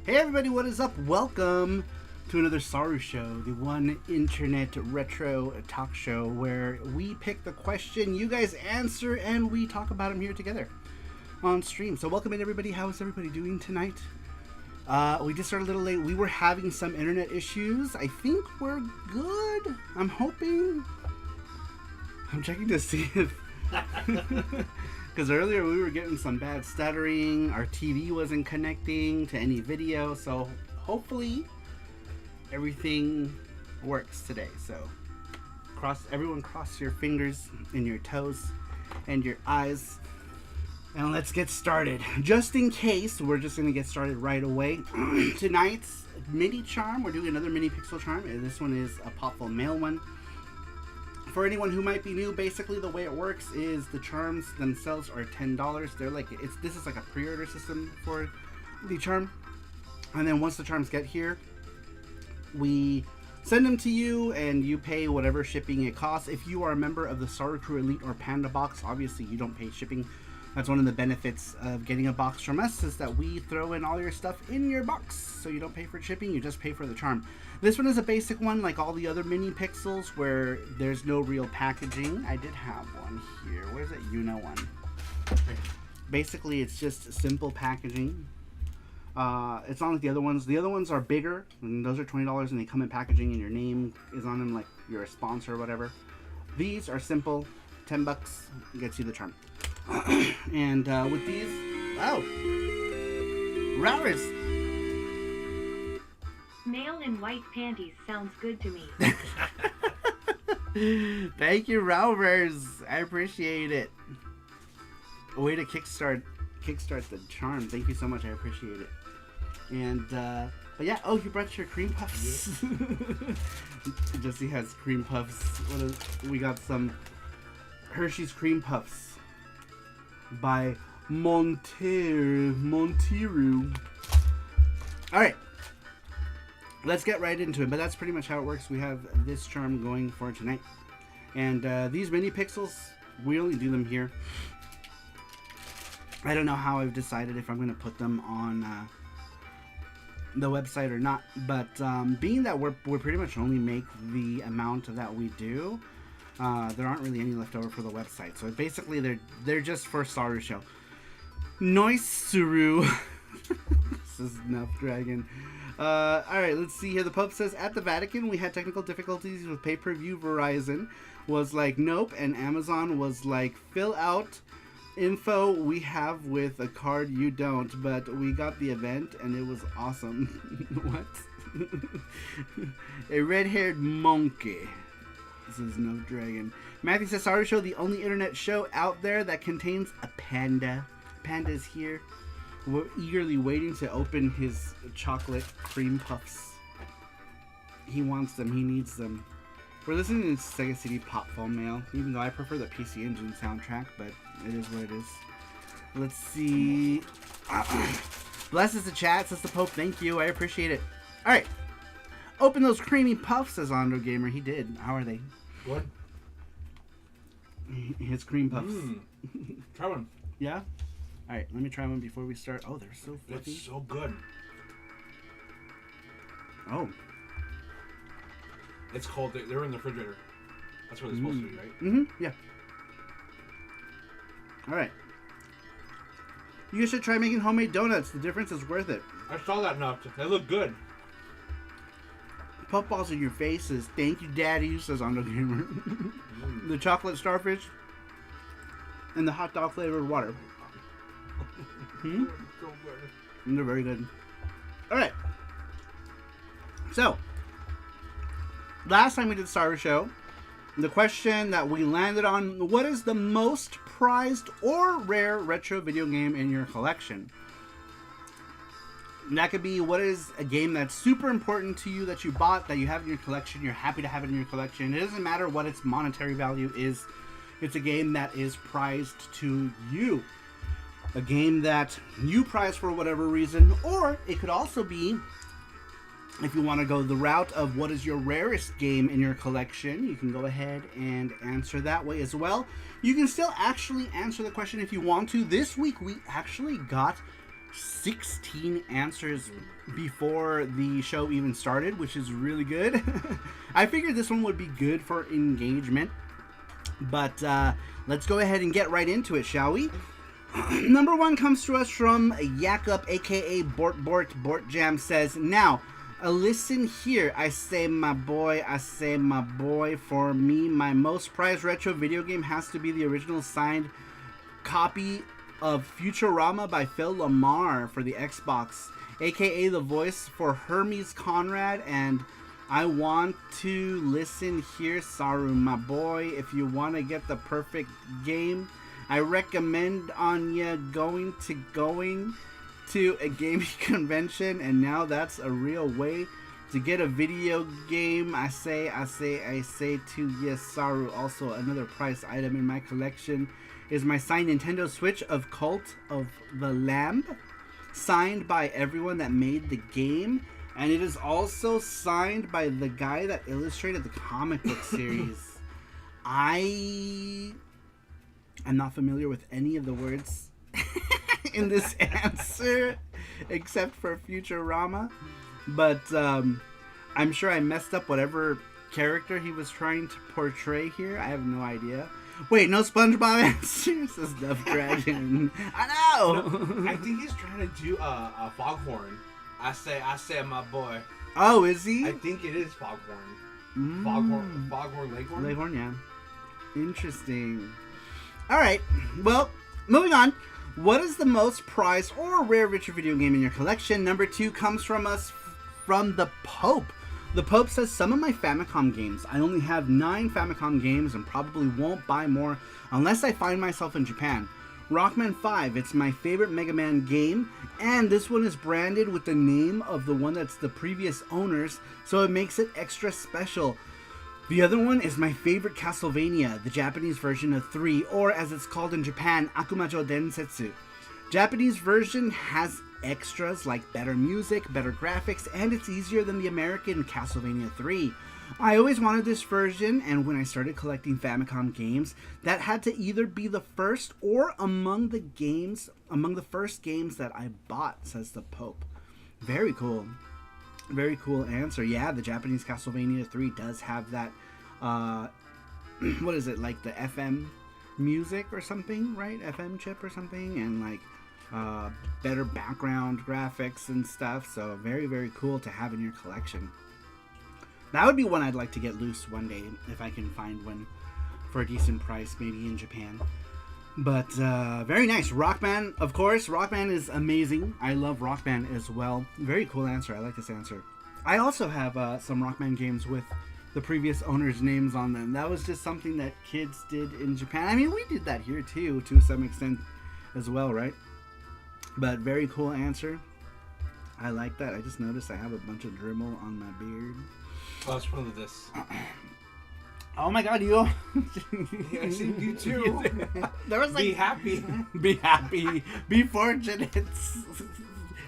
Hey everybody, what is up? Welcome to another SaruShow, the one internet retro talk show where we pick the question, you guys answer, and we talk about them here together on stream. So welcome in everybody. How is everybody doing tonight? We just started a little late. We were having some internet issues. I think we're good. I'm hoping. I'm checking to see if... Because earlier we were getting some bad stuttering, our TV wasn't connecting to any video, so hopefully everything works today. So everyone cross your fingers and your toes and your eyes, and let's get started. Just in case, we're just going to get started right away. Tonight's mini charm, we're doing another mini pixel charm, and this one is a Popful Mail one. For anyone who might be new, basically the way it works is the charms themselves are $10. They're like, this is like a pre-order system for the charm. And then once the charms get here, we send them to you and you pay whatever shipping it costs. If you are a member of the SaruPro Elite or Panda box, obviously you don't pay shipping. That's one of the benefits of getting a box from us, is that we throw in all your stuff in your box, so you don't pay for shipping, you just pay for the charm. This one is a basic one, like all the other mini pixels, where there's no real packaging. I did have one here. Where's that one? Basically, it's just simple packaging. It's not like the other ones. The other ones are bigger, and those are $20, and they come in packaging, and your name is on them, like you're a sponsor or whatever. These are simple, $10 gets you the charm. And with these, Rarest. Male in white panties sounds good to me. Thank you, Rarest. I appreciate it. A way to kickstart the charm. Thank you so much. I appreciate it. And but yeah, you brought your cream puffs. Jesse has cream puffs. We got some Hershey's cream puffs by Monteru. All right, let's get right into it. But that's pretty much how it works. We have this charm going for tonight, and these mini pixels, we only do them here. I don't know how I've decided if I'm going to put them on the website or not, but being that we're pretty much only make the amount that we do, there aren't really any left over for the website. So basically, they're just for SaruShow. Nice, Saru. This is enough, Dragon. All right, let's see here. The Pope says, at the Vatican, we had technical difficulties with pay-per-view. Verizon was like, nope, and Amazon was like, fill out info we have with a card you don't, but we got the event and it was awesome. What? A red-haired monkey. This is no dragon. Matthew says, SaruShow, the only internet show out there that contains a panda. Panda's here. We're eagerly waiting to open his chocolate cream puffs. He wants them. He needs them. We're listening to Sega CD Pop Phone Mail, even though I prefer the PC Engine soundtrack, but it is what it is. Let's see. Blesses the chat, says the Pope. Thank you. I appreciate it. All right. Open those creamy puffs, says Ondo Gamer. He did. How are they? What? His cream puffs. Try one. Yeah? All right. Let me try one before we start. Oh, they're so fluffy. It's so good. Oh. It's cold. They're in the refrigerator. That's where they're supposed to be, right? Mm-hmm. Yeah. All right. You should try making homemade donuts. The difference is worth it. I saw that nut. They look good. Puffballs in your faces. Thank you, Daddy, says Ondo Gamer. The chocolate starfish and the hot dog flavored water. So good. And they're very good. All right. So, last time we did SaruShow, the question that we landed on, what is the most prized or rare retro video game in your collection? And that could be, what is a game that's super important to you that you bought, that you have in your collection, you're happy to have it in your collection. It doesn't matter what its monetary value is. It's a game that is prized to you. A game that you prize for whatever reason, or it could also be, if you want to go the route of what is your rarest game in your collection, you can go ahead and answer that way as well. You can still actually answer the question if you want to. This week we actually got 16 answers before the show even started, which is really good. I figured this one would be good for engagement, but let's go ahead and get right into it, shall we? Number one comes to us from Yakup, aka Bort Jam, says, now, listen here, I say my boy, for me, my most prized retro video game has to be the original signed copy of Futurama by Phil Lamar for the Xbox, aka the voice for Hermes Conrad, and I want to listen here, Saru, my boy, if you want to get the perfect game, I recommend on ya going to a gaming convention, and now that's a real way to get a video game. I say to yes, Saru. Also, another prize item in my collection is my signed Nintendo Switch of Cult of the Lamb, signed by everyone that made the game, and it is also signed by the guy that illustrated the comic book series. I I'm not familiar with any of the words in this answer except for Futurama. But I'm sure I messed up whatever character he was trying to portray here. I have no idea. Wait, no SpongeBob answer, says Duff Dragon. I know! No, I think he's trying to do a foghorn. I say, my boy. Oh, is he? I think it is foghorn. Mm. Foghorn, leghorn? Leghorn, yeah. Interesting. Alright, well, moving on. What is the most prized or rare retro video game in your collection? Number 2 comes from us from the Pope. The Pope says, some of my Famicom games. I only have 9 Famicom games and probably won't buy more unless I find myself in Japan. Rockman 5, it's my favorite Mega Man game, and this one is branded with the name of the one that's the previous owners, so it makes it extra special. The other one is my favorite Castlevania, the Japanese version of 3, or as it's called in Japan, Akumajo Densetsu. Japanese version has extras like better music, better graphics, and it's easier than the American Castlevania 3. I always wanted this version, and when I started collecting Famicom games, that had to either be the first or among the first games that I bought, says the Pope. Very cool. Very cool answer. Yeah, the Japanese Castlevania 3 does have that, what is it, like the FM music or something, right? FM chip or something, and like better background graphics and stuff. So very, very cool to have in your collection. That would be one I'd like to get loose one day if I can find one for a decent price, maybe in Japan. But very nice. Rockman, of course. Rockman is amazing. I love Rockman as well. Very cool answer. I like this answer. I also have some Rockman games with the previous owners' names on them. That was just something that kids did in Japan. I mean, we did that here too, to some extent as well, right? But very cool answer. I like that. I just noticed I have a bunch of dribble on my beard. Oh, it's one of this. Oh my god, you. Yeah, I see you too. There was like, be happy. Be happy. Be fortunate. There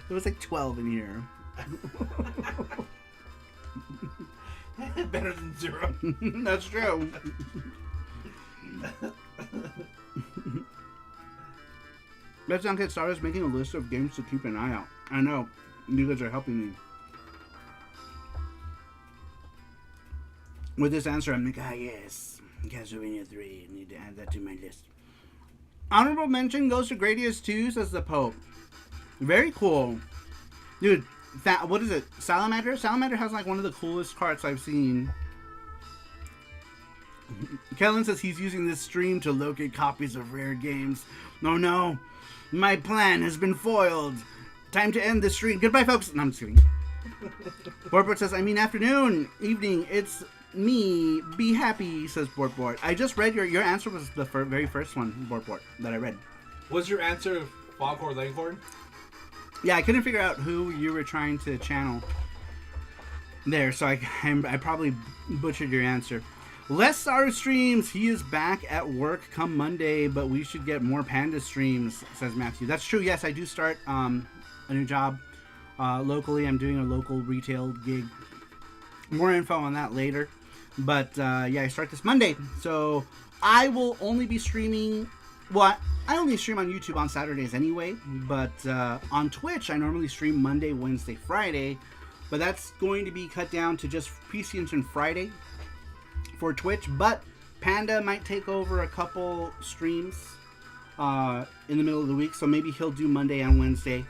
was like 12 in here. Better than 0. That's true. Let's not get started making a list of games to keep an eye out. I know. You guys are helping me. With this answer, I'm like, yes, Castlevania 3, I need to add that to my list. Honorable mention goes to Gradius 2, says the Pope. Very cool. Dude, what is it? Salamander? Salamander has like one of the coolest carts I've seen. Kellen says he's using this stream to locate copies of rare games. Oh no, my plan has been foiled. Time to end the stream. Goodbye, folks. No, I'm just kidding. Borbort says, I mean afternoon, evening, it's me, be happy, says Borbort. I just read your answer was the very first one, Borbort, that I read. Was your answer Foghorn Leghorn? Yeah, I couldn't figure out who you were trying to channel there, so I probably butchered your answer. Less Saru streams. He is back at work come Monday, but we should get more Panda streams, says Matthew. That's true. Yes, I do start a new job locally. I'm doing a local retail gig. More info on that later. But yeah, I start this Monday. So I will only be streaming. Well, I only stream on YouTube on Saturdays anyway. But on Twitch, I normally stream Monday, Wednesday, Friday. But that's going to be cut down to just PC Engine Friday for Twitch. But Panda might take over a couple streams in the middle of the week. So maybe he'll do Monday and Wednesday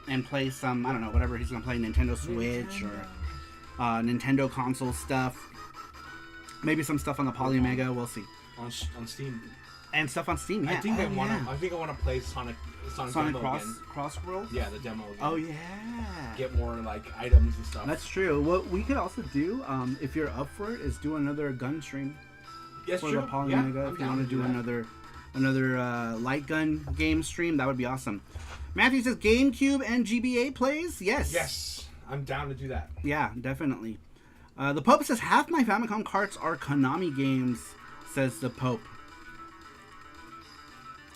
and play some, I don't know, whatever he's going to play, Nintendo Switch or Nintendo console stuff. Maybe some stuff on the Polymega. We'll see. On Steam. And stuff on Steam, yeah. I think I want to play Sonic Cross World? Yeah, the demo again. Oh, yeah. Get more, like, items and stuff. That's true. What we could also do, if you're up for it, is do another gun stream. Yes, for true. the Polymega. Yeah, if you want to do another light gun game stream, that would be awesome. Matthew says GameCube and GBA plays? Yes. Yes. I'm down to do that. Yeah, definitely. The Pope says half my Famicom carts are Konami games, says the Pope.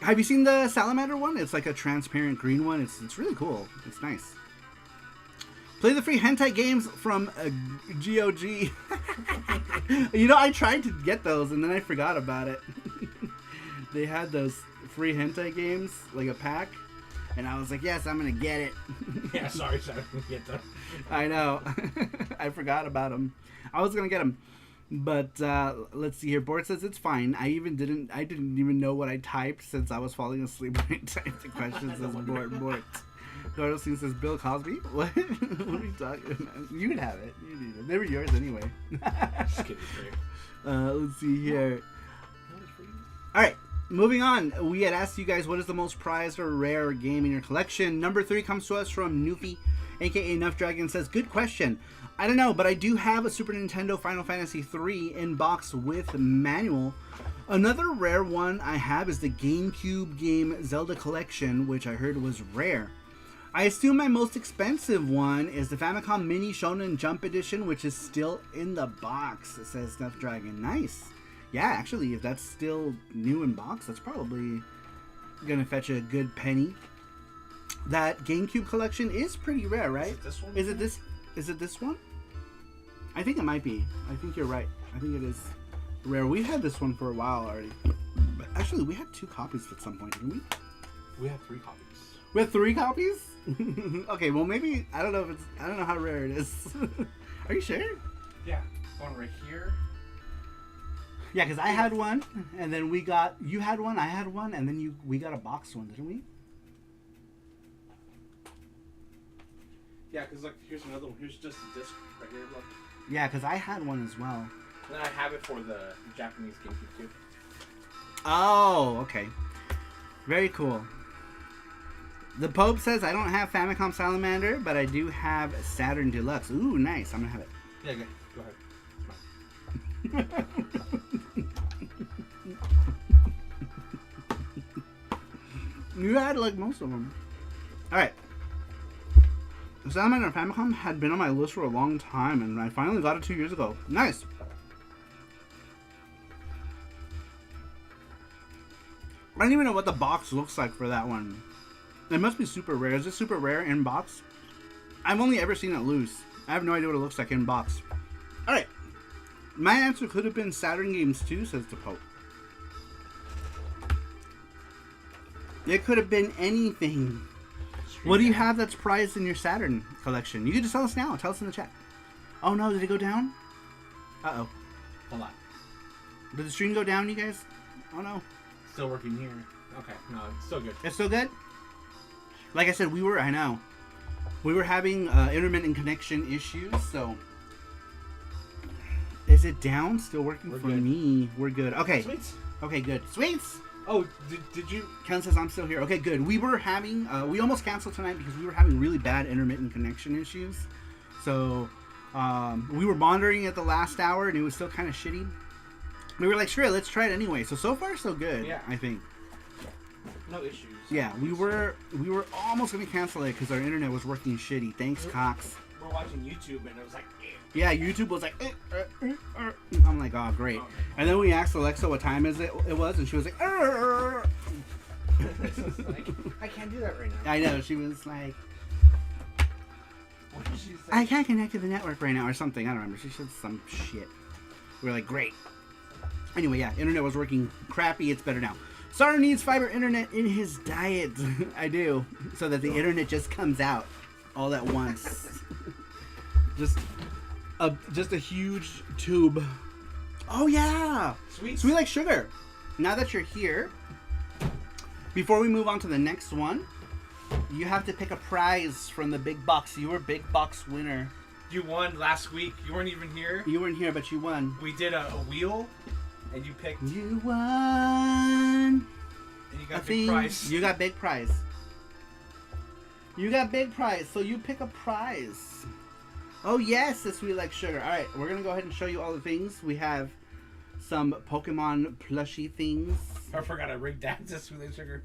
Have you seen the Salamander one? It's like a transparent green one. It's really cool. It's nice. Play the free hentai games from GOG. You know, I tried to get those and then I forgot about it. they had those free hentai games, like a pack, and I was like, yes, I'm gonna get it. Yeah, sorry, I didn't get them. I know. I forgot about them. I was gonna get them, but let's see here. Bort says it's fine. I didn't even know what I typed since I was falling asleep when I typed the questions. As Bort. Dorothy says Bill Cosby. What? What are you talking about? You would have it. You need it. They were yours anyway. Just kidding, let's see here. All right. Moving on, we had asked you guys what is the most prized or rare game in your collection. Number 3 comes to us from Newfie, aka Nuff Dragon, says, good question. I don't know, but I do have a Super Nintendo Final Fantasy III in box with manual. Another rare one I have is the GameCube game Zelda Collection, which I heard was rare. I assume my most expensive one is the Famicom Mini Shonen Jump Edition, which is still in the box, it says Nuff Dragon. Nice. Yeah, actually, if that's still new in box, that's probably gonna fetch a good penny. That GameCube collection is pretty rare, right? Is it this one? Is it this one? I think it might be. I think you're right. I think it is rare. We had this one for a while already. But actually, we had 2 copies at some point, didn't we? We have 3 copies. We have 3 copies? Okay, well maybe I don't know how rare it is. Are you sure? Yeah, one right here. Yeah, because I had one, and then you had one, I had one, and then we got a box one, didn't we? Yeah, because like here's another one. Here's just a disc right here. Look. Yeah, because I had one as well. And then I have it for the Japanese GameCube too. Oh, okay. Very cool. The Pope says I don't have Famicom Salamander, but I do have Saturn Deluxe. Ooh, nice. I'm gonna have it. Yeah, go ahead. You had like most of them. Alright. Salamander Famicom had been on my list for a long time, and I finally got it 2 years ago. Nice. I don't even know what the box looks like for that one. It must be super rare. Is it super rare in box? I've only ever seen it loose. I have no idea what it looks like in box. Alright. My answer could have been Saturn Games 2, says the Pope. It could have been anything. What do you have that's prized in your Saturn collection? You can just tell us now. Tell us in the chat. Oh no, did it go down? Uh-oh. Hold on. Did the stream go down, you guys? Oh no. Still working here. Okay, no, it's still good. It's still good? Like I said, we were having intermittent connection issues, so... Is it down? Still working for me. We're good. Okay. Sweets. Okay, good. Sweets! Oh, did you... Ken says I'm still here. Okay, good. We were having... we almost canceled tonight because we were having really bad intermittent connection issues. So, we were monitoring at the last hour and it was still kind of shitty. We were like, sure, let's try it anyway. So far, so good, yeah. I think. No issues. Yeah, we were almost going to cancel it because our internet was working shitty. Thanks, Cox. We're watching YouTube and it was like... Yeah, YouTube was like... I'm like, oh, great. And then we asked Alexa what time it was, and she was like... I can't do that right now. I know, she was like... What did she say? I can't connect to the network right now, or something. I don't remember. She said some shit. We were like, great. Anyway, yeah, internet was working crappy. It's better now. Saru needs fiber internet in his diet. I do. So that the internet just comes out all at once. just a huge tube. Oh, yeah. Sweet like sugar. Now that you're here, before we move on to the next one, you have to pick a prize from the big box. You were big box winner. You won last week. You weren't even here. You weren't here, but you won. We did a wheel, and you picked... You won. And you got big prize. You got big prize. You got big prize, so you pick a prize. Oh, yes, the Sweet Like Sugar. All right, we're going to go ahead and show you all the things. We have some Pokemon plushie things. I forgot to rig that to Sweet Like Sugar.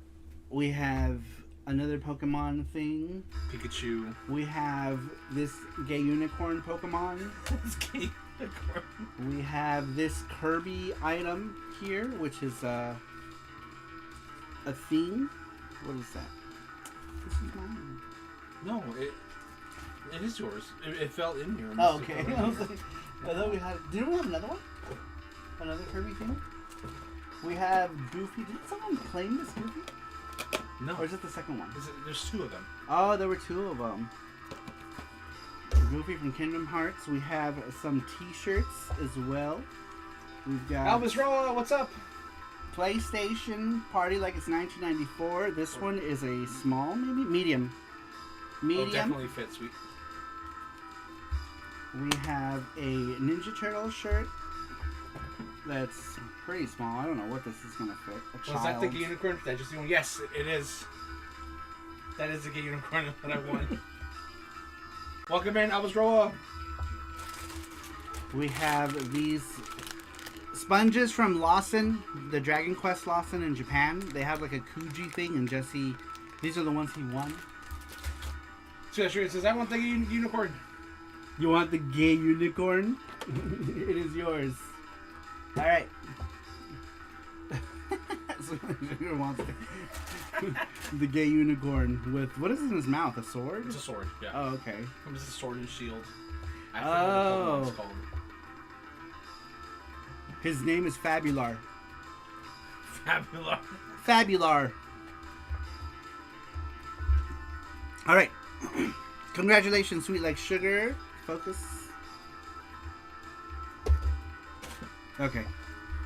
We have another Pokemon thing. Pikachu. We have this gay unicorn Pokemon. This gay unicorn. We have this Kirby item here, which is a theme. What is that? This is mine. No, it is yours. It fell in here. Oh, okay. I was like, I thought we had. Didn't we have another one? Another Kirby thing? We have Goofy. Did someone claim this Goofy? No. Or is it the second one? There's two of them. Oh, there were two of them. Goofy from Kingdom Hearts. We have some T-shirts as well. We've got Elvis Roa, what's up? PlayStation Party like it's 1994. This one is a small, maybe medium. Medium. Oh, definitely fits. Sweet. We have a Ninja Turtle shirt. That's pretty small. I don't know what this is gonna fit. Was that the unicorn? That just the one? Yes, it is. That is the gay unicorn that I won. Welcome in, Elvis Roa. We have these sponges from Lawson, the Dragon Quest Lawson in Japan. They have like a Kuji thing, and Jesse, these are the ones he won. So sure, it says, I want the unicorn. You want the gay unicorn? It is yours. All right. The gay unicorn with what is in his mouth? A sword? It's a sword. Yeah. Oh, okay. It's a sword and shield. I Oh. forget what the Pokemon's called. His name is Fabular. Fabulous. Fabular. All right. Congratulations, Sweet Like Sugar. Focus. Okay.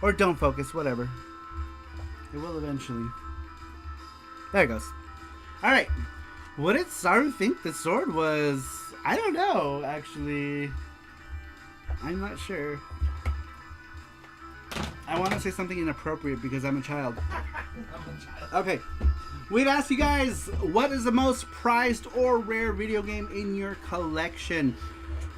Or don't focus, whatever. It will eventually. There it goes. Alright. What did Saru think the sword was? I don't know, actually. I'm not sure. I want to say something inappropriate because I'm a child. Okay. We've asked you guys, what is the most prized or rare video game in your collection?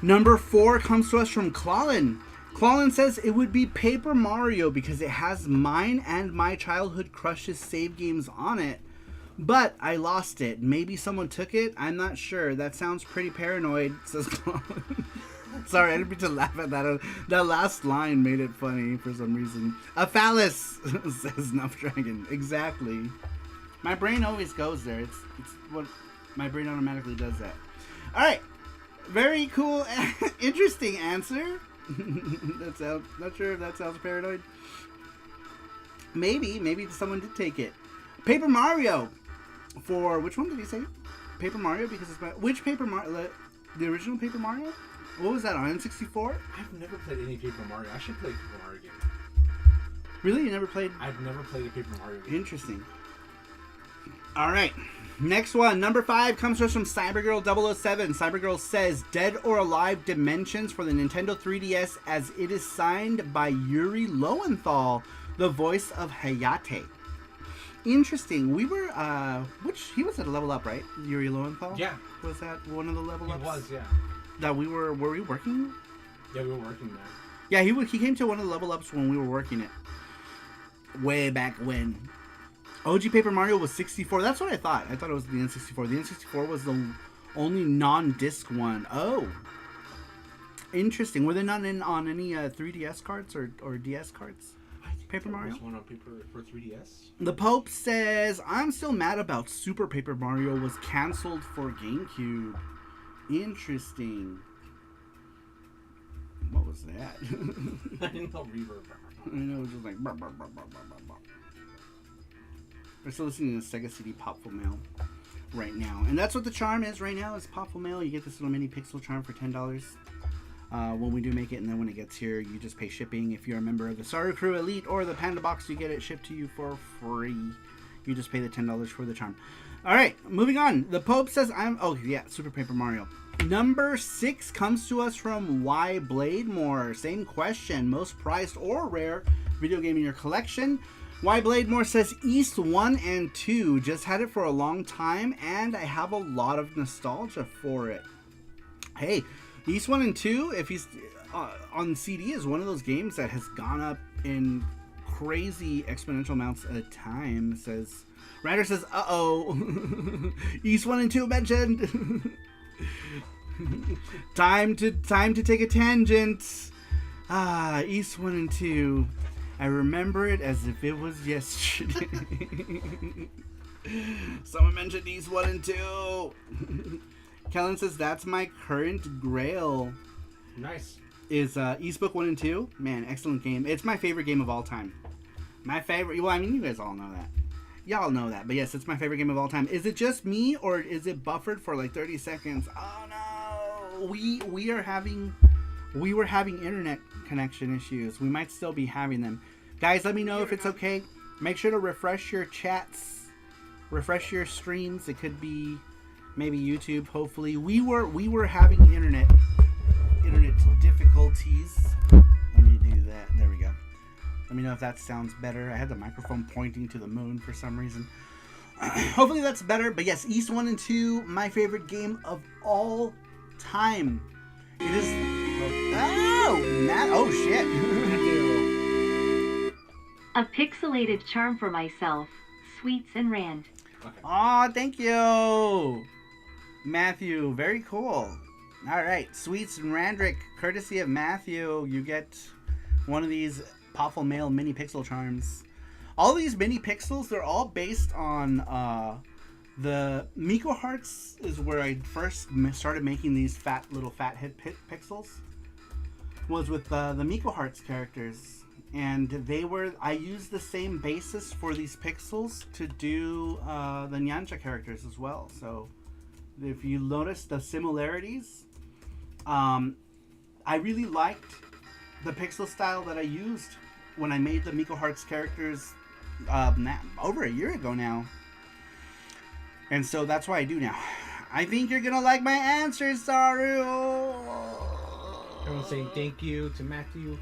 Number 4 comes to us from Clawlin. Clawlin says it would be Paper Mario because it has mine and my childhood crush's save games on it. But I lost it. Maybe someone took it? I'm not sure. That sounds pretty paranoid, says Clawlin. Sorry, I didn't mean to laugh at that. That last line made it funny for some reason. A phallus, says Nuff Dragon. Exactly. My brain always goes there. It's what my brain automatically does that. All right. Very cool, interesting answer. That sounds, not sure if that sounds paranoid. Maybe someone did take it. Paper Mario. For which one did he say? Paper Mario because it's which Paper Mario? The original Paper Mario? What was that on N64? I've never played any Paper Mario. I should play a Paper Mario game. Really, you never played? I've never played a Paper Mario game. Interesting. All right. Next one, number 5 comes to us from Cybergirl007. Cybergirl says, Dead or Alive Dimensions for the Nintendo 3DS as it is signed by Yuri Lowenthal, the voice of Hayate. Interesting. We were, he was at a level up, right? Yuri Lowenthal? Yeah. Was that one of the level ups? He was, yeah. That were we working? Yeah, we were working there. Yeah, he came to one of the level ups when we were working it. Way back when. OG Paper Mario was 64. That's what I thought. I thought it was the N64. The N64 was the only non-disc one. Oh. Interesting. Were they not in on any 3DS cards or DS cards? Paper Mario? Was one on paper for 3DS? The Pope says, I'm still mad about Super Paper Mario was canceled for GameCube. Interesting. What was that? I didn't know reverb. I know, it was just like... Burr, burr, burr, burr, burr, burr. We're still listening to Sega CD Popful Mail right now. And that's what the charm is right now, is Popful Mail. You get this little mini pixel charm for $10 when we do make it. And then when it gets here, you just pay shipping. If you're a member of the Saru Crew Elite or the Panda Box, you get it shipped to you for free. You just pay the $10 for the charm. All right, moving on. The Pope says oh yeah, Super Paper Mario. Number 6 comes to us from Y Blademore. Same question, most prized or rare video game in your collection. Y Blademore says East 1 and 2. Just had it for a long time and I have a lot of nostalgia for it. Hey, East 1 and 2, if he's on CD, is one of those games that has gone up in crazy exponential amounts at a time. Says Ryder says, uh-oh. East 1 and 2 mentioned. Time to take a tangent. East 1 and 2. I remember it as if it was yesterday. Someone mentioned East 1 and 2. Kellen says, that's my current grail. Nice. Is East Book 1 and 2. Man, excellent game. It's my favorite game of all time. My favorite. Well, I mean, you guys all know that. Y'all know that. But yes, it's my favorite game of all time. Is it just me, or is it buffered for like 30 seconds? Oh no. We were having internet connection issues. We might still be having them. Guys, let me know if it's okay. Make sure to refresh your chats. Refresh your streams. It could be maybe YouTube, hopefully. We were having internet difficulties. Let me do that. There we go. Let me know if that sounds better. I had the microphone pointing to the moon for some reason. Hopefully that's better. But yes, East 1 and 2, my favorite game of all time. It is... Oh, shit. A pixelated charm for myself. Sweets and Rand. Okay. Aw, thank you. Matthew, very cool. All right, Sweets and Randrick, courtesy of Matthew, you get one of these Powerful Mail mini pixel charms. All these mini pixels, they're all based on the Miko Hearts is where I first started making these little fat head pixels. Was with the Miko Hearts characters, and I used the same basis for these pixels to do the Nyancha characters as well. So if you notice the similarities, I really liked the pixel style that I used when I made the Miko Hearts characters over a year ago now. And so that's what I do now. I think you're gonna like my answer, Saru. Everyone's saying thank you to Matthew.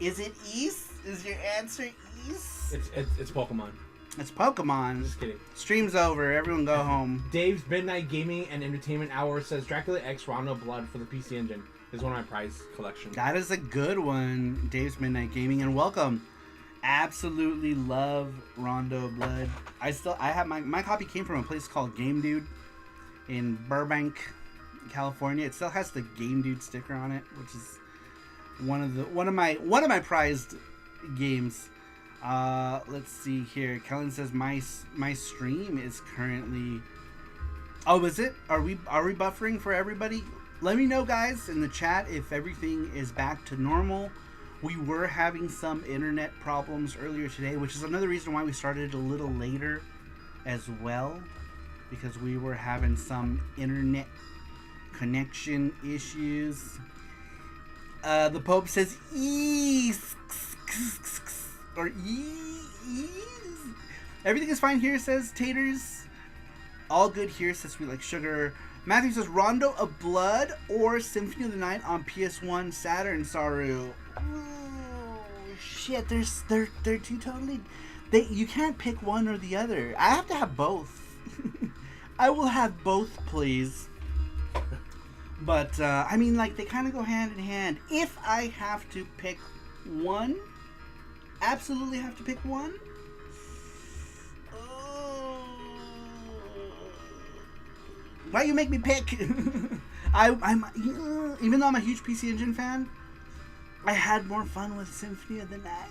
Is it East? Is your answer East? It's Pokemon. It's Pokemon. Just kidding. Stream's over. Everyone go home. Dave's Midnight Gaming and Entertainment Hour says Dracula X Rondo Blood for the PC Engine is one of my prize collection. That is a good one, Dave's Midnight Gaming, and welcome. Absolutely love Rondo Blood. I have my copy came from a place called Game Dude in Burbank, California. It still has the Game Dude sticker on it, which is one of my prized games. Let's see here. Kellen says my stream is currently. Oh, is it? Are we buffering for everybody? Let me know, guys, in the chat if everything is back to normal. We were having some internet problems earlier today, which is another reason why we started a little later as well, because we were having some internet connection issues. The Pope says ease or ease. Everything is fine here, says Taters. All good here, says we like sugar. Matthew says Rondo of Blood or Symphony of the Night on PS1 Saturn, Saru. Ooh, shit, they're two totally. You can't pick one or the other. I have to have both. I will have both, please. But I mean, like, they kind of go hand in hand. If I have to pick one, absolutely have to pick one. Why you make me pick? I'm even though I'm a huge PC Engine fan, I had more fun with Symphony of the Night.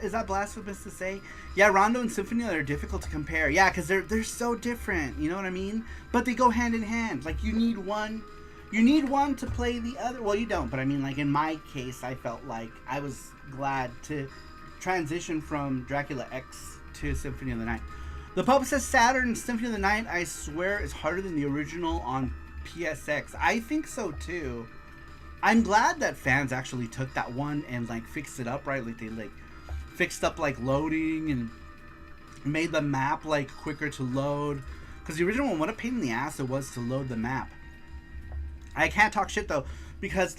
Is that blasphemous to say? Yeah, Rondo and Symphony are difficult to compare. Yeah, because they're so different. You know what I mean? But they go hand in hand. Like, you need one to play the other. Well, you don't. But I mean, like, in my case, I felt like I was glad to transition from Dracula X to Symphony of the Night. The Pope says Saturn Symphony of the Night, I swear, is harder than the original on PSX. I think so too. I'm glad that fans actually took that one and like fixed it up, right? Like they like fixed up like loading and made the map like quicker to load. Because the original one, what a pain in the ass it was to load the map. I can't talk shit though, because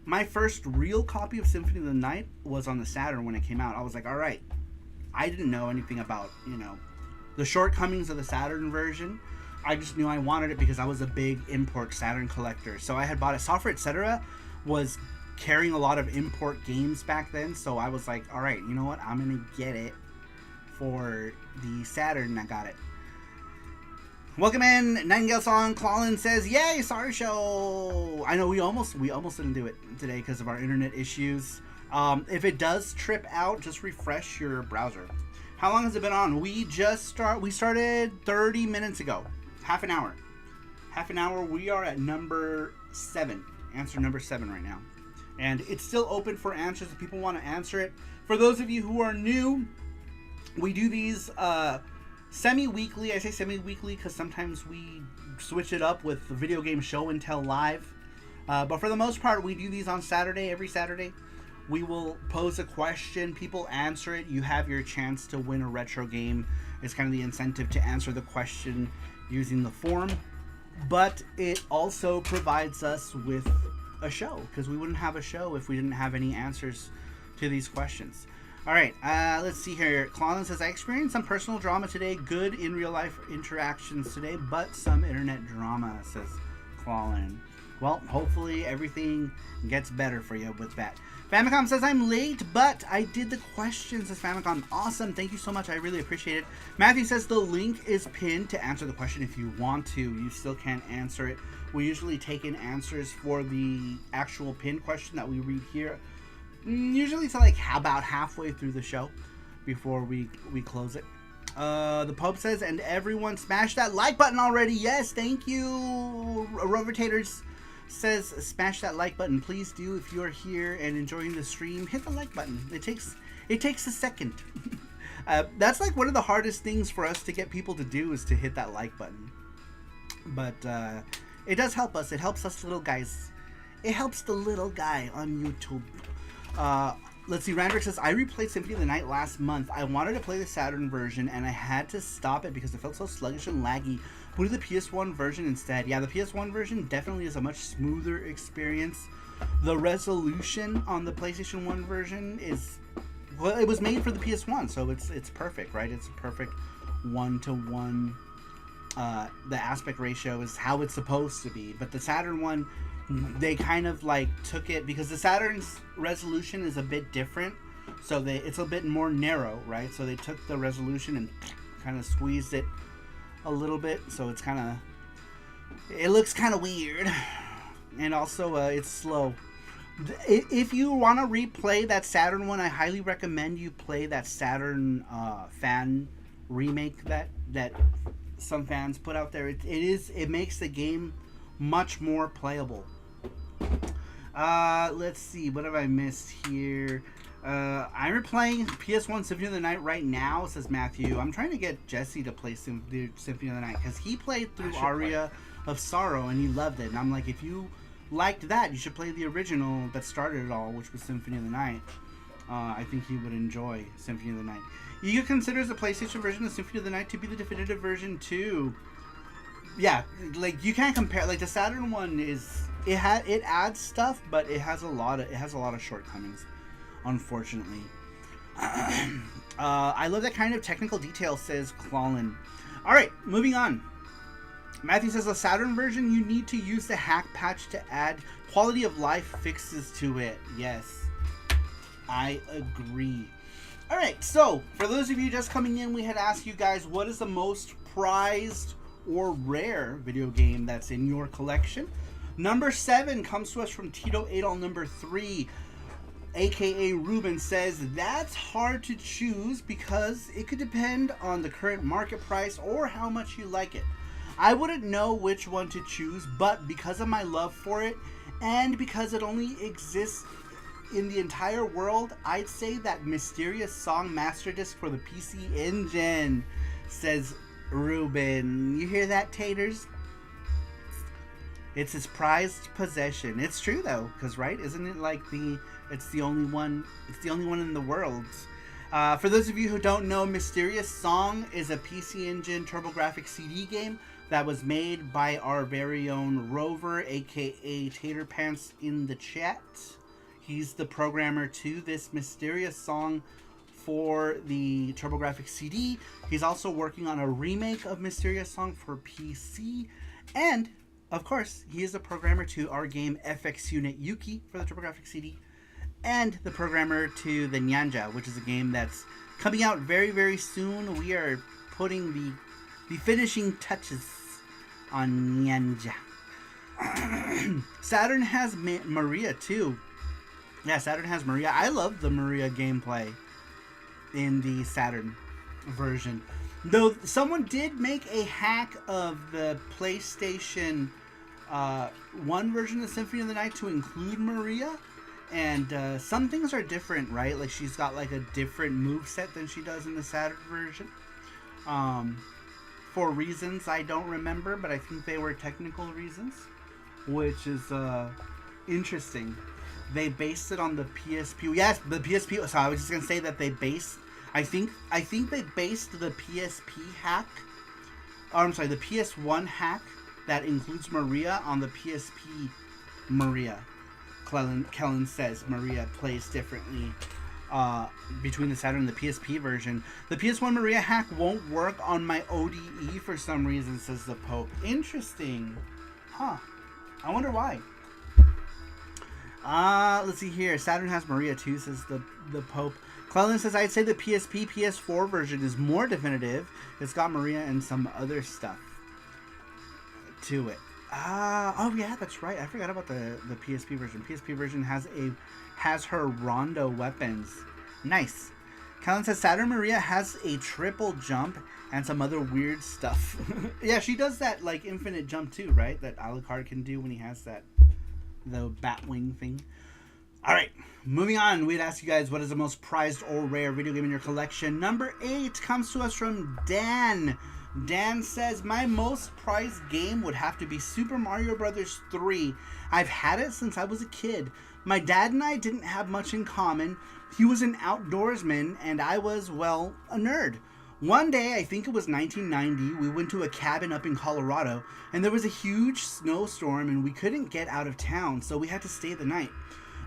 my first real copy of Symphony of the Night was on the Saturn when it came out. I was like, all right. I didn't know anything about, the shortcomings of the Saturn version. I just knew I wanted it because I was a big import Saturn collector. So I had bought it. Software Etc. was carrying a lot of import games back then. So I was like, all right, you know what? I'm going to get it for the Saturn. I got it. Welcome in. Nightingale Song. Clawlin says, yay, SaruShow. I know we almost didn't do it today because of our internet issues. If it does trip out, just refresh your browser. How long has it been on? We started 30 minutes ago. Half an hour. We are at number 7. Answer number 7 right now. And it's still open for answers if people want to answer it. For those of you who are new, we do these semi-weekly. I say semi-weekly because sometimes we switch it up with the video game show and tell live. But for the most part, we do these on Saturday, every Saturday. We will pose a question, people answer it, you have your chance to win a retro game. It's kind of the incentive to answer the question using the form. But it also provides us with a show, because we wouldn't have a show if we didn't have any answers to these questions. Alright, let's see here. Claulan says, I experienced some personal drama today, good in real life interactions today, but some internet drama, says Claulan. Well, hopefully everything gets better for you with that. Famicom says, I'm late, but I did the questions, says Famicom. Awesome, thank you so much, I really appreciate it. Matthew says, the link is pinned to answer the question if you want to. You still can't answer it. We usually take in answers for the actual pinned question that we read here. Usually it's like about halfway through the show before we close it. The Pope says, and everyone smash that like button already. Yes, thank you. Rovertators says, smash that like button. Please do. If you're here and enjoying the stream, hit the like button. It takes a second. That's like one of the hardest things for us to get people to do, is to hit that like button. But it does help us. It helps us little guys. It helps the little guy on YouTube. Let's see, Randrick says, I replayed Symphony of the Night last month. I wanted to play the Saturn version and I had to stop it because it felt so sluggish and laggy. Put the PS1 version instead. Yeah, the PS1 version definitely is a much smoother experience. The resolution on the PlayStation 1 version is, well, it was made for the PS1, so it's perfect, right? It's a perfect 1-to-1. The aspect ratio is how it's supposed to be, but the Saturn one, they kind of like took it, because the Saturn's resolution is a bit different, so it's a bit more narrow, right? So they took the resolution and kind of squeezed it a little bit, so it's kind of, it looks kind of weird, and also it's slow. If you want to replay that Saturn one, I highly recommend you play that Saturn fan remake that some fans put out there. It makes the game much more playable. Let's see, what have I missed here? I'm replaying PS1 Symphony of the Night right now, says Matthew. I'm trying to get Jesse to play Symphony of the Night, because he played through Aria of Sorrow and he loved it. And I'm like, if you liked that, you should play the original that started it all, which was Symphony of the Night. I think he would enjoy Symphony of the Night. You consider the PlayStation version of Symphony of the Night to be the definitive version too. Yeah, like you can't compare. Like the Saturn one it adds stuff, but it has a lot of shortcomings, unfortunately. I love that kind of technical detail, says Claulan. All right, moving on. Matthew says the Saturn version, you need to use the hack patch to add quality of life fixes to it. Yes, I agree. All right, so for those of you just coming in, we had asked you guys, what is the most prized or rare video game that's in your collection? Number 7 comes to us from Tito Adol. Number 3, aka Ruben, says that's hard to choose because it could depend on the current market price or how much you like it. I wouldn't know which one to choose, but because of my love for it and because it only exists in the entire world, I'd say that Mysterious Song Master Disc for the PC Engine, says Ruben. You hear that, taters? It's his prized possession. It's true though, because right, isn't it like it's the only one in the world. For those of you who don't know, Mysterious Song is a PC Engine TurboGrafx CD game that was made by our very own Rover, aka Tater Pants in the chat. He's the programmer to this Mysterious Song for the TurboGrafx CD. He's also working on a remake of Mysterious Song for PC, and of course, he is the programmer to our game FX Unit Yuki for the TurboGrafx CD, and the programmer to the Nyanja, which is a game that's coming out very, very soon. We are putting the finishing touches on Nyanja. Saturn has Maria too. Yeah, Saturn has Maria. I love the Maria gameplay in the Saturn version. Though someone did make a hack of the PlayStation 1 version of Symphony of the Night to include Maria, And some things are different, right? Like she's got like a different move set than she does in the Saturn version. For reasons I don't remember, but I think they were technical reasons, which is interesting. They based it on the PSP. Yes, the PSP. So I was just gonna say that they based. I think they based the PSP hack. Or I'm sorry, the PS1 hack that includes Maria on the PSP Maria. Kellen says Maria plays differently between the Saturn and the PSP version. The PS1 Maria hack won't work on my ODE for some reason, says the Pope. Interesting. Huh. I wonder why. Let's see here. Saturn has Maria too, says the Pope. Cleland says, I'd say the PSP PS4 version is more definitive. It's got Maria and some other stuff to it. Oh yeah, that's right. I forgot about the PSP version. PSP version has her Rondo weapons. Nice. Callan says Saturn Maria has a triple jump and some other weird stuff. Yeah, she does that like infinite jump too, right? That Alucard can do when he has the Batwing thing. All right, moving on. We'd ask you guys, what is the most prized or rare video game in your collection? Number 8 comes to us from Dan. Dan says, my most prized game would have to be Super Mario Bros. 3. I've had it since I was a kid. My dad and I didn't have much in common. He was an outdoorsman, and I was, well, a nerd. One day, I think it was 1990, we went to a cabin up in Colorado, and there was a huge snowstorm, and we couldn't get out of town, so we had to stay the night.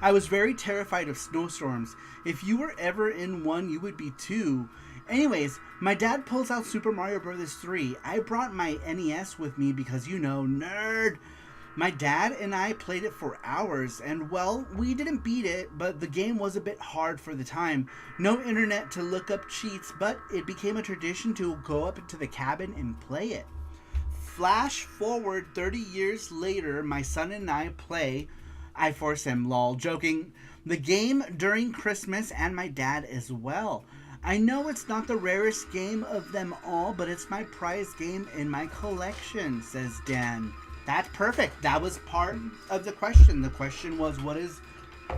I was very terrified of snowstorms. If you were ever in one, you would be too. Anyways, my dad pulls out Super Mario Bros. 3. I brought my NES with me because, you know, nerd. My dad and I played it for hours, and well, we didn't beat it, but the game was a bit hard for the time. No internet to look up cheats, but it became a tradition to go up into the cabin and play it. Flash forward 30 years later, my son and I play. I force him, lol, joking. The game during Christmas and my dad as well. I know it's not the rarest game of them all, but it's my prize game in my collection, says Dan. That's perfect. That was part of the question. The question was, what is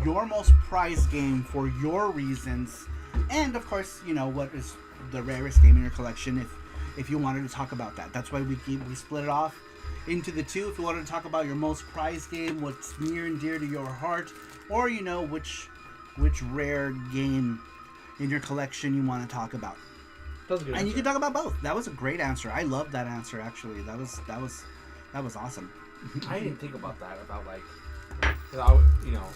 your most prized game for your reasons? And of course, you know, what is the rarest game in your collection if you wanted to talk about that. That's why we split it off into the two. If you wanted to talk about your most prized game, what's near and dear to your heart, or you know which rare game in your collection you want to talk about. That was a good and answer. You can talk about both. That was a great answer. I love that answer actually. That was awesome. I didn't think about that, about like, you know,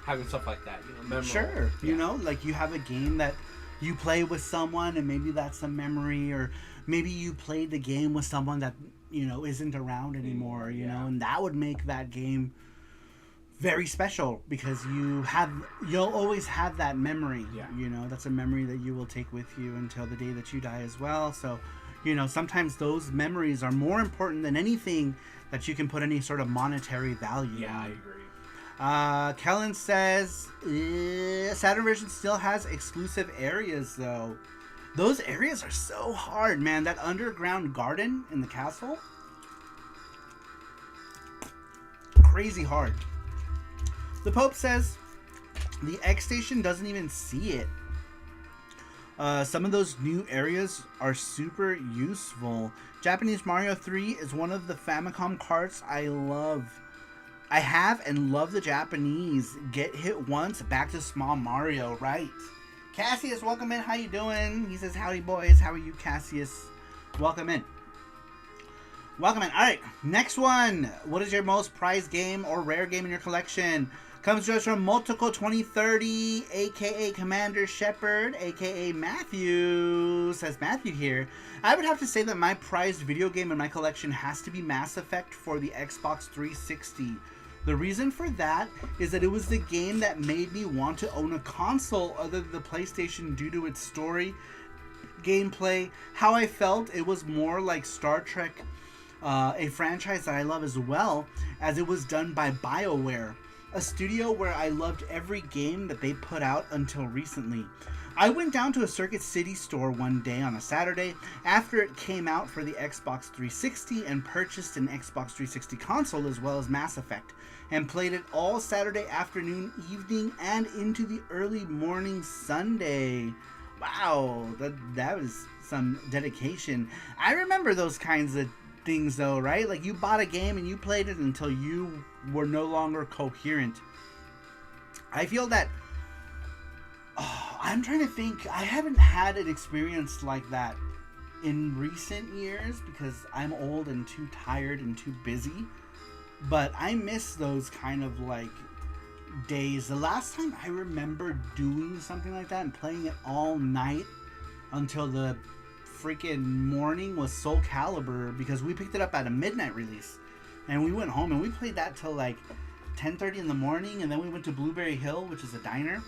having stuff like that, you know, memorable. Sure. Yeah. You know, like you have a game that you play with someone and maybe that's a memory, or maybe you played the game with someone that, you know, isn't around anymore, you know, and that would make that game very special because you'll always have that memory. Yeah. You know, that's a memory that you will take with you until the day that you die as well. So, you know, sometimes those memories are more important than anything that you can put any sort of monetary value Yeah, on. I agree. Kellen says Saturn version still has exclusive areas though. Those areas are so hard, man. That underground garden in the castle, crazy hard. The Pope says the X Station doesn't even see it. Some of those new areas are super useful. Japanese Mario 3 is one of the Famicom carts I love. I have and love the Japanese. Get hit once, back to small Mario, right? Cassius, welcome in. How you doing? He says, howdy boys. How are you, Cassius? Welcome in. Welcome in. All right, next one. What is your most prized game or rare game in your collection? Comes to us from Multiple 2030, a.k.a. Commander Shepard, a.k.a. Matthew. Says Matthew here. I would have to say that my prized video game in my collection has to be Mass Effect for the Xbox 360. The reason for that is that it was the game that made me want to own a console other than the PlayStation due to its story, gameplay, how I felt it was more like Star Trek, a franchise that I love as well, as it was done by BioWare. a studio where I loved every game that they put out until recently. I went down to a Circuit City store one day on a Saturday after it came out for the Xbox 360 and purchased an Xbox 360 console as well as Mass Effect, and played it all Saturday afternoon, evening, and into the early morning Sunday. Wow, that was some dedication. I remember those kinds of things though, right? Like you bought a game and you played it until you were no longer coherent. I feel that I'm trying to think. I haven't had an experience like that in recent years because I'm old and too tired and too busy. But I miss those kind of like days. The last time I remember doing something like that and playing it all night until the freaking morning was Soul Calibur, because we picked it up at a midnight release and we went home and we played that till like 10:30 in the morning, and then we went to Blueberry Hill, which is a diner,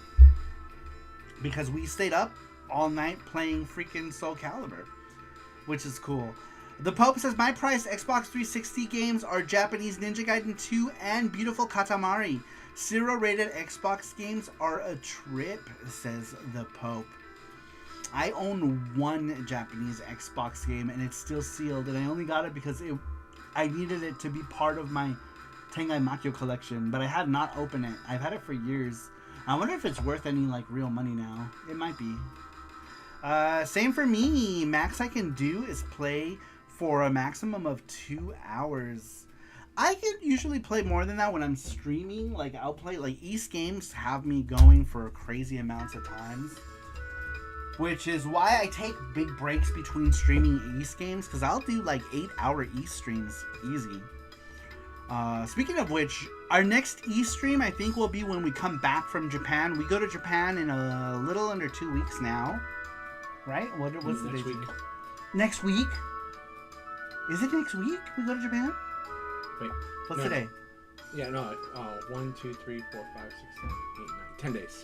because we stayed up all night playing freaking Soul Calibur, which is cool. The Pope says, my prized Xbox 360 games are Japanese Ninja Gaiden 2 and Beautiful Katamari. 0-rated Xbox games are a trip, says the Pope. I own one Japanese Xbox game and it's still sealed, and I only got it because I needed it to be part of my Tengai Makyo collection, but I have not opened it. I've had it for years. I wonder if it's worth any like real money now. It might be. Same for me. Max I can do is play for a maximum of 2 hours. I can usually play more than that when I'm streaming. Like I'll play, like East games have me going for crazy amounts of times, which is why I take big breaks between streaming East games, because I'll do like 8-hour East streams easy. Speaking of which, our next East stream I think will be when we come back from Japan. We go to Japan in a little under 2 weeks now, right? What's the next date? week? Next week? Is it next week we go to Japan? Wait. What's today? Yeah, no. 1, 2, 3, 4, 5, 6, 7, 8, 9. 10 days.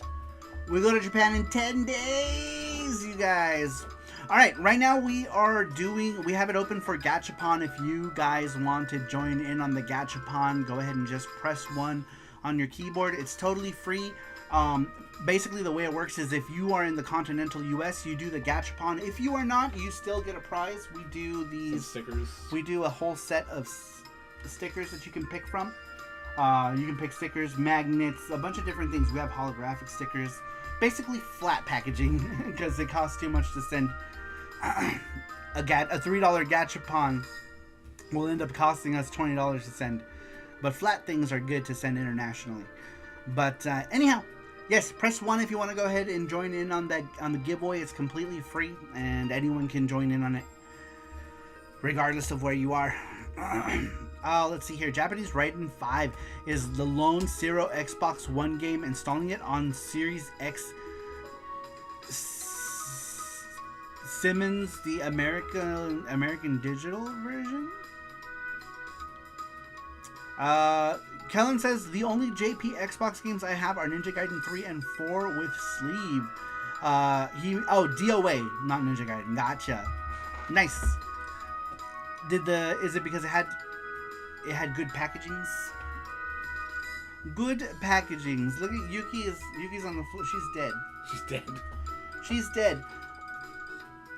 We go to Japan in 10 days, you guys. Alright, right now we have it open for Gachapon. If you guys want to join in on the Gachapon, go ahead and just press 1 on your keyboard. It's totally free. Basically the way it works is if you are in the continental US, you do the Gachapon. If you are not, you still get a prize. We do these stickers. We do a whole set of stickers that you can pick from. You can pick stickers, magnets, a bunch of different things. We have holographic stickers. Basically flat packaging because it costs too much to send. A $3 Gachapon will end up costing us $20 to send. But flat things are good to send internationally. But anyhow, yes, press 1 if you want to go ahead and join in on the giveaway. It's completely free and anyone can join in on it regardless of where you are. Let's see here. Japanese Raiden 5 is the lone Zero Xbox One game. Installing it on Series X Simmons, the American digital version. Kellen says the only JP Xbox games I have are Ninja Gaiden 3 and 4 with sleeve. DOA, not Ninja Gaiden. Gotcha. Nice. Is it because it had good packagings? Good packagings. Look at Yuki's on the floor. She's dead. She's dead. She's dead.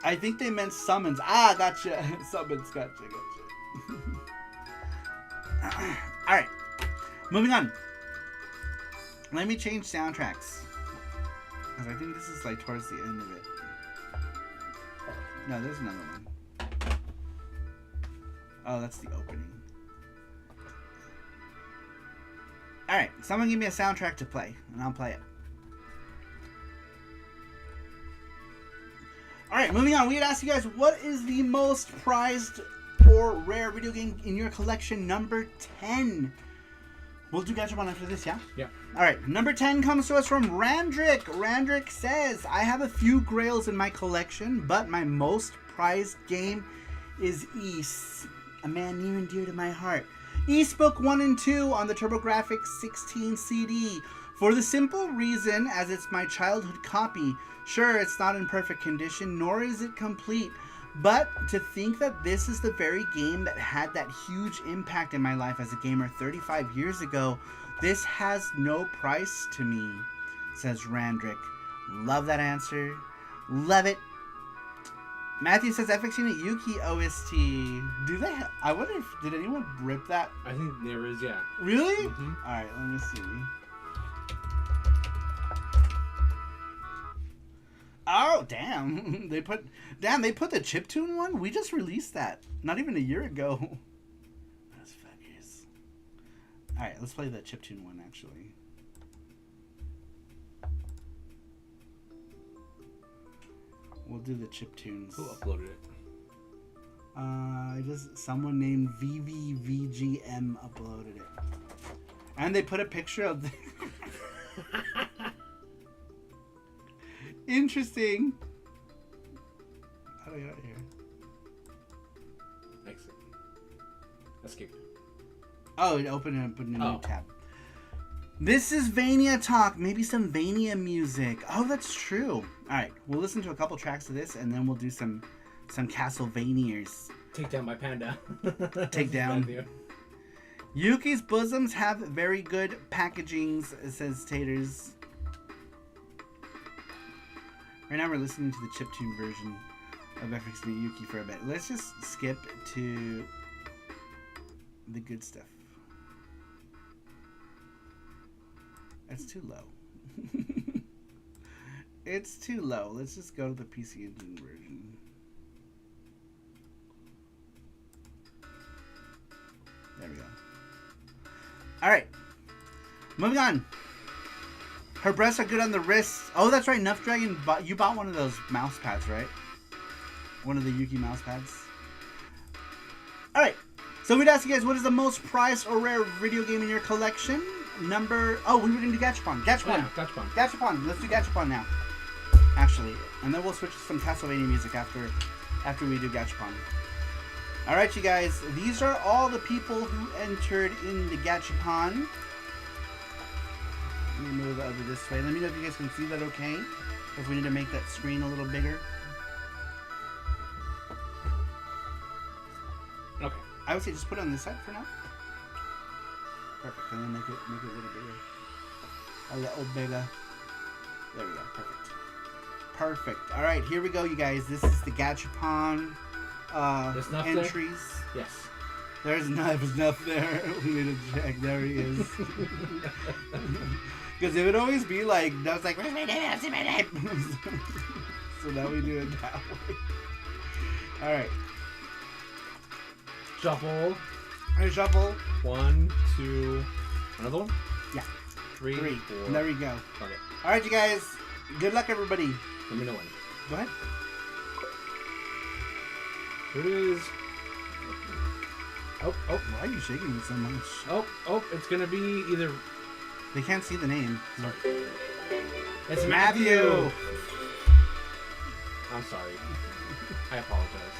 I think they meant summons. Gotcha. Summons. Gotcha. Alright. Moving on. Let me change soundtracks. Because I think this is like towards the end of it. No, there's another one. Oh, that's the opening. Alright, someone give me a soundtrack to play, and I'll play it. Alright, moving on. We had asked you guys, what is the most prized or rare video game in your collection? Number 10. We'll do Gachapon after this, yeah? Yeah. Alright, number 10 comes to us from Randrick. Randrick says, I have a few grails in my collection, but my most prized game is Ys, a man near and dear to my heart. Ys Book 1 and 2 on the TurboGrafx 16 CD. For the simple reason as it's my childhood copy. Sure, it's not in perfect condition, nor is it complete, But to think that this is the very game that had that huge impact in my life as a gamer 35 years ago, this has no price to me, says Randrick. Love that answer. Love it. Matthew says FX Unit Yuki OST. Do they I wonder if, did anyone rip that? I think there is, yeah. Really? Mm-hmm. Alright, let me see. Oh, damn. They put the chiptune one? We just released that. Not even a year ago. That's 5 years. Alright, let's play the chiptune one, actually. We'll do the chiptunes. Who uploaded it? Someone named VVVGM uploaded it. And they put a picture of the... Interesting. How do I get out here? Exit. Escape. Oh, it opened up a new Oh. tab. This is Vania talk. Maybe some Vania music. Oh, that's true. Alright, we'll listen to a couple tracks of this and then we'll do some Castlevanias. Take down my panda. Take down. Yuki's bosoms have very good packagings, says Taters. Right now we're listening to the chiptune version of FX Unit Yuki for a bit. Let's just skip to the good stuff. That's too low. It's too low. Let's just go to the PC Engine version. There we go. Alright. Moving on. Her breasts are good on the wrists. Oh, that's right. Nuff Dragon, you bought one of those mouse pads, right? One of the Yuki mouse pads. Alright. So we'd ask you guys, what is the most prized or rare video game in your collection? Oh, we were going to do Gachapon. Gachapon. Yeah, Gachapon. Gachapon. Let's do Gachapon now. Actually. And then we'll switch to some Castlevania music after we do Gachapon. Alright, you guys. These are all the people who entered in the Gachapon. Let me move over this way. Let me know if you guys can see that okay. If we need to make that screen a little bigger. Okay. I would say just put it on this side for now. Perfect. And then make it a little bigger. A little bigger. There we go. Perfect. Perfect. Alright, here we go, you guys. This is the Gachapon entries. Yes. There's enough there. We need to check. There he is. Because it would always be like, I was like, where's my name? Where's my name? So now we do it that way. Alright. Shuffle. Alright, shuffle. 1, 2. Another one? Yeah. 3, 4. And there we go. Okay. Alright, you guys. Good luck, everybody. Let me know when. Go ahead. Here it is. Oh. Why are you shaking me so much? Oh, it's gonna be either. They can't see the name. Sorry. It's Matthew. I'm sorry. I apologize.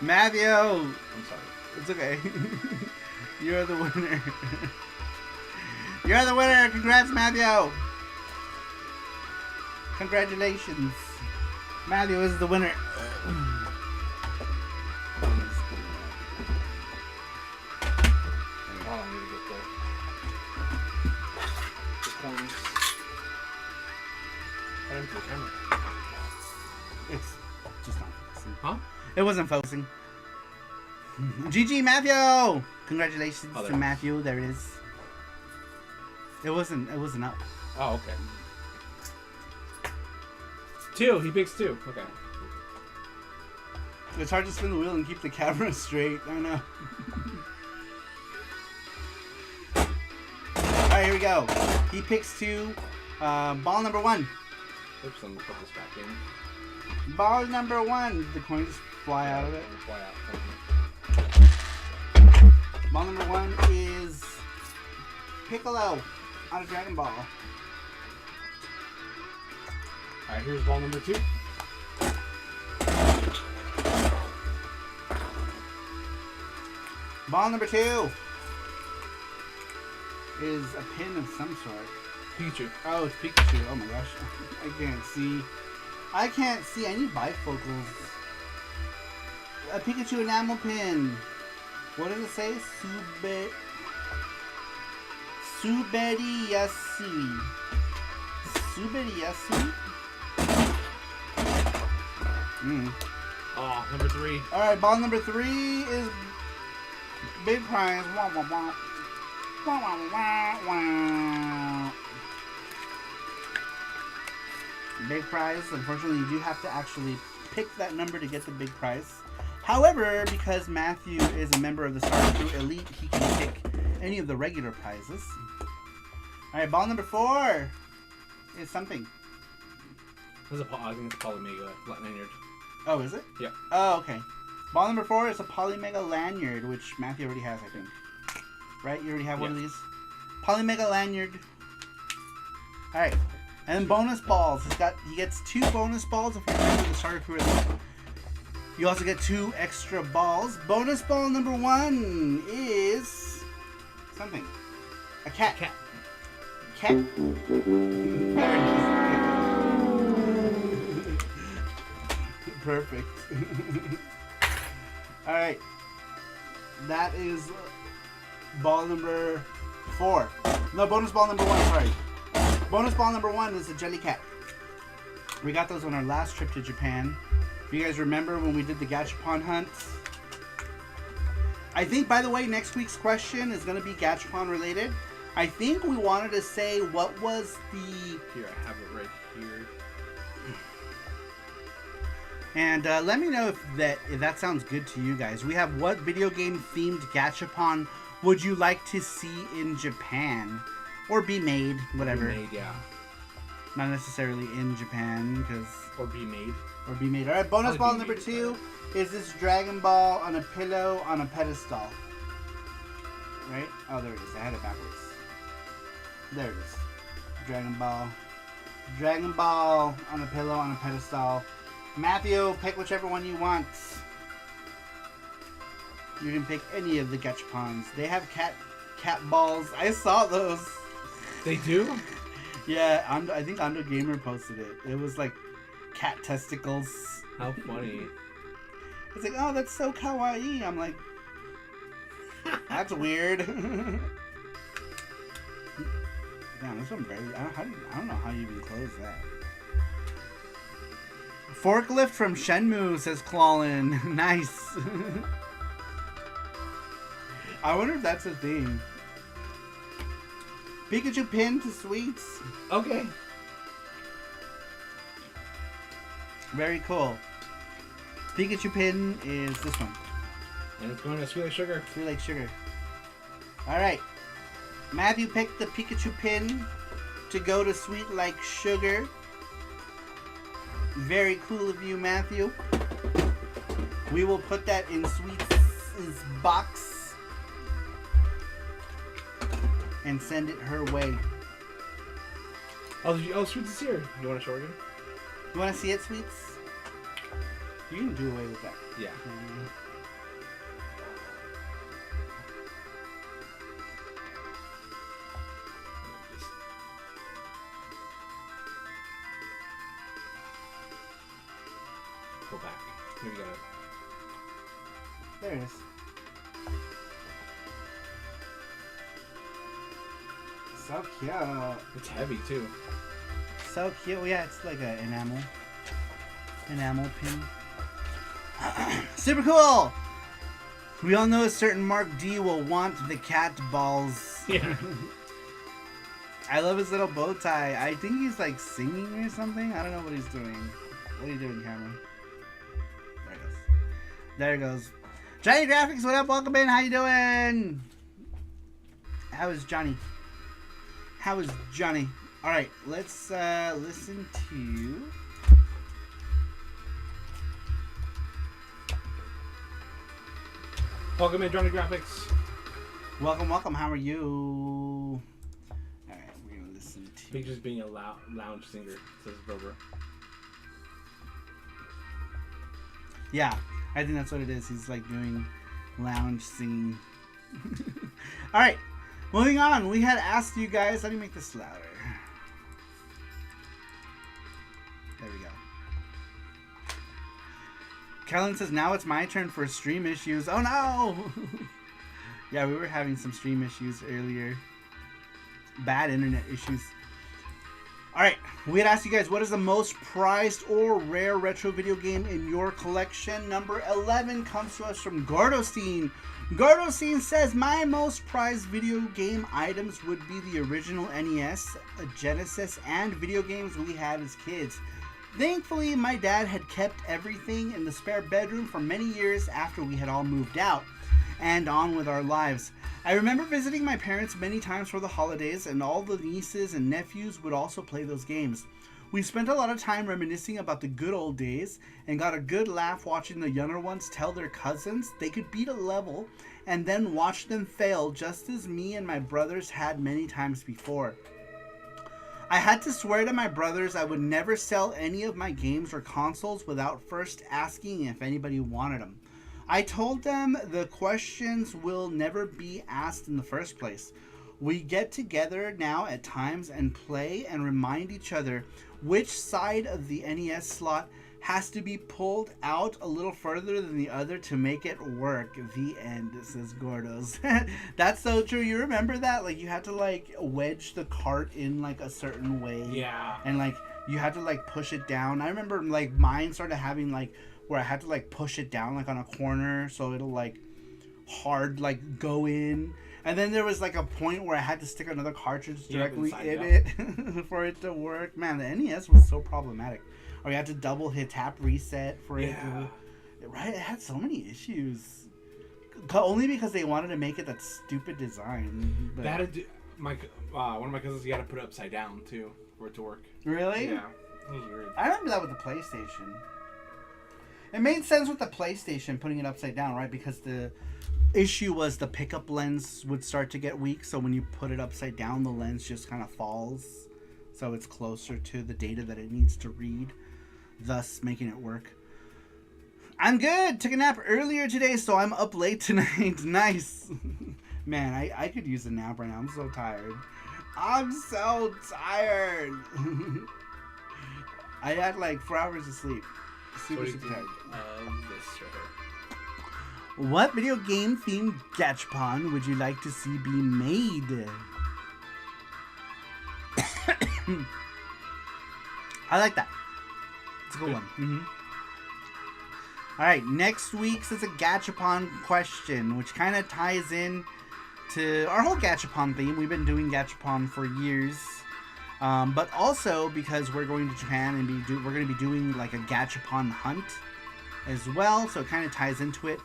Matthew. I'm sorry. It's okay. You're the winner. You're the winner. Congrats, Matthew. Congratulations. Matthew is the winner. Oh, I need to get the coins. Right into the camera. It's just not focusing. Huh? It wasn't focusing. GG, Matthew! Congratulations Oh, to there. Matthew. There it is. It wasn't up. Oh, okay. 2. He picks 2. Okay. It's hard to spin the wheel and keep the camera straight. I know. Alright, here we go. He picks 2. Ball number 1. Oops, I'm gonna put this back in. Ball number 1. The coins fly out of it. Fly out. Ball number 1 is Piccolo on a Dragon Ball. Alright, here's ball number 2. Ball number 2 is a pin of some sort. Pikachu. Oh, it's Pikachu. Oh my gosh. I can't see. I need bifocals. a Pikachu enamel pin. What does it say? Suberiyasui. Suberiyasui? Oh, number 3. Alright, ball number 3 is big prize. Wah, wah, wah. Wah, wah, wah, wah. Big prize. Unfortunately, you do have to actually pick that number to get the big prize. However, because Matthew is a member of the SaruPro Elite, he can pick any of the regular prizes. Alright, ball number 4 is something. This is I think it's a Polymega lanyard. Oh, is it? Yeah. Oh, okay. Ball number 4 is a Polymega lanyard, which Matthew already has, I think. Right? You already have one of these? Polymega lanyard. Alright. And then bonus balls. He gets 2 bonus balls if you're member of the SaruPro Elite. You also get 2 extra balls. Bonus ball number 1 is something. A cat. Cat. Cat. Perfect. Alright. That is ball number 4. No, bonus ball number 1, sorry. Bonus ball number 1 is the Jellycat. We got those on our last trip to Japan. If you guys remember when we did the Gachapon hunt. I think, by the way, next week's question is going to be Gachapon related. I think we wanted to say what was the... Here, I have it right here. And let me know if that sounds good to you guys. We have what video game themed Gachapon would you like to see in Japan? Or be made, whatever. Be made, yeah. Not necessarily in Japan, because... Or be made. Or be made. Alright, bonus ball number 2 is this Dragon Ball on a pillow on a pedestal. Right? Oh, there it is. I had it backwards. There it is. Dragon Ball. Dragon Ball on a pillow on a pedestal. Matthew, pick whichever one you want. You can pick any of the Gachapons. They have cat balls. I saw those. They do? Yeah, I think Ando Gamer posted it. It was like cat testicles. How funny. It's like, oh, that's so kawaii. I'm like, that's weird. Damn, this one barely. I don't know how you even close that. Forklift from Shenmue, says Clawlin. Nice. I wonder if that's a thing. Pikachu pin to sweets. Okay. Very cool. Pikachu pin is this one. And it's going to Sweet Like Sugar. Sweet Like Sugar. Alright. Matthew picked the Pikachu pin to go to Sweet Like Sugar. Very cool of you, Matthew. We will put that in Sweet's box and send it her way. Oh, Sweets is here. You want to show her again? You want to see it, Sweets? You can do away with that. Yeah. Go back. Here we go. There it is. So cute. It's heavy too. So cute. Yeah, it's like an enamel pin. Super cool! We all know a certain Mark D will want the cat balls. Yeah. I love his little bow tie. I think he's like singing or something. I don't know what he's doing. What are you doing, camera? There it goes. There it goes. Johnny Graphics, what up? Welcome in. How you doing? How is Johnny? How is Johnny? Alright, let's listen to... Welcome in, Johnny Graphics. Welcome, welcome. How are you? Alright, we're gonna listen to... Picture's being a lounge singer, says Rover. Yeah, I think that's what it is. He's like doing lounge singing. Alright, moving on. We had asked you guys... Let me make this louder. There we go. Kellen says, now it's my turn for stream issues. Oh no! Yeah, we were having some stream issues earlier. Bad internet issues. Alright, we had asked you guys, what is the most prized or rare retro video game in your collection? Number 11 comes to us from Gordostein. Gordostein says, my most prized video game items would be the original NES, Genesis, and video games we had as kids. Thankfully, my dad had kept everything in the spare bedroom for many years after we had all moved out and on with our lives. I remember visiting my parents many times for the holidays, and all the nieces and nephews would also play those games. We spent a lot of time reminiscing about the good old days and got a good laugh watching the younger ones tell their cousins they could beat a level and then watch them fail, just as me and my brothers had many times before. I had to swear to my brothers I would never sell any of my games or consoles without first asking if anybody wanted them. I told them the questions will never be asked in the first place. We get together now at times and play and remind each other which side of the NES slot has to be pulled out a little further than the other to make it work. The end, says Gordos. That's so true. You remember that? Like, you had to, like, wedge the cart in, like, a certain way. Yeah. And, like, you had to, like, push it down. I remember, like, mine started having, like, where I had to, like, push it down, like, on a corner so it'll, like, hard, like, go in. And then there was, like, a point where I had to stick another cartridge directly in it for it to work. Man, the NES was so problematic. Or you had to double hit tap reset for it to... Right? It had so many issues. Only because they wanted to make it that stupid design. But... That had one of my cousins, you had to put it upside down, too, for it to work. Really? Yeah. That was weird. I remember that with the PlayStation. It made sense with the PlayStation putting it upside down, right? Because the issue was the pickup lens would start to get weak, so when you put it upside down, the lens just kind of falls, so it's closer to the data that it needs to read, thus making it work. I'm good. Took a nap earlier today, so I'm up late tonight. Nice. Man, I could use a nap right now. I'm so tired. I'm so tired. I had like 4 hours of sleep. Super tired. This right here. What video game themed gachapon would you like to see be made? I like that. It's a good one. Mm-hmm. Alright, next week's is a gachapon question, which kind of ties in to our whole gachapon theme. We've been doing gachapon for years. But also because we're going to Japan and we're going to be doing like a gachapon hunt as well, so it kind of ties into it.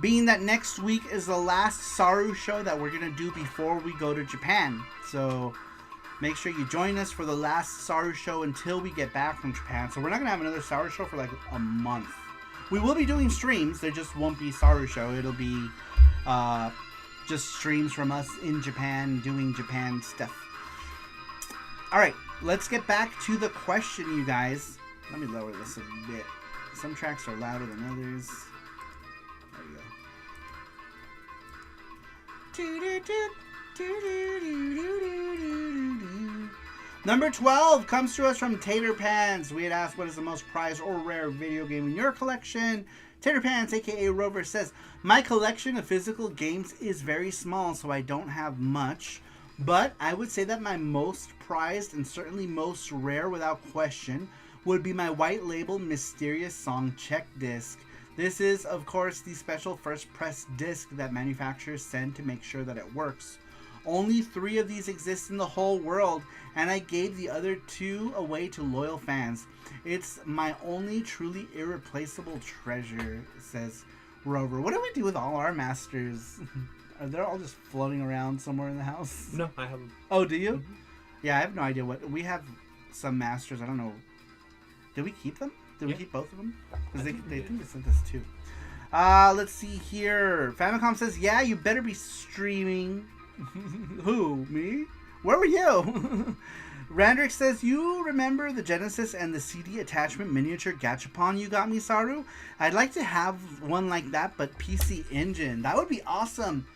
Being that next week is the last Saru show that we're going to do before we go to Japan. So make sure you join us for the last Saru show until we get back from Japan. So we're not going to have another Saru show for like a month. We will be doing streams, there just won't be Saru show. It'll be just streams from us in Japan doing Japan stuff. Alright, let's get back to the question, you guys. Let me lower this a bit. Some tracks are louder than others. There we go. Number 12 comes to us from Tater Pants. We had asked what is the most prized or rare video game in your collection. Tater Pants, aka Rover, says, my collection of physical games is very small, so I don't have much. But I would say that my most prized and certainly most rare without question would be my white label Mysterious Song Check disc. This is, of course, the special first press disc that manufacturers send to make sure that it works. Only 3 of these exist in the whole world, and I gave the other 2 away to loyal fans. It's my only truly irreplaceable treasure, says Rover. What do we do with all our masters? Are they all just floating around somewhere in the house? No, I have them. Oh, do you? Mm-hmm. Yeah, I have no idea what... We have some masters, I don't know. Did we keep them? Did we keep both of them? Because they think they sent us 2. Let's see here. Famicom says, yeah, you better be streaming. Who? Me? Where were you? Randrick says, you remember the Genesis and the CD attachment miniature gachapon you got me, Saru? I'd like to have one like that, but PC Engine. That would be awesome.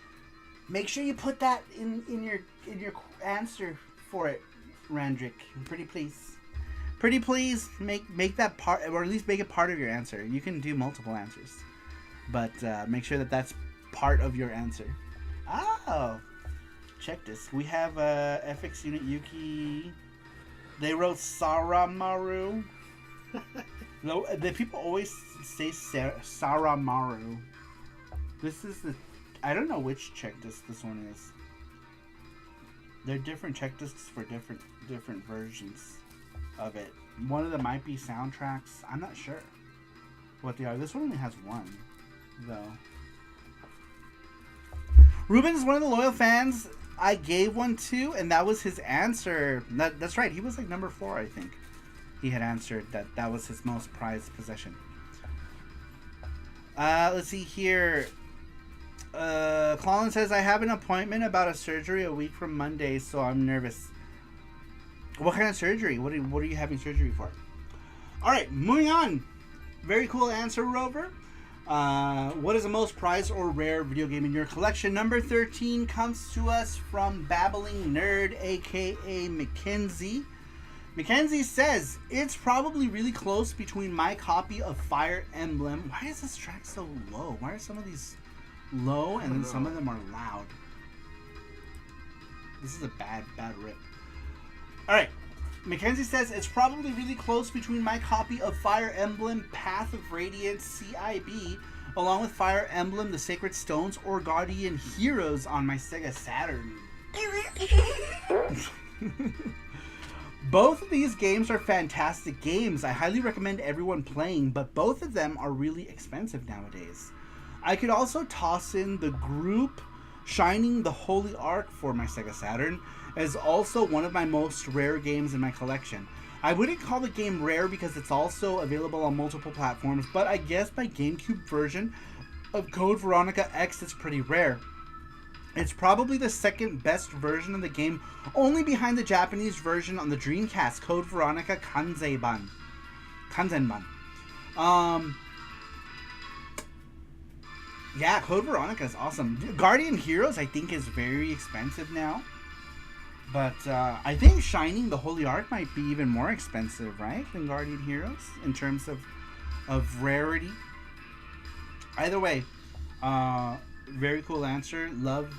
Make sure you put that in your answer for it, Randrick. Pretty please. Pretty please make that part, or at least make it part of your answer. You can do multiple answers, but make sure that that's part of your answer. Oh, check this. We have FX Unit Yuki. They wrote Saramaru. No, the people always say Saramaru. This is the. I don't know which check disc this one is. They're different check discs for different versions of it. One of them might be soundtracks. I'm not sure what they are. This one only has one, though. Ruben is one of the loyal fans I gave one to, and that was his answer. That's right. He was like number 4, I think. He had answered that was his most prized possession. Let's see here. Colin says, I have an appointment about a surgery a week from Monday, so I'm nervous. What kind of surgery? What are you having surgery for? Alright, moving on. Very cool answer, Rover. What is the most prized or rare video game in your collection? Number 13 comes to us from Babbling Nerd, aka Mackenzie. Mackenzie says, it's probably really close between my copy of Fire Emblem. Why is this track so low? Why are some of these low and then some of them are loud? This is a bad rip. Alright, Mackenzie says, it's probably really close between my copy of Fire Emblem Path of Radiance CIB, along with Fire Emblem The Sacred Stones or Guardian Heroes on my Sega Saturn. Both of these games are fantastic games. I highly recommend everyone playing, but both of them are really expensive nowadays. I could also toss in the group Shining the Holy Ark for my Sega Saturn as also one of my most rare games in my collection. I wouldn't call the game rare because it's also available on multiple platforms, but I guess my GameCube version of Code Veronica X is pretty rare. It's probably the second best version of the game, only behind the Japanese version on the Dreamcast, Code Veronica Kanzenban. Yeah, Code Veronica is awesome. Guardian Heroes, I think, is very expensive now. But I think Shining the Holy Ark might be even more expensive, right, than Guardian Heroes in terms of rarity. Either way, very cool answer. Love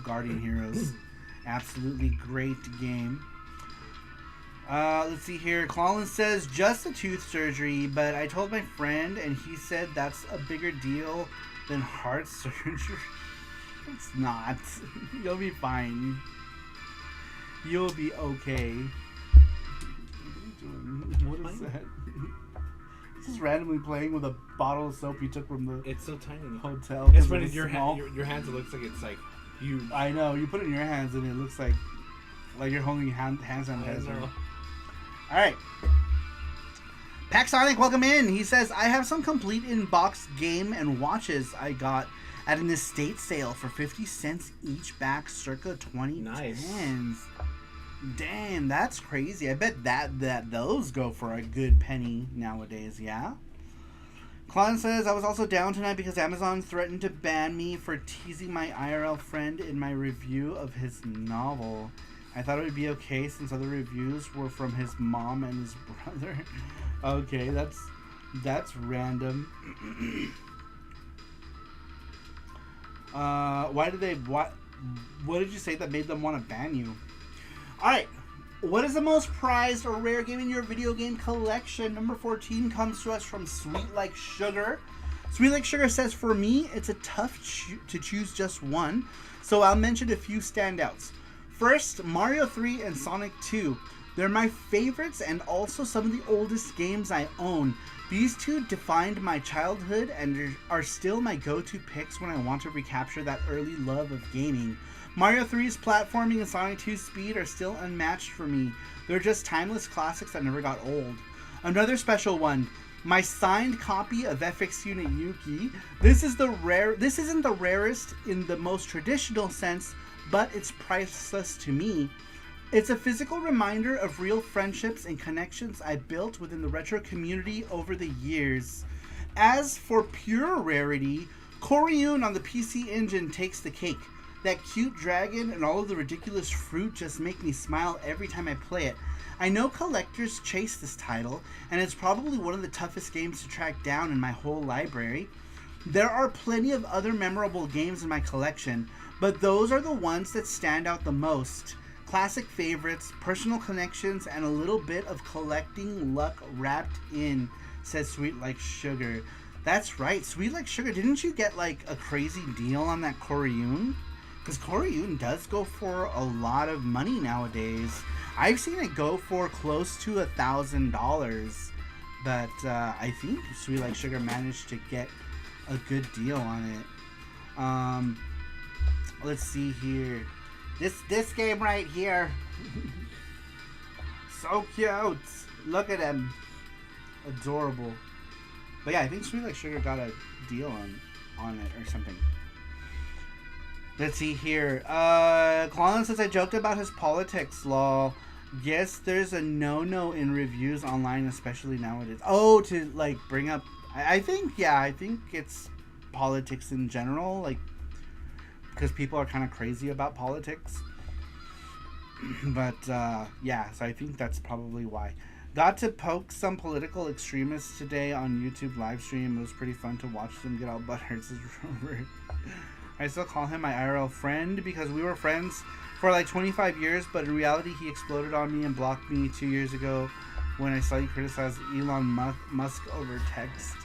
Guardian Heroes. Absolutely great game. Let's see here. Colin says, just a tooth surgery, but I told my friend and he said that's a bigger deal than heart surgery. It's not. You'll be fine. You'll be okay. What is that? He's just randomly playing with a bottle of soap you took from the It's so tiny. hotel. It's when your hands, it looks like it's like huge. I know. You put it in your hands and it looks like you're holding hand sanitizer. Alright. Paxonic, welcome in. He says, I have some complete in-box game and watches I got at an estate sale for 50 cents each back circa 2010s. Nice. Damn, that's crazy. I bet that those go for a good penny nowadays, yeah? Klon says, I was also down tonight because Amazon threatened to ban me for teasing my IRL friend in my review of his novel. I thought it would be okay since other reviews were from his mom and his brother. Okay, that's random. What did you say that made them want to ban you? Alright, what is the most prized or rare game in your video game collection? Number 14 comes to us from Sweet Like Sugar. Sweet Like Sugar says, for me, it's a tough to choose just one, so I'll mention a few standouts. First, Mario 3 and Sonic 2. They're my favorites and also some of the oldest games I own. These two defined my childhood and are still my go-to picks when I want to recapture that early love of gaming. Mario 3's platforming and Sonic 2's speed are still unmatched for me. They're just timeless classics that never got old. Another special one, my signed copy of FX Unit Yuki. This isn't the rarest in the most traditional sense, but it's priceless to me. It's a physical reminder of real friendships and connections I built within the retro community over the years. As for pure rarity, Koryun on the PC Engine takes the cake. That cute dragon and all of the ridiculous fruit just make me smile every time I play it. I know collectors chase this title, and it's probably one of the toughest games to track down in my whole library. There are plenty of other memorable games in my collection, but those are the ones that stand out the most. Classic favorites, personal connections, and a little bit of collecting luck wrapped in, says Sweet Like Sugar. That's right, Sweet Like Sugar. Didn't you get like a crazy deal on that Koryun? Because Koryun does go for a lot of money nowadays. I've seen it go for close to $1,000, but I think Sweet Like Sugar managed to get a good deal on it. Let's see here. This game right here. So cute. Look at him. Adorable. But yeah, I think Sweet Like Sugar got a deal on it or something. Let's see here. Colin says I joked about his politics, lol. Yes, there's a no-no in reviews online, especially nowadays. Oh, to like bring up I think it's politics in general, like because people are kind of crazy about politics. But yeah, so I think that's probably why. Got to poke some political extremists today on YouTube live stream. It was pretty fun to watch them get all butthurt. I still call him my IRL friend because we were friends for like 25 years, but in reality he exploded on me and blocked me 2 years ago when I saw you criticize Elon Musk over text.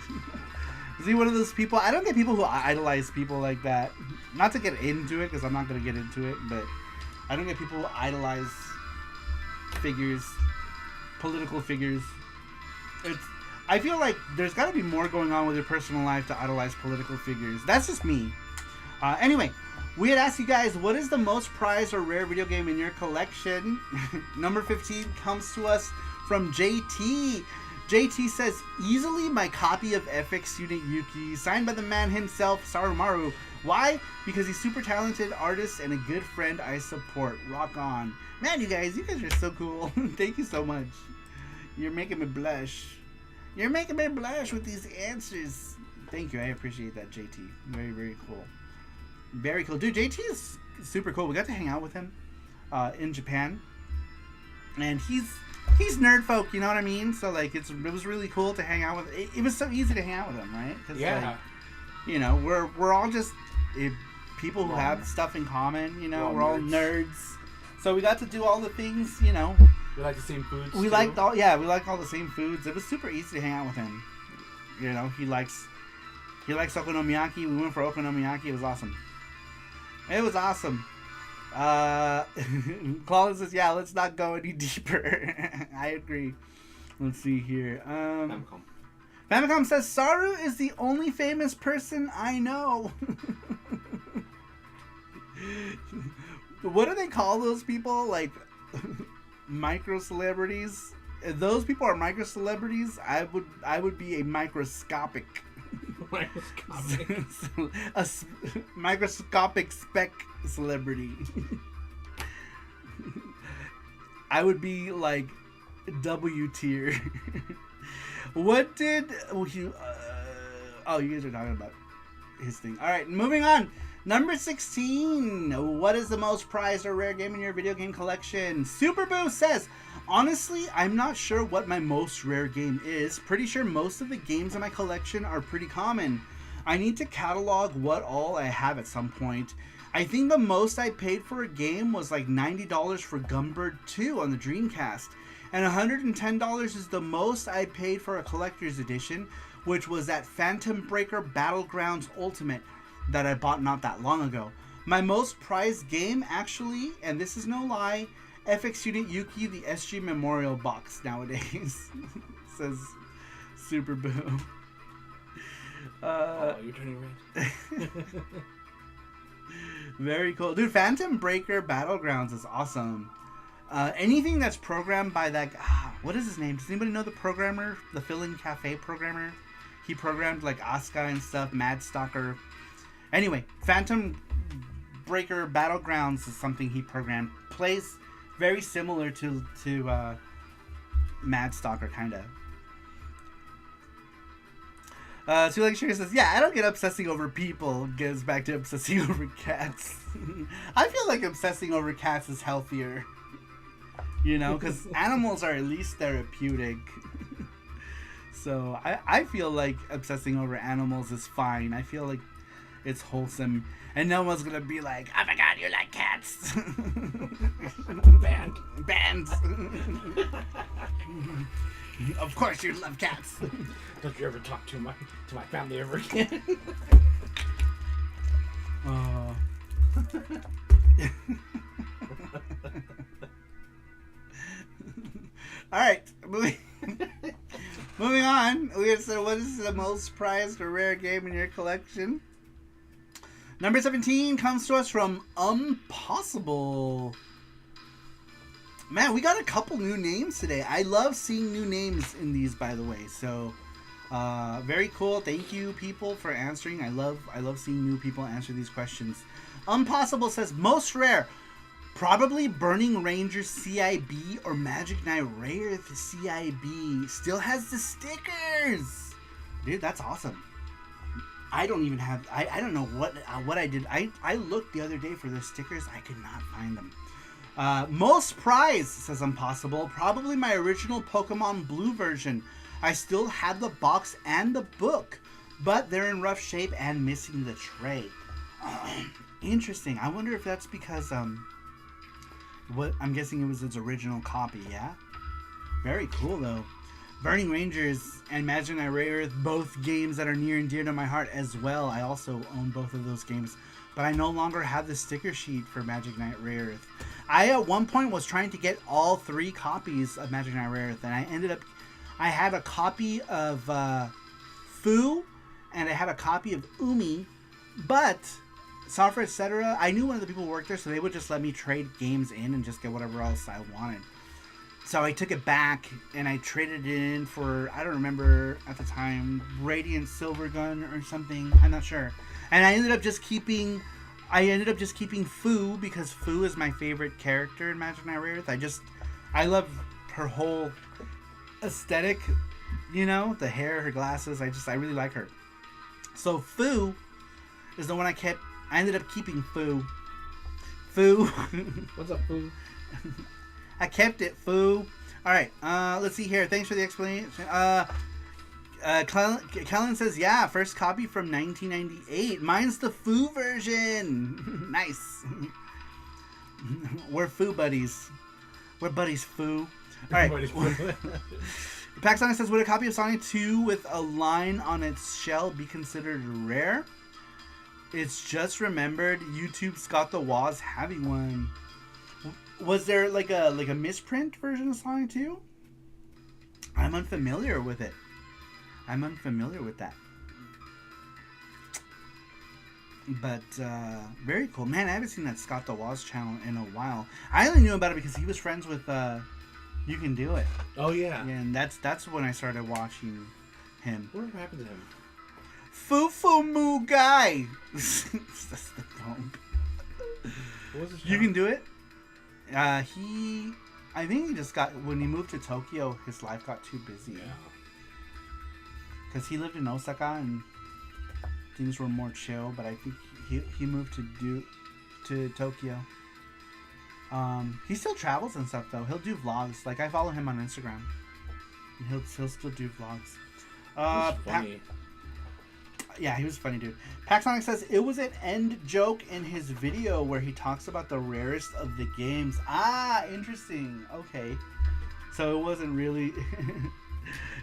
Is he one of those people? I don't get people who idolize people like that. Not to get into it, because I'm not going to get into it, but I don't get people who idolize figures, political figures. I feel like there's got to be more going on with your personal life to idolize political figures. That's just me. Anyway, we had asked you guys, what is the most prized or rare video game in your collection? Number 15 comes to us from JT. JT says, easily my copy of FX Unit Yuki, signed by the man himself, Sarumaru. Why? Because he's super talented artist and a good friend I support. Rock on. Man, you guys are so cool. Thank you so much. You're making me blush. You're making me blush with these answers. Thank you. I appreciate that, JT. Very, very cool. Very cool. Dude, JT is super cool. We got to hang out with him in Japan. And he's nerd folk, you know what I mean? So, like, it was really cool to hang out with. It was so easy to hang out with him, right? Yeah. Like, you know, we're all just people who have stuff in common, you know? We're all nerds. So we got to do all the things, you know. We like the same foods, we liked all the same foods. It was super easy to hang out with him. You know, he likes okonomiyaki. We went for okonomiyaki. It was awesome. It was awesome. Claudia says, yeah, let's not go any deeper. I agree. Let's see here. Famicom says, Saru is the only famous person I know. What do they call those people? Like, micro celebrities? If those people are micro celebrities, I would be a microscopic. A microscopic speck celebrity. I would be like W tier. What did you guys are talking about his thing. Alright, moving on. Number 16. What is the most prized or rare game in your video game collection? Superboo says, honestly, I'm not sure what my most rare game is. Pretty sure most of the games in my collection are pretty common. I need to catalog what all I have at some point. I think the most I paid for a game was like $90 for Gumbird 2 on the Dreamcast. And $110 is the most I paid for a collector's edition, which was that Phantom Breaker Battlegrounds Ultimate that I bought not that long ago. My most prized game, actually, and this is no lie, FX Unit Yuki, the SG Memorial Box nowadays. Says Superboo. You're turning red. Very cool. Dude, Phantom Breaker Battlegrounds is awesome. Anything that's programmed by that... what is his name? Does anybody know the programmer? The Fill-In Cafe programmer? He programmed like Asuka and stuff, Mad Stalker. Anyway, Phantom Breaker Battlegrounds is something he programmed. Plays very similar to Mad Stalker, kind of. So like Sherry says, yeah, I don't get obsessing over people. Goes back to obsessing over cats. I feel like obsessing over cats is healthier. You know, because animals are at least therapeutic. So I feel like obsessing over animals is fine. I feel like it's wholesome. And no one's going to be like, oh my god, you like cats. Banned. Of course you love cats. Don't you ever talk to my family ever again. All right, moving on. We said, what is the most prized or rare game in your collection? Number 17 comes to us from Impossible. Man, we got a couple new names today. I love seeing new names in these, by the way. So, very cool. Thank you, people, for answering. I love seeing new people answer these questions. Impossible says, most rare. Probably Burning Rangers CIB or Magic Knight Rarest CIB. Still has the stickers. Dude, that's awesome. I don't even have... I don't know what I did. I looked the other day for the stickers. I could not find them. Most prized, says Impossible. Probably my original Pokemon Blue version. I still have the box and the book, but they're in rough shape and missing the tray. Interesting. I wonder if that's because... What I'm guessing it was its original copy, yeah? Very cool, though. Burning Rangers and Magic Knight Rarest, both games that are near and dear to my heart as well. I also own both of those games, but I no longer have the sticker sheet for Magic Knight Rarest. I, at one point, was trying to get all 3 copies of Magic Knight Rarest, and I had a copy of Fu, and I had a copy of Umi, but... Software, etc. I knew one of the people who worked there, so they would just let me trade games in and just get whatever else I wanted. So I took it back and I traded it in for, I don't remember at the time, Radiant Silver Gun or something. I'm not sure. And I ended up just keeping Fu because Fu is my favorite character in Magic Knight Rarest. I love her whole aesthetic, you know, the hair, her glasses. I really like her. So Fu is the one I ended up keeping Fu. What's up, Fu? I kept it, Fu. Alright, let's see here. Thanks for the explanation. Kellen says, yeah, first copy from 1998. Mine's the Fu version. Nice. We're Fu buddies. We're buddies, Fu. Alright. Paxonic says, would a copy of Sonic 2 with a line on its shell be considered rare? It's just remembered YouTube's got the Woz having one. Was there like a misprint version of Sonic 2? I'm unfamiliar with it. I'm unfamiliar with that. But very cool. Man, I haven't seen that Scott the Woz channel in a while. I only knew about it because he was friends with You Can Do It. Oh yeah. And that's when I started watching him. What happened to him? Foo Moo Guy. That's the dump. What was his You Can Do It. I think he just when he moved to Tokyo, his life got too busy. Yeah. Because he lived in Osaka and things were more chill, but I think he moved to Tokyo. He still travels and stuff though. He'll do vlogs. Like I follow him on Instagram. And he'll still do vlogs. Funny. Yeah, he was a funny dude. Paxonic says it was an end joke in his video where he talks about the rarest of the games. Ah, interesting. Okay, so it wasn't really.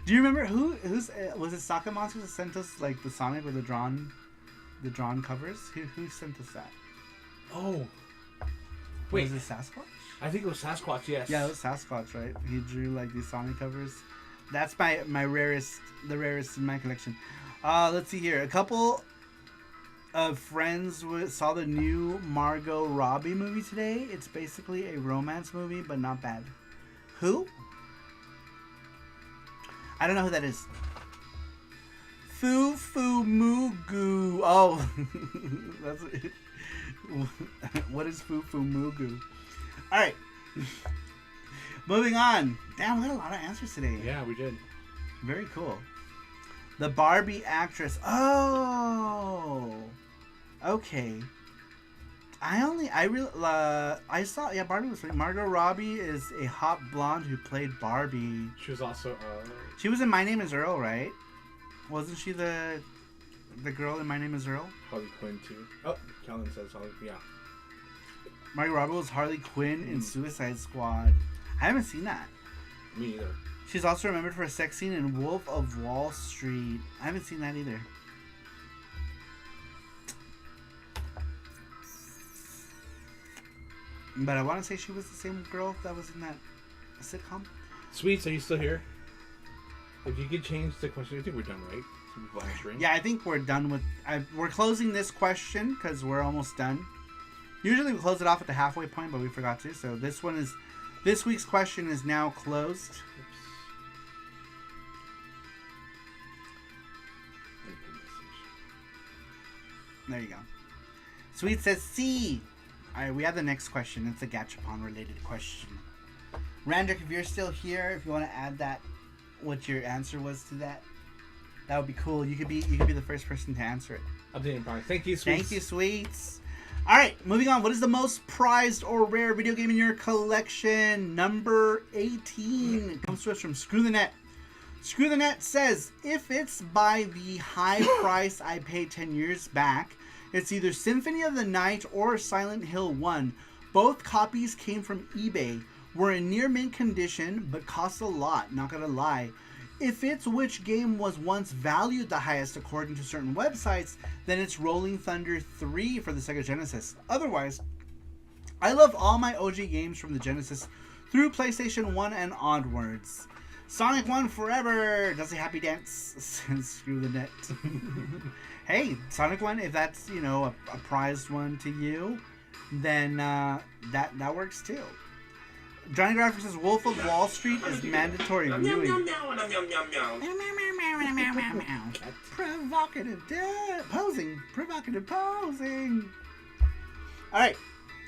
Do you remember who's was it? Saka Monsters that sent us like the Sonic with the drawn covers. Who sent us that? Oh, wait, was it Sasquatch? I think it was Sasquatch. Yes. Yeah, it was Sasquatch, right? He drew like these Sonic covers. That's my rarest, the rarest in my collection. Let's see here. A couple of friends saw the new Margot Robbie movie today. It's basically a romance movie, but not bad. Who? I don't know who that is. Fu Mugu. Oh, that's it. What is Fu Mugu? All right. Moving on. Damn, we had a lot of answers today. Yeah, we did. Very cool. The Barbie actress. Oh. Okay. I saw, yeah, Barbie was funny. Margot Robbie is a hot blonde who played Barbie. She was also, She was in My Name is Earl, right? Wasn't she the girl in My Name is Earl? Harley Quinn, too. Oh, Kellen says Harley, yeah. Margot Robbie was Harley Quinn in Suicide Squad. I haven't seen that. Me either. She's also remembered for a sex scene in Wolf of Wall Street. I haven't seen that either. But I want to say she was the same girl that was in that sitcom. Sweets, are you still here? If you could change the question, I think we're done, right? Yeah, I think we're done with... we're closing this question because we're almost done. Usually we close it off at the halfway point, but we forgot to. So this week's question is now closed. There you go. Sweet says C. Alright, we have the next question. It's a Gachapon related question. Randrick, if you're still here, if you want to add that, what your answer was to that, that would be cool. You could be the first person to answer it. Updating product. Thank you, Sweets. Thank you, Sweets. Alright, moving on. What is the most prized or rare video game in your collection? Number 18. It comes to us from Screw the Net. Screw the Net says, if it's by the high price I paid 10 years back, it's either Symphony of the Night or Silent Hill 1. Both copies came from eBay, were in near mint condition, but cost a lot, not gonna lie. If it's which game was once valued the highest according to certain websites, then it's Rolling Thunder 3 for the Sega Genesis. Otherwise, I love all my OG games from the Genesis through PlayStation 1 and onwards. Sonic 1 forever! Does a happy dance? Screw the net. Hey, Sonic 1, if that's, a prized one to you, then that works too. Johnny Graphics says Wolf of Wall Street is mandatory viewing. Provocative posing. Alright,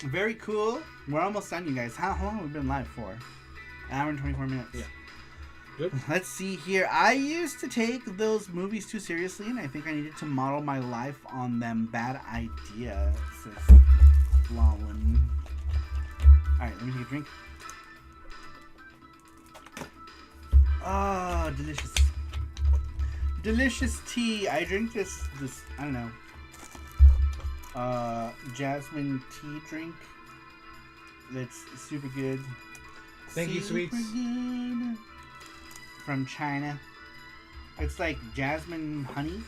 very cool. We're almost done, you guys. How long have we been live for? An hour and 24 minutes. Yeah. Good. Let's see here. I used to take those movies too seriously, and I think I needed to model my life on them. Bad idea, says Lawlin. Alright, let me take a drink. Oh, delicious. Delicious tea. I drink this I don't know, jasmine tea drink that's super good. Thank you, Sweets. Good. From China. It's like jasmine honey.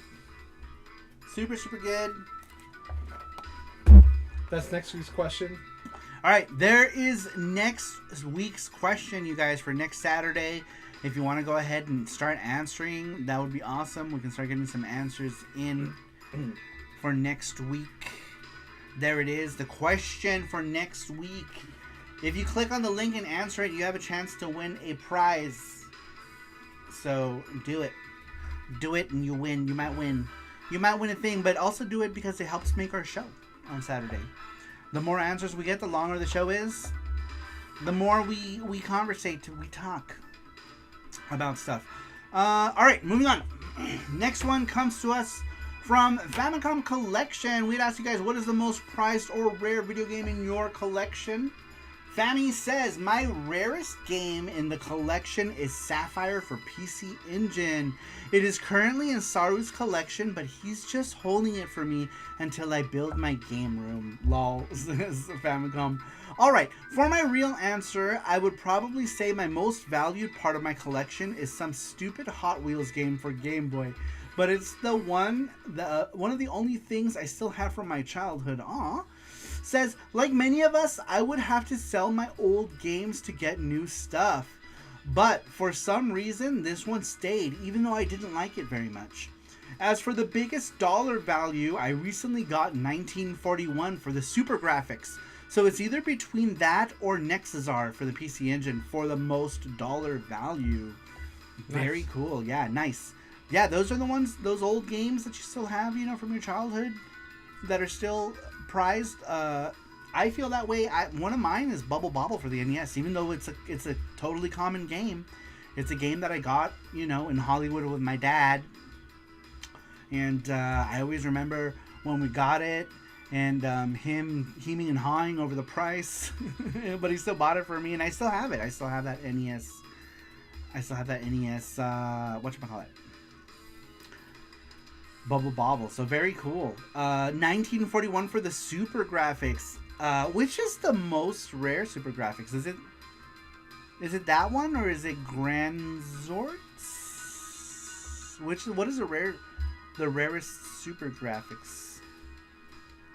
Super, super good. That's next week's question. Alright, there is next week's question, you guys, for next Saturday. If you want to go ahead and start answering, that would be awesome. We can start getting some answers in for next week. There it is, the question for next week. If you click on the link and answer it, you have a chance to win a prize. So do it. Do it and you win. You might win. You might win a thing, but also do it because it helps make our show on Saturday. The more answers we get, the longer the show is. The more we conversate, we talk about stuff. Alright, moving on. Next one comes to us from Famicom Collection. We'd ask you guys, what is the most prized or rare video game in your collection? Fami says, my rarest game in the collection is Sapphire for PC Engine. It is currently in Saru's collection, but he's just holding it for me until I build my game room. Lol, says Famicom. Alright, for my real answer, I would probably say my most valued part of my collection is some stupid Hot Wheels game for Game Boy. But it's one of the only things I still have from my childhood. Aww. Says, like many of us, I would have to sell my old games to get new stuff. But for some reason, this one stayed, even though I didn't like it very much. As for the biggest dollar value, I recently got 1941 for the super graphics. So it's either between that or Nexazar for the PC Engine for the most dollar value. Very Nice. Cool. Yeah, nice. Yeah, those are the ones, those old games that you still have, from your childhood that are still prized. I feel that way. One of mine is Bubble Bobble for the NES, even though it's a totally common game. It's a game that I got, in Hollywood with my dad And I always remember when we got it, and him heeming and hawing over the price, but he still bought it for me, and I still have it. I still have that NES. Whatchamacallit? Bubble Bobble. So very cool. 1941 for the Super Graphics. Which is the most rare Super Graphics? Is it that one, or is it Grand Zorts? What is the rarest Super Graphics?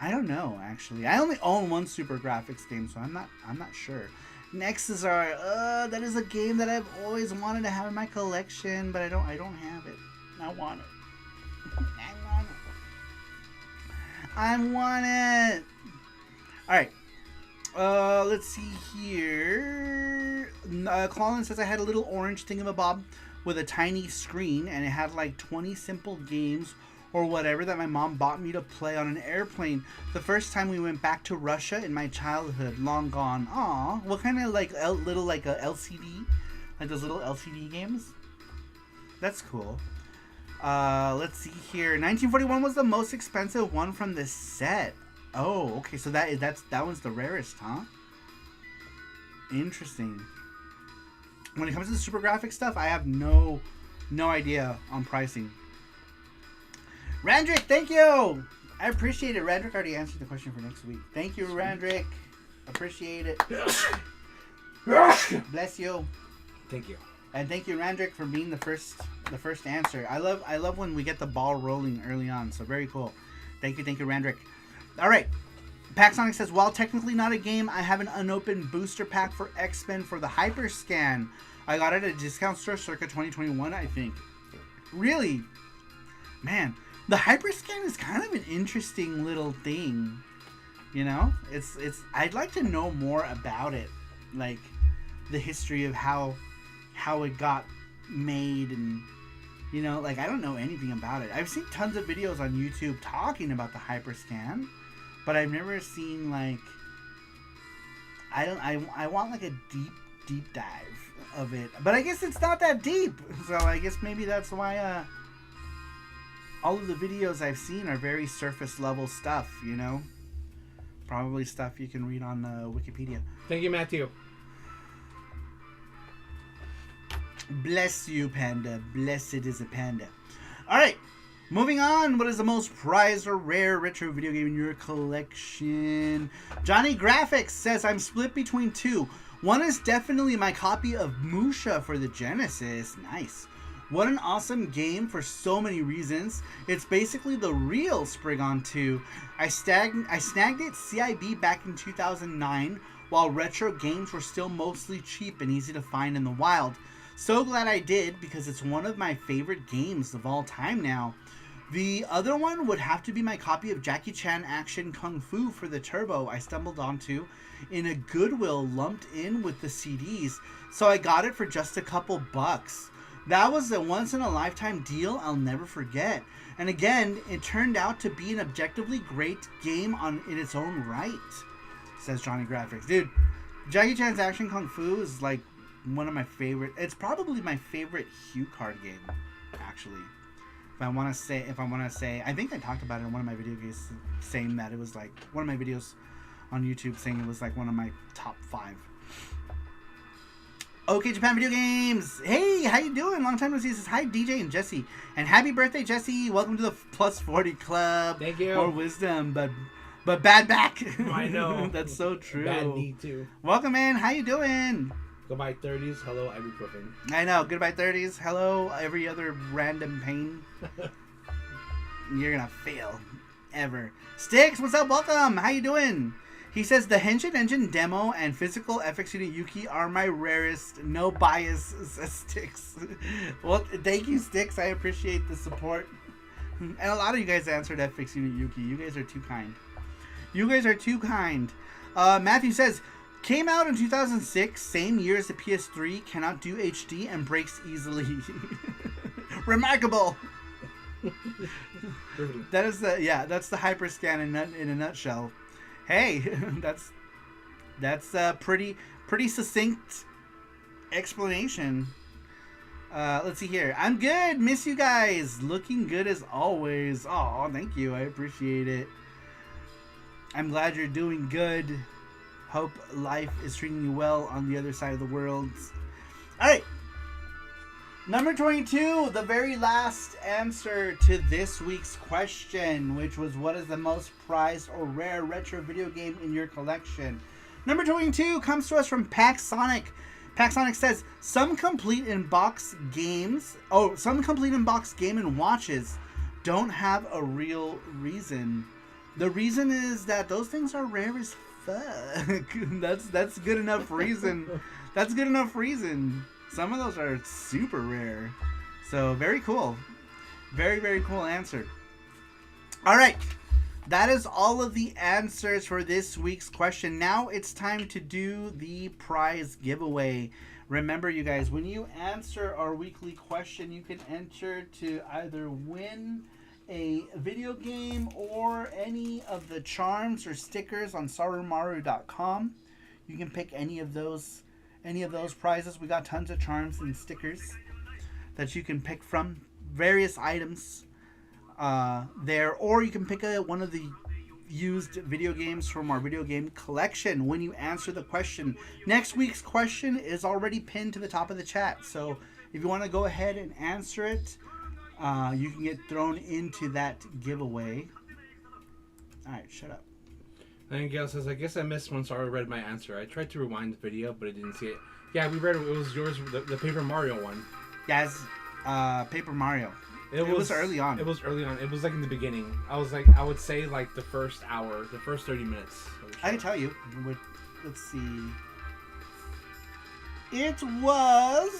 I don't know, actually. I only own one Super Graphics game, so I'm not sure. Next is that is a game that I've always wanted to have in my collection, but I don't have it. I want it. I want it. All right. Let's see here. Colin says I had a little orange thingamabob with a tiny screen, and it had like 20 simple games or whatever that my mom bought me to play on an airplane the first time we went back to Russia in my childhood, long gone. Aw, what kind of like little like a LCD, like those little LCD games? That's cool. Let's see here. 1941 was the most expensive one from the set. Oh, okay. So that one's the rarest, huh? Interesting. When it comes to the super graphic stuff, I have no idea on pricing. Randrick, thank you. I appreciate it. Randrick already answered the question for next week. Thank you, Randrick. Appreciate it. Bless you. Thank you. And thank you, Randrick, for being the first answer. I love when we get the ball rolling early on. So very cool. Thank you, Randrick. All right. Paxonic says, while technically not a game, I have an unopened booster pack for X-Men for the Hyperscan. I got it at a discount store circa 2021, I think. Really? Man, the Hyperscan is kind of an interesting little thing. You know? It's I'd like to know more about it. Like, the history of how it got made, and you know, like, I don't know anything about it. I've seen tons of videos on YouTube talking about the Hyperscan, but I've never seen, like, I want like a deep dive of it, but I guess it's not that deep, so I guess maybe that's why all of the videos I've seen are very surface level stuff, you know, probably stuff you can read on Wikipedia. Thank you, Matthew. Bless you, Panda. Blessed is a panda. Alright, moving on. What is the most prized or rare retro video game in your collection? Johnny Graphics says, I'm split between two. One is definitely my copy of Musha for the Genesis. Nice. What an awesome game for so many reasons. It's basically the real Spriggan 2. I snagged it CIB back in 2009 while retro games were still mostly cheap and easy to find in the wild. So glad I did, because it's one of my favorite games of all time now. The other one would have to be my copy of Jackie Chan Action Kung Fu for the Turbo I stumbled onto in a Goodwill lumped in with the CDs, so I got it for just a couple bucks. That was a once-in-a-lifetime deal I'll never forget. And again, it turned out to be an objectively great game in its own right, says Johnny Graphics. Dude, Jackie Chan's Action Kung Fu is like one of my favorite. It's probably my favorite Hue card game, actually. If I want to say, I think I talked about it in one of my videos, saying that it was like one of my videos on YouTube, saying it was like one of my top 5. Okay, Japan Video Games. Hey, how you doing? Long time no see. Says hi, DJ and Jesse, and happy birthday, Jesse. Welcome to the plus 40 club. Thank you. More wisdom, but bad back. I know. That's so true. Bad knee too. Welcome, man. How you doing? Goodbye 30s. Hello, ibuprofen. I know. Goodbye 30s. Hello, every other random pain. You're gonna fail. Ever. Sticks, what's up? Welcome. How you doing? He says, the Henshin Engine demo and physical FX Unit Yuki are my rarest. No bias, says Sticks. Well, thank you, Sticks. I appreciate the support. And a lot of you guys answered FX Unit Yuki. You guys are too kind. You guys are too kind. Matthew says, came out in 2006, same year as the PS3, cannot do HD and breaks easily. Remarkable. That is that's the Hyperscan in a nutshell. Hey, that's a pretty succinct explanation. Let's see here. I'm good. Miss you guys. Looking good as always. Oh, thank you. I appreciate it. I'm glad you're doing good. Hope life is treating you well on the other side of the world. All right. Number 22, the very last answer to this week's question, which was what is the most prized or rare retro video game in your collection? Number 22 comes to us from Paxsonic. Paxsonic says, some complete in box Game & Watches don't have a real reason. The reason is that those things are rare as fuck. That's good enough reason. That's good enough reason. Some of those are super rare. So, very cool. Very, very cool answer. All right. That is all of the answers for this week's question. Now it's time to do the prize giveaway. Remember, you guys, when you answer our weekly question, you can enter to either win a video game or any of the charms or stickers on sarumaru.com. You can pick any of those prizes. We got tons of charms and stickers that you can pick from, various items there, or you can pick one of the used video games from our video game collection when you answer the question. Next week's question is already pinned to the top of the chat, so if you want to go ahead and answer it, you can get thrown into that giveaway. Alright, shut up. And Gail says, I guess I missed when Saru read my answer. I tried to rewind the video, but I didn't see it. Yeah, we read it. It was yours, the Paper Mario one. Yes, Paper Mario. It was early on. It was early on. It was like in the beginning. I would say like the first hour, the first 30 minutes. I can tell you. Let's see. It was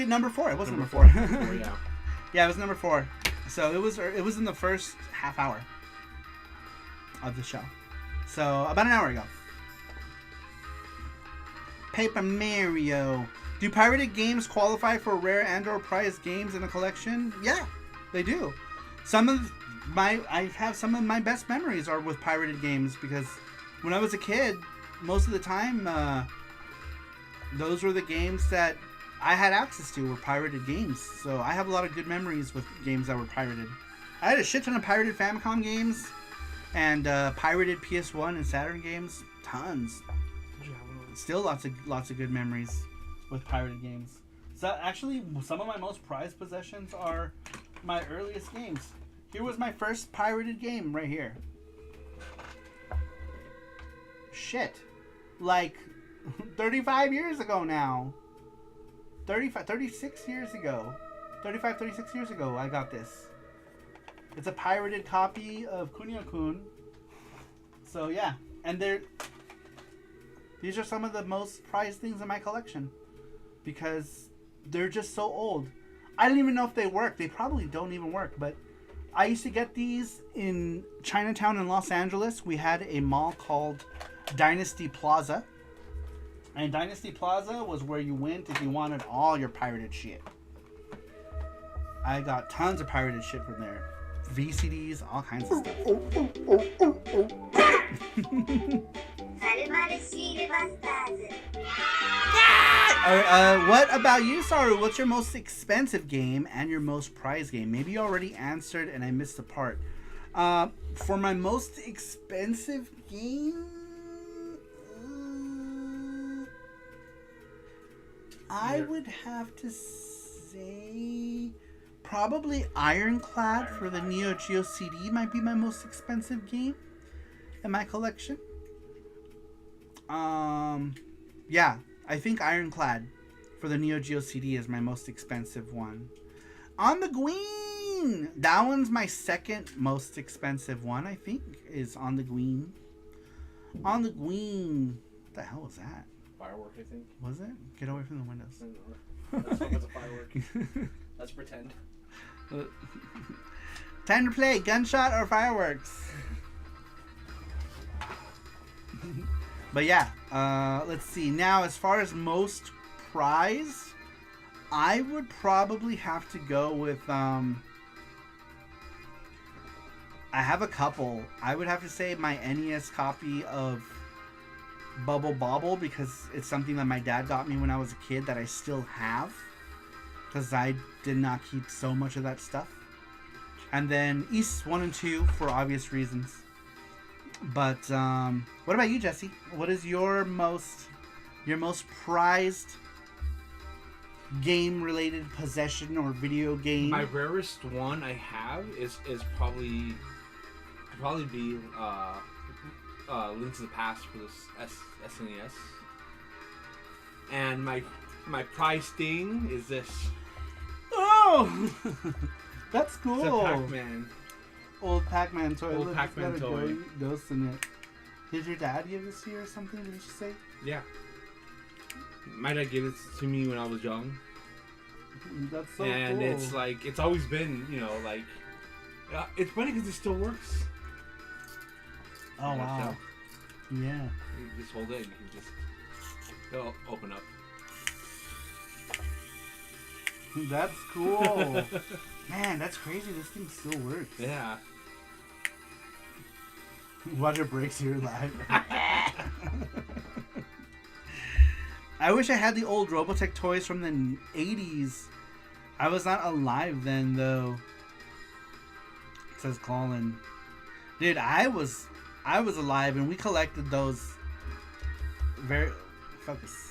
number 4. It was number 4. Yeah. Yeah, it was number 4. So it was in the first half hour of the show. So about an hour ago. Paper Mario. Do pirated games qualify for rare and/or prized games in a collection? Yeah, they do. I have some of my best memories are with pirated games because when I was a kid, most of the time, those were the games that I had access to were pirated games. So I have a lot of good memories with games that were pirated. I had a shit ton of pirated Famicom games and pirated PS1 and Saturn games. Tons. Still lots of good memories with pirated games. So actually, some of my most prized possessions are my earliest games. Here was my first pirated game right here. Shit. Like 35 years ago now. 36 years ago. 36 years ago I got this. It's a pirated copy of Kunio-kun. So yeah, and these are some of the most prized things in my collection. Because they're just so old. I don't even know if they work. They probably don't even work. But I used to get these in Chinatown in Los Angeles. We had a mall called Dynasty Plaza. And Dynasty Plaza was where you went if you wanted all your pirated shit. I got tons of pirated shit from there. VCDs, all kinds of stuff. What about you, Saru? What's your most expensive game and your most prized game? Maybe you already answered and I missed the part. For my most expensive game, I would have to say probably Ironclad for the neo-geo CD might be my most expensive game in my collection. Yeah, I think Ironclad for the neo-geo CD is my most expensive one. On the Gween! That one's my second most expensive one, I think, is On the Gween. On the Gween. What the hell was that? Firework, I think. Was it? Get away from the windows. That's a firework. Let's pretend. Time to play gunshot or fireworks. But yeah, let's see. Now, as far as most prize, I would probably have to go with, I have a couple. I would have to say my NES copy of Bubble Bobble because it's something that my dad got me when I was a kid that I still have. because I did not keep so much of that stuff. And then East 1 and 2 for obvious reasons. But what about you, Jesse? What is your most prized game-related possession or video game? My rarest one I have is probably be Link to the Past for this SNES. And my prized thing is this. Oh, that's cool. It's a Pac-Man. Old Pac-Man toy. Old Look, Pac-Man it's got toy. a ghost in it. Did your dad give this to you or something? Did you say? Yeah. My dad gave it to me when I was young. That's so and cool. it's like, it's always been, like, it's funny because it still works. Oh, wow. Yeah. You just hold it and you can just, it'll open up. That's cool. Man, that's crazy. This thing still works. Yeah. Watch it breaks your life. I wish I had the old Robotech toys from the 80s. I was not alive then, though. Says Colin. Dude, I was alive, and we collected those. Very focus.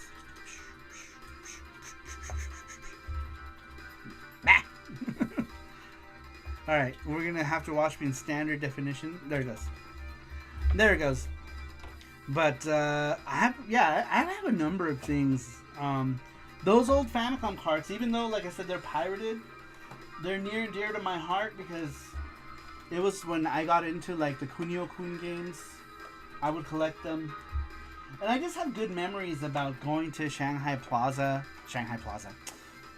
All right, we're gonna have to watch me in standard definition. There it goes. There it goes. But I have a number of things. Those old Famicom carts, even though, like I said, they're pirated, they're near and dear to my heart because it was when I got into like the Kunio-kun games. I would collect them, and I just have good memories about going to Shanghai Plaza.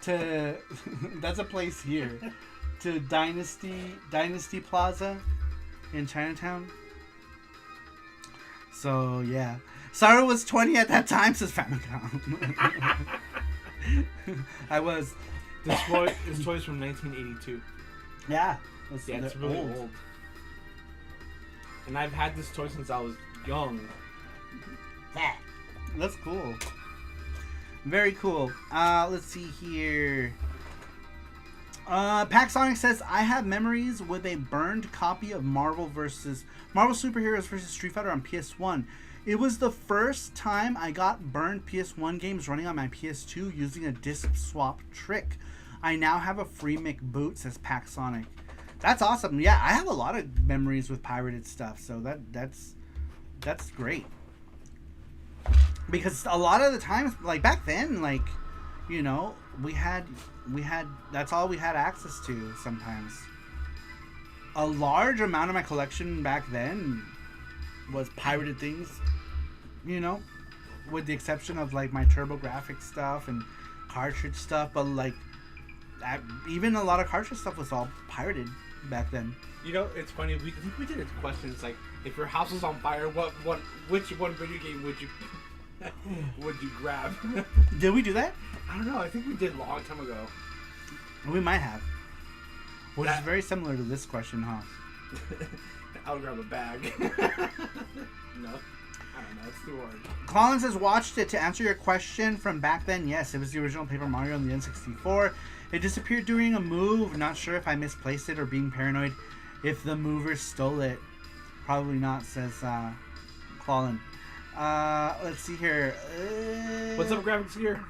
To that's a place here. To Dynasty Plaza in Chinatown. So yeah, Saru was 20 at that time, says Famicom. I was. This toy's from 1982. Yeah, it's really old. And I've had this toy since I was young. That's cool. Very cool. Let's see here. Paxonic says, I have memories with a burned copy of Marvel Superheroes vs. Street Fighter on PS1. It was the first time I got burned PS1 games running on my PS2 using a disc swap trick. I now have a free McBoot, says Paxonic. That's awesome. Yeah, I have a lot of memories with pirated stuff, so that's great. Because a lot of the times, like back then, like, you know, we had that's all we had access to sometimes. A large amount of my collection back then was pirated things, you know, with the exception of like my TurboGrafx stuff and cartridge stuff, but like even a lot of cartridge stuff was all pirated back then. You know, it's funny, I think we did a question, it's like, if your house was on fire, which one video game would you grab? Did we do that? I don't know. I think we did a long time ago. We might have. Which is very similar to this question, huh? I would grab a bag. No. I don't know. It's too hard. Collins has watched it. To answer your question from back then, yes, it was the original Paper Mario on the N64. It disappeared during a move. Not sure if I misplaced it or being paranoid if the movers stole it. Probably not, says Colin. Let's see here. What's up, Graphics Gear?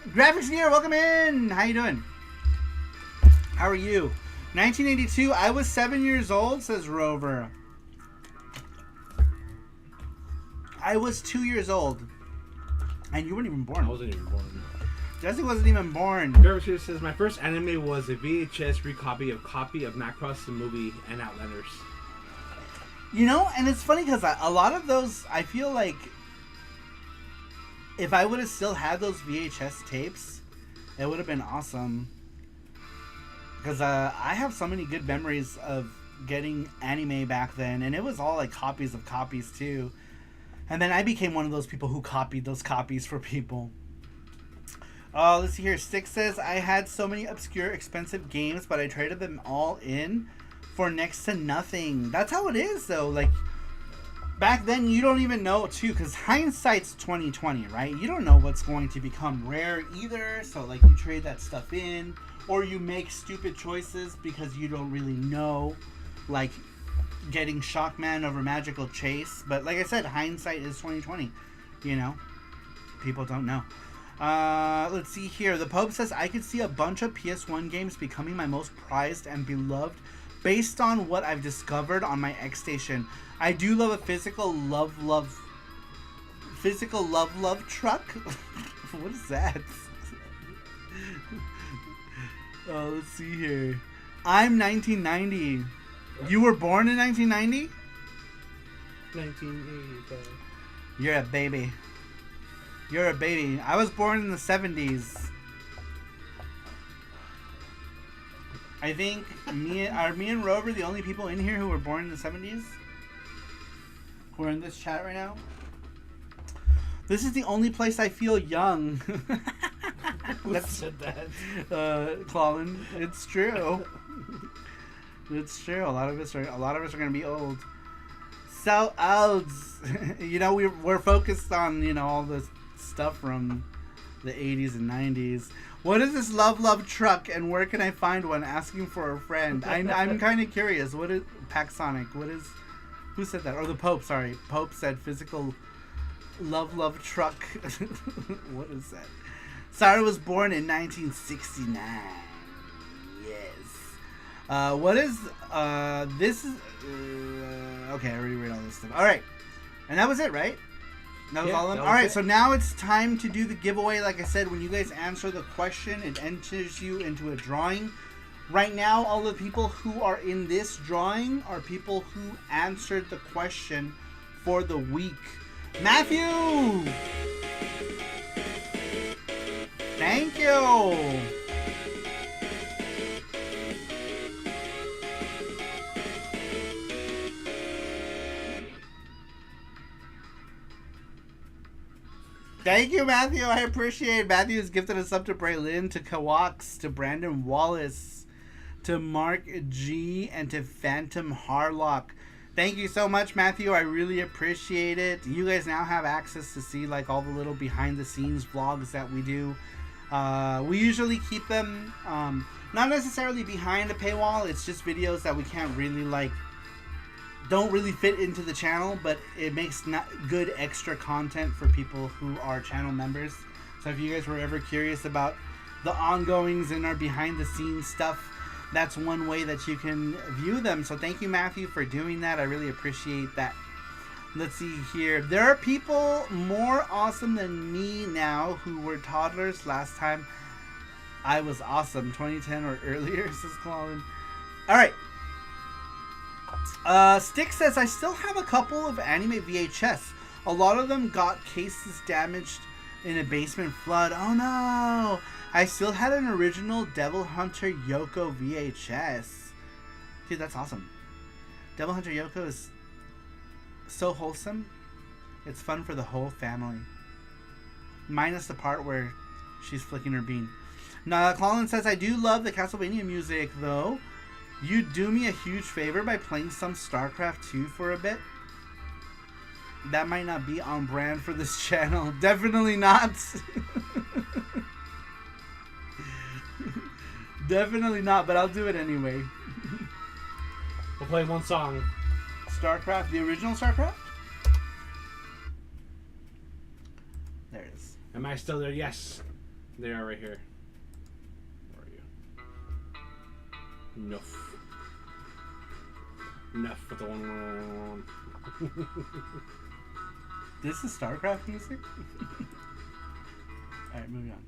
Graphics Gear, welcome in. How you doing? How are you? 1982. I was 7 years old, says Rover. I was 2 years old, and you weren't even born. I wasn't even born. Jesse wasn't even born. Graphics Gear says my first anime was a VHS copy of Macross the movie and Outlanders. You know, and it's funny because a lot of those, I feel like if I would have still had those VHS tapes, it would have been awesome. Because I have so many good memories of getting anime back then, and it was all like copies of copies too. And then I became one of those people who copied those copies for people. Let's see here. Stick says, I had so many obscure, expensive games, but I traded them all in for next to nothing. That's how it is, though. Like, back then you don't even know too, because hindsight's 2020, right? You don't know what's going to become rare either. So like you trade that stuff in, or you make stupid choices because you don't really know, like getting Shockman over Magical Chase. But like I said, hindsight is 2020. You know, people don't know. Let's see here. The Pope says, I could see a bunch of PS1 games becoming my most prized and beloved based on what I've discovered on my X Station. I do love a physical love truck. What is that? Let's see here. I'm 1990. You were born in 1990? 1985. You're a baby. You're a baby. I was born in the 70s. I think me and Rover the only people in here who were born in the 70s? Who are in this chat right now? This is the only place I feel young. Let's said that. Clawlin, it's true. It's true. A lot of us are going to be old. So old. You know, we're focused on, you know, all this stuff from the 80s and 90s. What is this love truck, and where can I find one? Asking for a friend. I'm kind of curious. What is Paxonic? What is? Who said that? Or the Pope? Sorry, Pope said physical love truck. What is that? Saru was born in 1969. Yes. What is? This is. Okay, I already read all this stuff. All right, and that was it, right? That was all of them? Alright, so now it's time to do the giveaway. Like I said, when you guys answer the question, it enters you into a drawing. Right now, all the people who are in this drawing are people who answered the question for the week. Matthew! Thank you! Thank you, Matthew. I appreciate it. Matthew has gifted us up to Braylon, to Kawax, to Brandon Wallace, to Mark G, and to Phantom Harlock. Thank you so much, Matthew. I really appreciate it. You guys now have access to see like all the little behind-the-scenes vlogs that we do. We usually keep them not necessarily behind a paywall. It's just videos that we can't really like don't really fit into the channel, but it makes not good extra content for people who are channel members. So if you guys were ever curious about the ongoings and our behind the scenes stuff, that's one way that you can view them. So thank you, Matthew, for doing that. I really appreciate that. Let's see here. There are people more awesome than me now who were toddlers last time I was awesome. 2010 or earlier, says Colin. Alright. Stick says, I still have a couple of anime VHS. A lot of them got cases damaged in a basement flood. Oh no! I still had an original Devil Hunter Yoko VHS. Dude, that's awesome. Devil Hunter Yoko is so wholesome. It's fun for the whole family. Minus the part where she's flicking her bean. Now, Colin says, I do love the Castlevania music, though. You do me a huge favor by playing some StarCraft 2 for a bit. That might not be on brand for this channel. Definitely not. Definitely not, but I'll do it anyway. We'll play one song. StarCraft, the original StarCraft? There it is. Am I still there? Yes. They are right here. Where are you? Enough. Enough with the one. This is StarCraft music? Alright, moving on.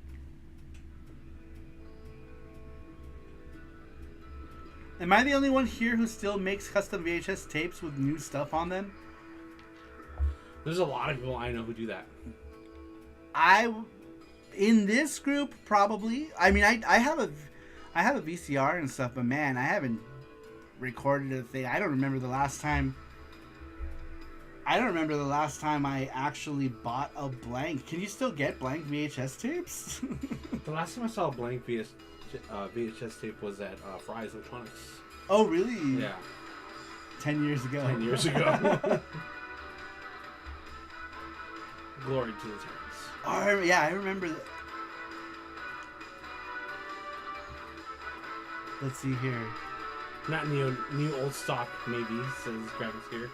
Am I the only one here who still makes custom VHS tapes with new stuff on them? There's a lot of people I know who do that. In this group, probably. I mean, I have a VCR and stuff, but man, I haven't recorded a thing. I don't remember the last time I actually bought a blank. Can you still get blank VHS tapes? The last time I saw a blank VHS tape was at Fry's Electronics. Oh, really? Yeah. 10 years ago. 10 years ago. Glory to the Terrorists. Oh, yeah, I remember that. Let's see here. Not new old stock, maybe, says graphics here.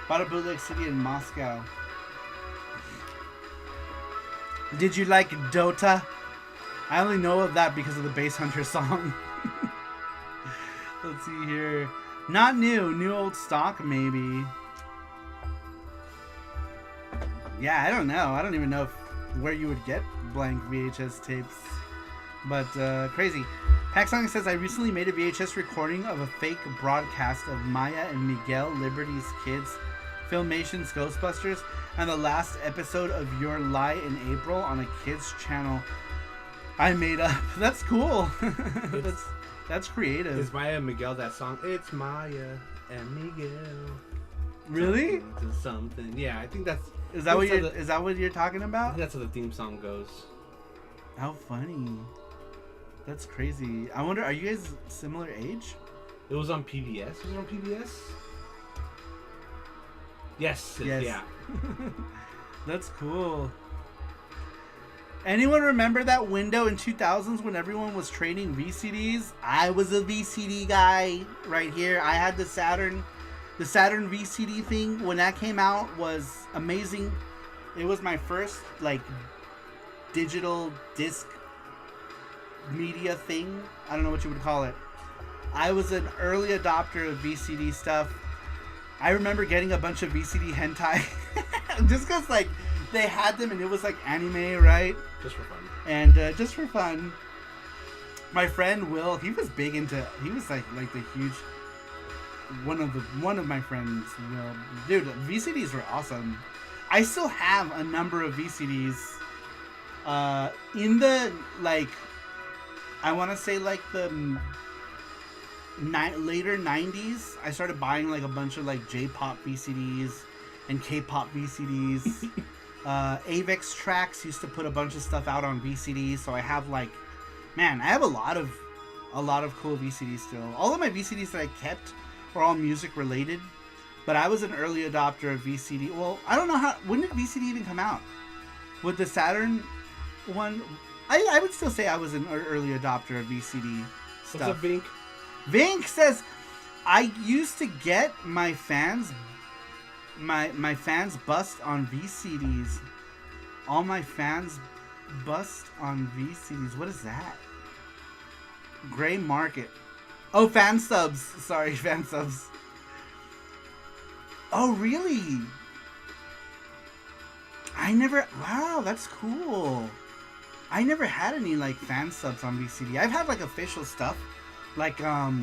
Bought a bootleg CD in Moscow. Did you like Dota? I only know of that because of the Bass Hunter song. Let's see here. Not new old stock, maybe. Yeah, I don't know. I don't even know where you would get blank VHS tapes. But crazy. Paxong says, I recently made a VHS recording of a fake broadcast of Maya and Miguel Liberty's Kids Filmation's Ghostbusters and the last episode of Your Lie in April on a kids channel I made up. That's cool. That's creative. Is Maya and Miguel that song? It's Maya and Miguel. Really? Something. Yeah, I think that's. Is that what you're talking I about? think that's how the theme song goes. How funny. That's crazy. I wonder, are you guys similar age? It was on PBS. Was it on PBS? Yes. Yeah. That's cool. Anyone remember that window in 2000s when everyone was trading VCDs? I was a VCD guy right here. I had the Saturn VCD thing. When that came out was amazing. It was my first like digital disc media thing. I don't know what you would call it. I was an early adopter of VCD stuff. I remember getting a bunch of VCD hentai just because like they had them and it was like anime, right? Just for fun. And just for fun, my friend Will, he was big into. He was like the huge one of my friends. Will, dude, VCDs were awesome. I still have a number of VCDs. In the like, I want to say like the later 90s, I started buying like a bunch of like J-pop VCDs and K-pop VCDs. Avex Tracks used to put a bunch of stuff out on VCDs, so I have like, man, I have a lot of cool VCDs still. All of my VCDs that I kept were all music related, but I was an early adopter of VCD. Well, I don't know when did VCD even come out? With the Saturn one, I would still say I was an early adopter of VCD stuff. What's up, Vink? Vink says, I used to get my fans bust on VCDs. All my fans bust on VCDs. What is that? Gray market. Oh, fan subs. Sorry, fan subs. Oh, really? Wow, that's cool. I never had any like fan subs on VCD. I've had like official stuff. Like I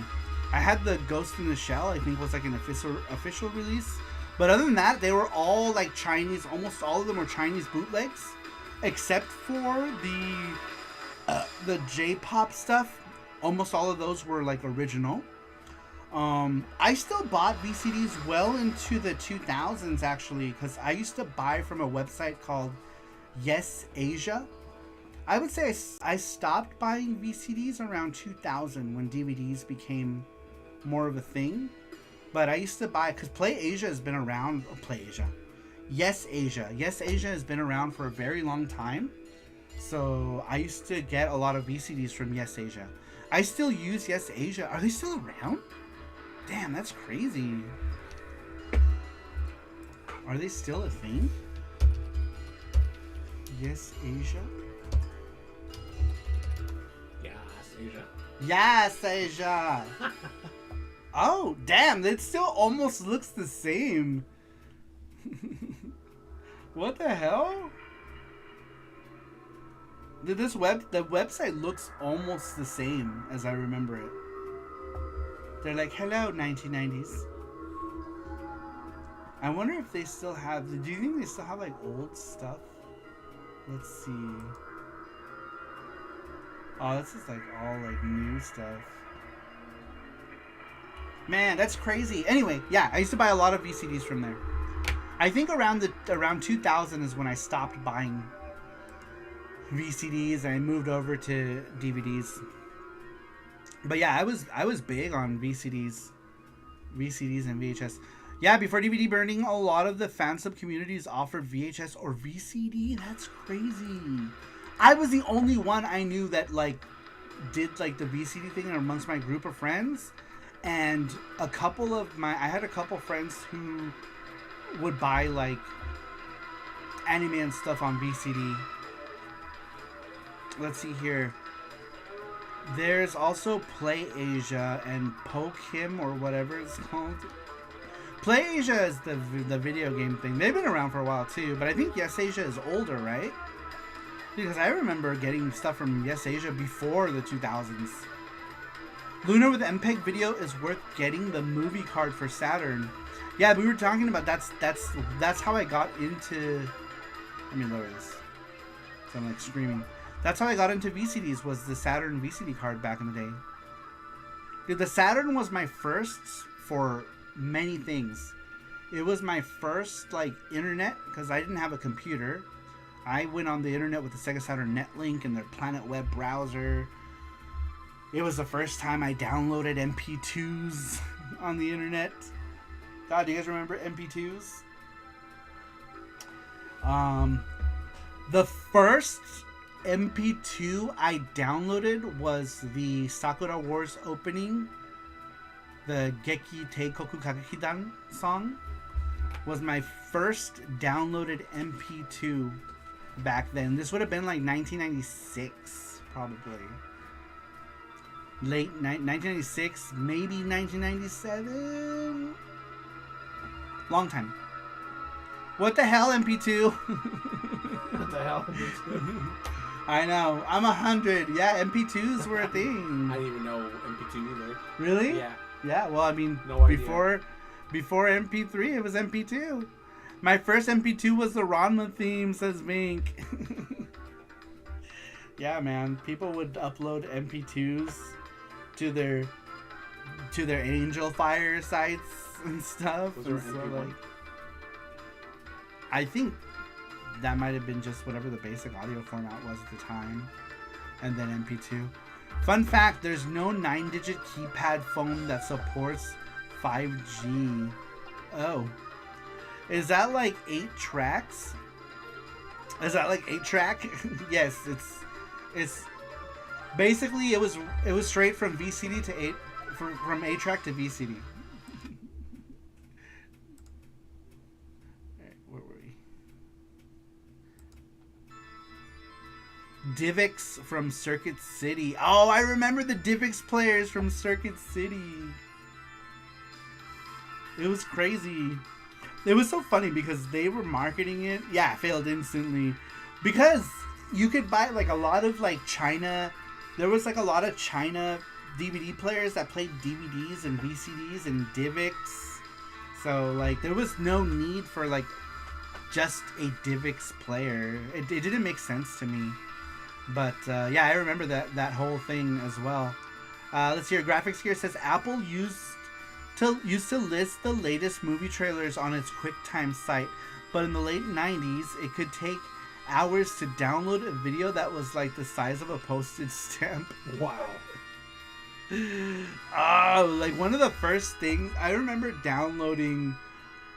had the Ghost in the Shell, I think was like an official release. But other than that, they were all like Chinese. Almost all of them were Chinese bootlegs, except for the J-pop stuff. Almost all of those were like original. I still bought VCDs well into the 2000s actually, because I used to buy from a website called Yes Asia. I would say I stopped buying VCDs around 2000 when DVDs became more of a thing. But I used to buy, because Play Asia has been around. Yes Asia has been around for a very long time. So I used to get a lot of VCDs from Yes Asia. I still use Yes Asia. Are they still around? Damn, that's crazy. Are they still a thing? Yes Asia? Yes Asia! Oh, damn, it still almost looks the same. What the hell? The website looks almost the same as I remember it. They're like, hello, 1990s. I wonder if they still have, do you think they still have like old stuff? Let's see. Oh, this is like all like new stuff. Man, that's crazy. Anyway, yeah, I used to buy a lot of VCDs from there. I think around 2000 is when I stopped buying VCDs and I moved over to DVDs. But yeah, I was big on VCDs and VHS. Yeah, before DVD burning, a lot of the fan sub communities offered VHS or VCD. That's crazy. I was the only one I knew that like did like the VCD thing amongst my group of friends, and I had a couple friends who would buy like anime and stuff on VCD. Let's see here. There's also Play Asia and Poke Him or whatever it's called. Play Asia is the video game thing. They've been around for a while too, but I think Yes Asia is older, right? Because I remember getting stuff from Yes Asia before the 2000s. Lunar with MPEG Video is worth getting the movie card for Saturn. Yeah, we were talking about that's how I got into. Let me lower this. So I'm like screaming. That's how I got into VCDs, was the Saturn VCD card back in the day. Dude, the Saturn was my first for many things. It was my first like internet, because I didn't have a computer. I went on the internet with the Sega Saturn Netlink and their Planet Web browser. It was the first time I downloaded MP2s on the internet. God, do you guys remember MP2s? The first MP2 I downloaded was the Sakura Wars opening. The Geki Teikoku Kagekidan song was my first downloaded MP2 back then. This would have been like 1996, probably. Late 1996, maybe 1997. Long time. What the hell, MP2? What the hell? MP2? I know. I'm 100. Yeah, MP2s were a thing. I didn't even know MP2 either. Really? Yeah. Yeah, well, I mean, No before MP3, it was MP2. My first MP2 was the Ranma theme, says Mink. Yeah, man. People would upload MP2s to their Angel Fire sites and stuff. Was there And so, MP1? like, I think that might have been just whatever the basic audio format was at the time. And then MP2. Fun fact, there's no 9-digit keypad phone that supports 5G. Oh. Is that like 8 tracks? Is that like 8 track? Yes, it's basically it was straight from VCD to 8 from 8 track to VCD. Alright, where were we? Divx from Circuit City. Oh, I remember the Divx players from Circuit City. It was crazy. It was so funny because they were marketing it. Yeah, it failed instantly. Because you could buy like a lot of like China. There was like a lot of China DVD players that played DVDs and VCDs and Divx. So like there was no need for like just a Divx player. It didn't make sense to me. But yeah, I remember that whole thing as well. Let's see, your graphics here says Apple used to list the latest movie trailers on its QuickTime site, but in the late 90s, it could take hours to download a video that was like the size of a postage stamp. Wow. Oh, like one of the first things I remember downloading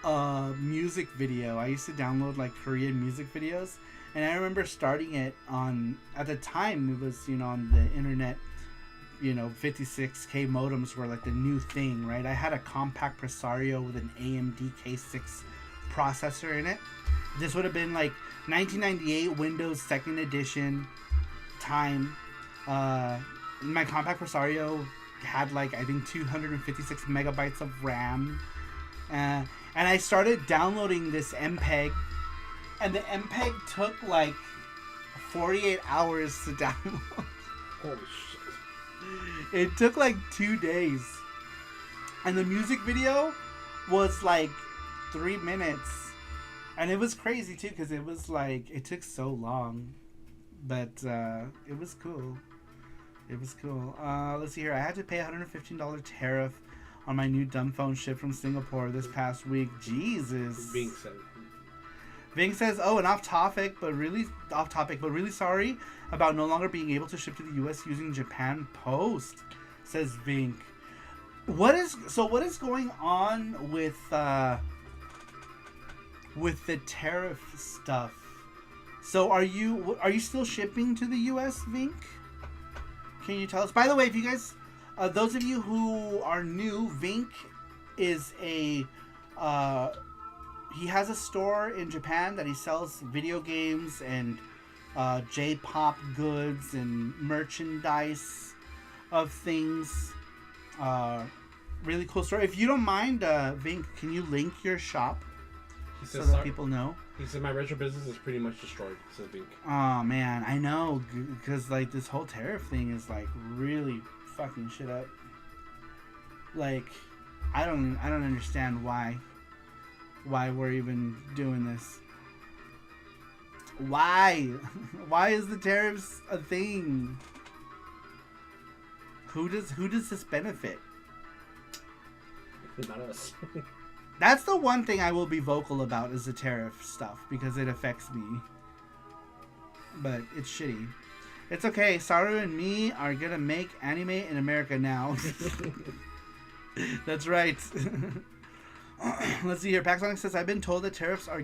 a music video. I used to download like Korean music videos, and I remember starting it on, at the time it was, on the internet, 56K modems were like the new thing, right? I had a compact Presario with an AMD K6 processor in it. This would have been like 1998 Windows 2nd edition time. My compact Presario had like, I think 256 megabytes of RAM. And I started downloading this MPEG, and the MPEG took like 48 hours to download. Holy shit. It took like 2 days. And the music video was like 3 minutes. And it was crazy too, because it was like, it took so long. But it was cool. It was cool. Let's see here. I had to pay a $115 tariff on my new dumb phone shipped from Singapore this past week. Jesus. Ving says, oh, and off topic, but really sorry about no longer being able to ship to the US using Japan Post, says Vink. What is going on with the tariff stuff? So are you still shipping to the U.S., Vink? Can you tell us? By the way, if you guys, those of you who are new, Vink is he has a store in Japan that he sells video games and J-pop goods and merchandise of things. Really cool store. If you don't mind, Vink, can you link your shop so that people know? He said my retro business is pretty much destroyed, says Vink. Oh man, I know, because like this whole tariff thing is like really fucking shit up. Like, I don't understand why we're even doing this. Why is the tariffs a thing? Who does this benefit? Not us. That's the one thing I will be vocal about is the tariff stuff because it affects me. But it's shitty. It's okay. Saru and me are gonna make anime in America now. That's right. Let's see here. Paxonic says, I've been told that tariffs are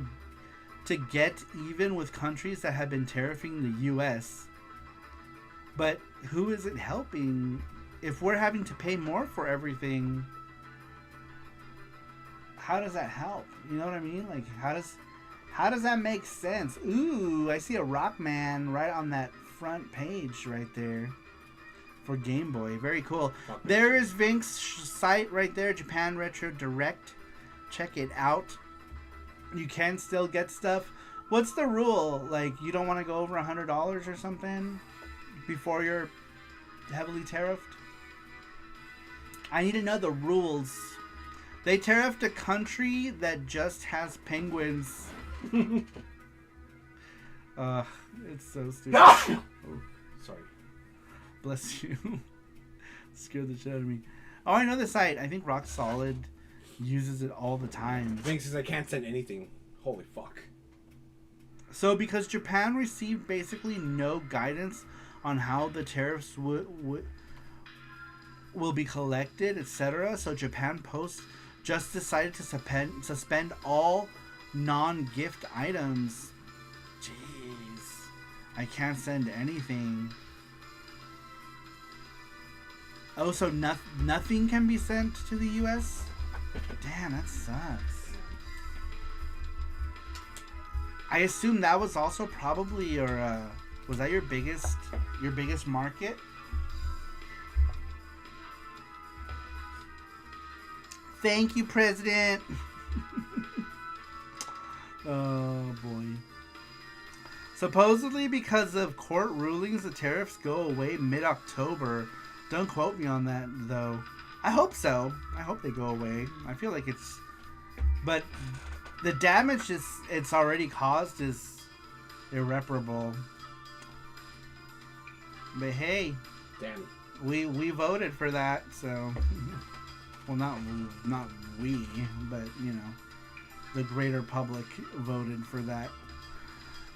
to get even with countries that have been tariffing the U.S. But who is it helping? If we're having to pay more for everything, how does that help? You know what I mean? Like, how does that make sense? Ooh, I see a Rockman right on that front page right there for Game Boy. Very cool. There is Vink's site right there, Japan Retro Direct. Check it out. You can still get stuff. What's the rule? Like, you don't want to go over $100 or something before you're heavily tariffed? I need to know the rules. They tariffed a country that just has penguins. It's so stupid. Oh, Sorry. bless you. Scared the shit out of me. Oh, I know the site. I think Rock Solid uses it all the time. Vink says I can't send anything. Holy fuck. So because Japan received basically no guidance on how the tariffs will be collected, etc., so Japan Post just decided to suspend all non-gift items. Jeez. I can't send anything. Oh, so nothing can be sent to the U.S.? Damn, that sucks. I assume that was also probably your, was that your biggest market? Thank you, President. Oh, boy. Supposedly because of court rulings, the tariffs go away mid-October. Don't quote me on that, though. I hope so. I hope they go away. I feel like it's... But the damage it's already caused is irreparable. But hey, Damn. we voted for that, so... Well, not we, but, you know, the greater public voted for that.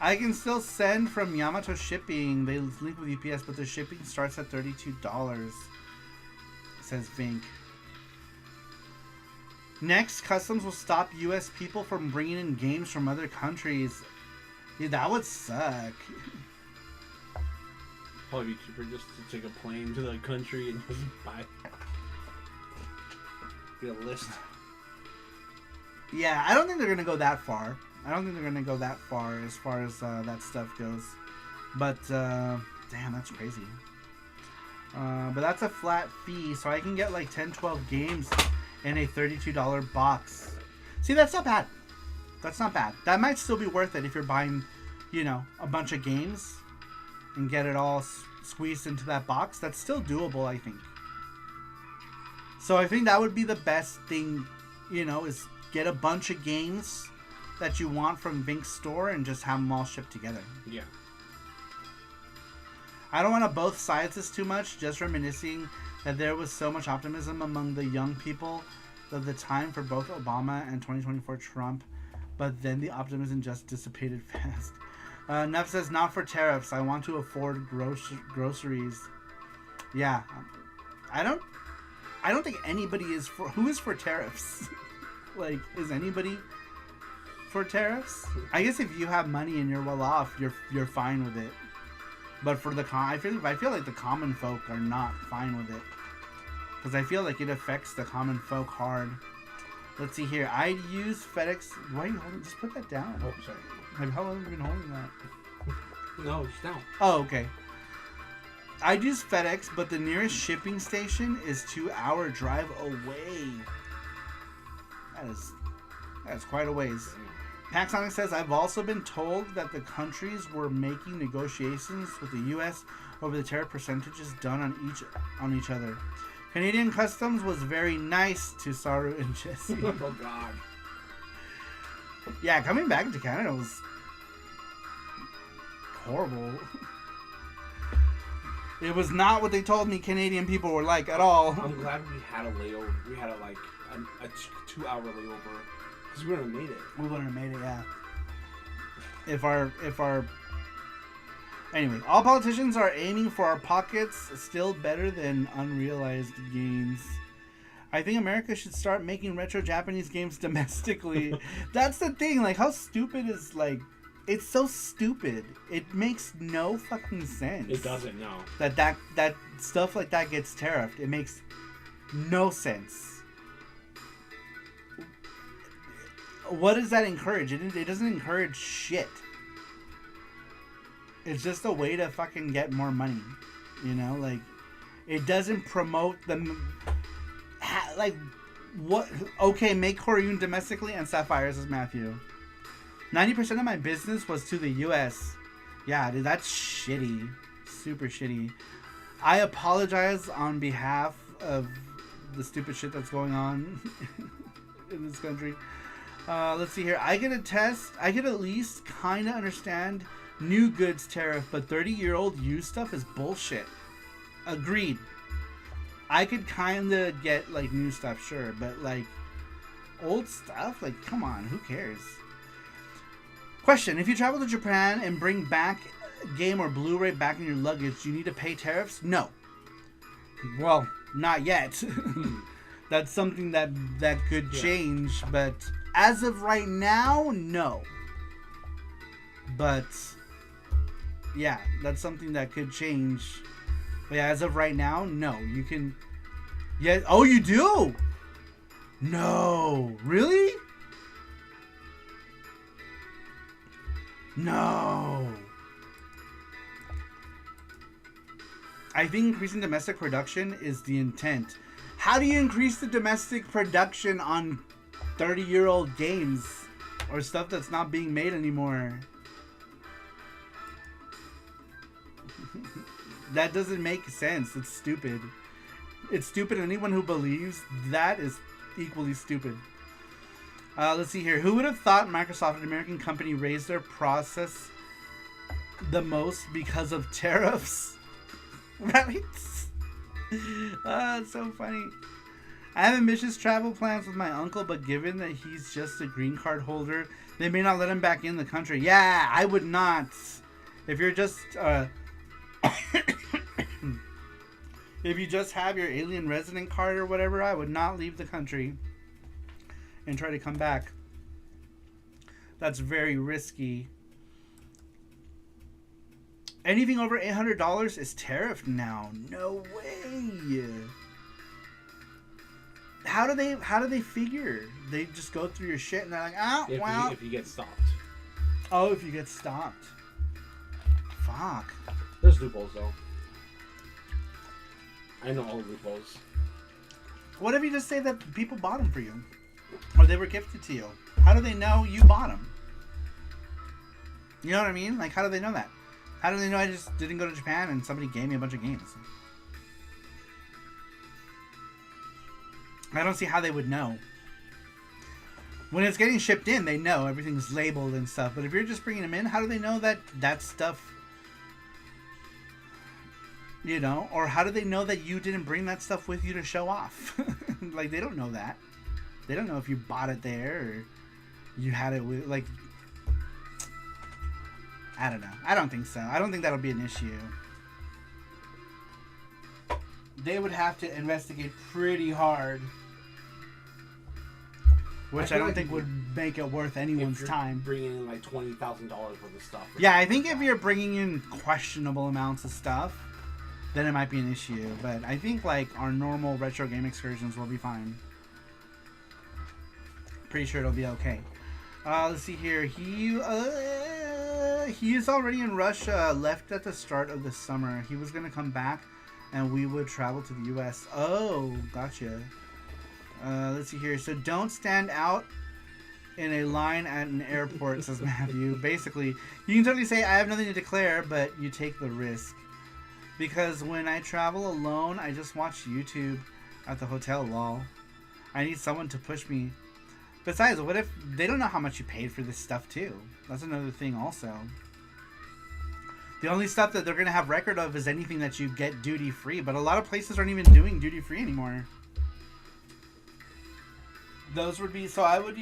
I can still send from Yamato Shipping. They link with UPS, but the shipping starts at $32, says Vink. Next, customs will stop U.S. people from bringing in games from other countries. Yeah, that would suck. Probably be cheaper just to take a plane to the country and just buy. Get a list. Yeah, I don't think they're gonna go that far. As far as that stuff goes. But damn, that's crazy. But that's a flat fee, so I can get like 10-12 games in a $32 box. See, that's not bad. That might still be worth it if you're buying, you know, a bunch of games and get it all squeezed into that box. That's still doable, I think. So I think that would be the best thing, you know, is get a bunch of games that you want from Vink's store and just have them all shipped together. Yeah. I don't want to both sides this too much, just reminiscing that there was so much optimism among the young people of the time for both Obama and 2024 Trump, but then the optimism just dissipated fast. Neff says, not for tariffs. I want to afford groceries. Yeah. I don't think anybody is for. Who is for tariffs? Like, is anybody for tariffs? I guess if you have money and you're well off, you're fine with it. But for the I feel like the common folk are not fine with it, because I feel like it affects the common folk hard. Let's see here. I'd use FedEx. Why are you holding? Just put that down. Oh, sorry. Like, how long have you been holding that? No, just down. Oh, okay. I'd use FedEx, but the nearest shipping station is 2-hour drive away. That is quite a ways. Paxonic says, I've also been told that the countries were making negotiations with the U.S. over the tariff percentages done on each other. Canadian Customs was very nice to Saru and Jesse. Oh, God. Yeah, coming back to Canada was horrible. It was not what they told me Canadian people were like at all. I'm glad we had a layover. We had a 2-hour layover, because we wouldn't have made it. We wouldn't have made it, yeah. If our anyway, all politicians are aiming for our pockets, still better than unrealized gains. I think America should start making retro Japanese games domestically. That's the thing. Like, how stupid is, like, it's so stupid. It makes no fucking sense. It doesn't, no. That stuff like that gets tariffed. It makes no sense. What does that encourage? It doesn't encourage shit. It's just a way to fucking get more money. You know, like, it doesn't promote them. Like, what? Okay, make Korean domestically and Sapphire, says Matthew. 90% of my business was to the U.S. Yeah, dude, that's shitty. Super shitty. I apologize on behalf of the stupid shit that's going on in this country. Let's see here. I could at least kind of understand new goods tariff, but 30-year-old used stuff is bullshit. Agreed. I could kind of get, like, new stuff, sure, but, like, old stuff? Like, come on, who cares? Question: if you travel to Japan and bring back a game or Blu-ray back in your luggage, do you need to pay tariffs? No. Well, not yet. That's something that could change, but as of right now, no. But yeah, that's something that could change. But yeah, as of right now, no. You can. Yeah. Oh, you do? No. Really? No. I think increasing domestic production is the intent. How do you increase the domestic production on 30-year-old games or stuff that's not being made anymore? That doesn't make sense. It's stupid. It's stupid. Anyone who believes that is equally stupid. Let's see here. Who would have thought Microsoft, an American company, raised their process the most because of tariffs? Right? It's so funny. I have ambitious travel plans with my uncle, but given that he's just a green card holder, they may not let him back in the country. Yeah, I would not. If you're just... if you just have your alien resident card or whatever, I would not leave the country and try to come back. That's very risky. Anything over $800 is tariffed now. No way. How do they figure? They just go through your shit and they're like, if you get stopped. Oh, if you get stopped. Fuck. There's loopholes though. I know all the loopholes. What if you just say that people bought them for you? Or they were gifted to you? How do they know you bought them? You know what I mean? Like, how do they know that? How do they know I just didn't go to Japan and somebody gave me a bunch of games? I don't see how they would know. When it's getting shipped in, they know everything's labeled and stuff. But if you're just bringing them in, how do they know that that stuff... You know? Or how do they know that you didn't bring that stuff with you to show off? Like, they don't know that. They don't know if you bought it there or you had it with... Like... I don't know. I don't think so. I don't think that'll be an issue. they would have to investigate pretty hard. Which I don't think would make it worth anyone's time. Bringing in like $20,000 worth of stuff. Yeah, I think if you're bringing in questionable amounts of stuff, then it might be an issue. But I think like our normal retro game excursions will be fine. Pretty sure it'll be okay. Let's see here. He is already in Russia. Left at the start of the summer. He was gonna come back, and we would travel to the U.S. Oh, gotcha. Let's see here. So don't stand out in a line at an airport, says Matthew. Basically, you can totally say, I have nothing to declare, but you take the risk. Because when I travel alone, I just watch YouTube at the hotel, lol. I need someone to push me. Besides, what if they don't know how much you paid for this stuff, too? That's another thing, also. The only stuff that they're going to have record of is anything that you get duty-free, but a lot of places aren't even doing duty-free anymore. Those would be, so I would,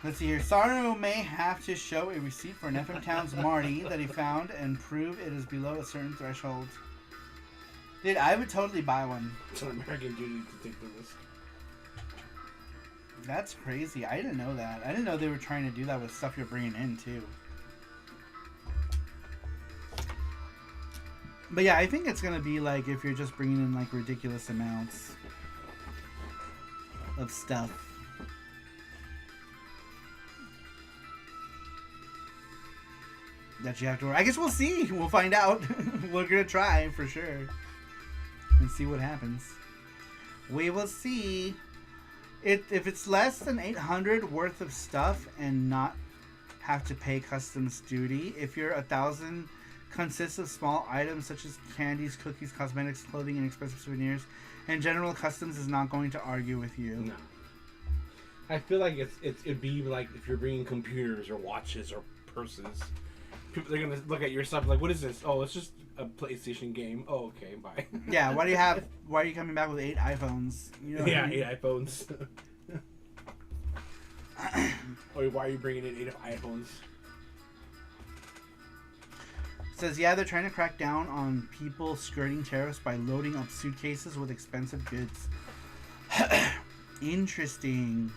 let's see here. Saru may have to show a receipt for an FM Towns Marty that he found and prove it is below a certain threshold. Dude, I would totally buy one. It's an American duty to take the risk. That's crazy. I didn't know that. I didn't know they were trying to do that with stuff you're bringing in, too. But yeah, I think it's going to be like if you're just bringing in like ridiculous amounts of stuff. That you have to worry. I guess we'll see. We'll find out. We're going to try for sure. And see what happens. We will see. If it's less than 800 worth of stuff and not have to pay customs duty, if you're 1,000 consists of small items such as candies, cookies, cosmetics, clothing, and expensive souvenirs, and general customs is not going to argue with you. No. I feel like it'd be like if you're bringing computers or watches or purses. People, they're gonna look at your stuff like, what is this? Oh, it's just a PlayStation game. Oh, okay, bye. Yeah, why are you coming back with 8 iPhones? You know yeah, 8 iPhones. Or why are you bringing in 8 iPhones? Says, yeah, they're trying to crack down on people skirting tariffs by loading up suitcases with expensive goods. Interesting.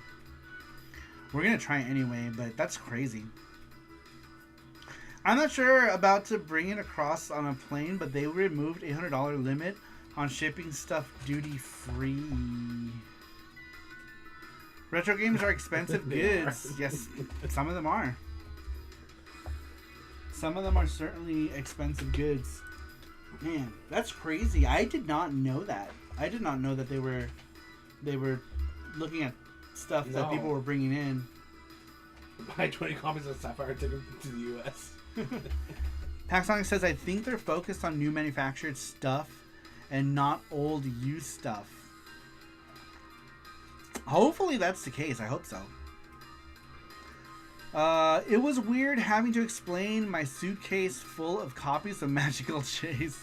We're gonna try it anyway, but that's crazy. I'm not sure about to bring it across on a plane, but they removed $800 limit on shipping stuff duty free. Retro games are expensive goods. Yes, some of them are. Some of them are certainly expensive goods. Man, that's crazy. I did not know that. I did not know that they were looking at stuff that people were bringing in. Buy 20 copies of Sapphire, take them to the U.S. Paxsonic says, I think they're focused on new manufactured stuff and not old used stuff. Hopefully that's the case. I hope so. It was weird having to explain my suitcase full of copies of Magical Chase.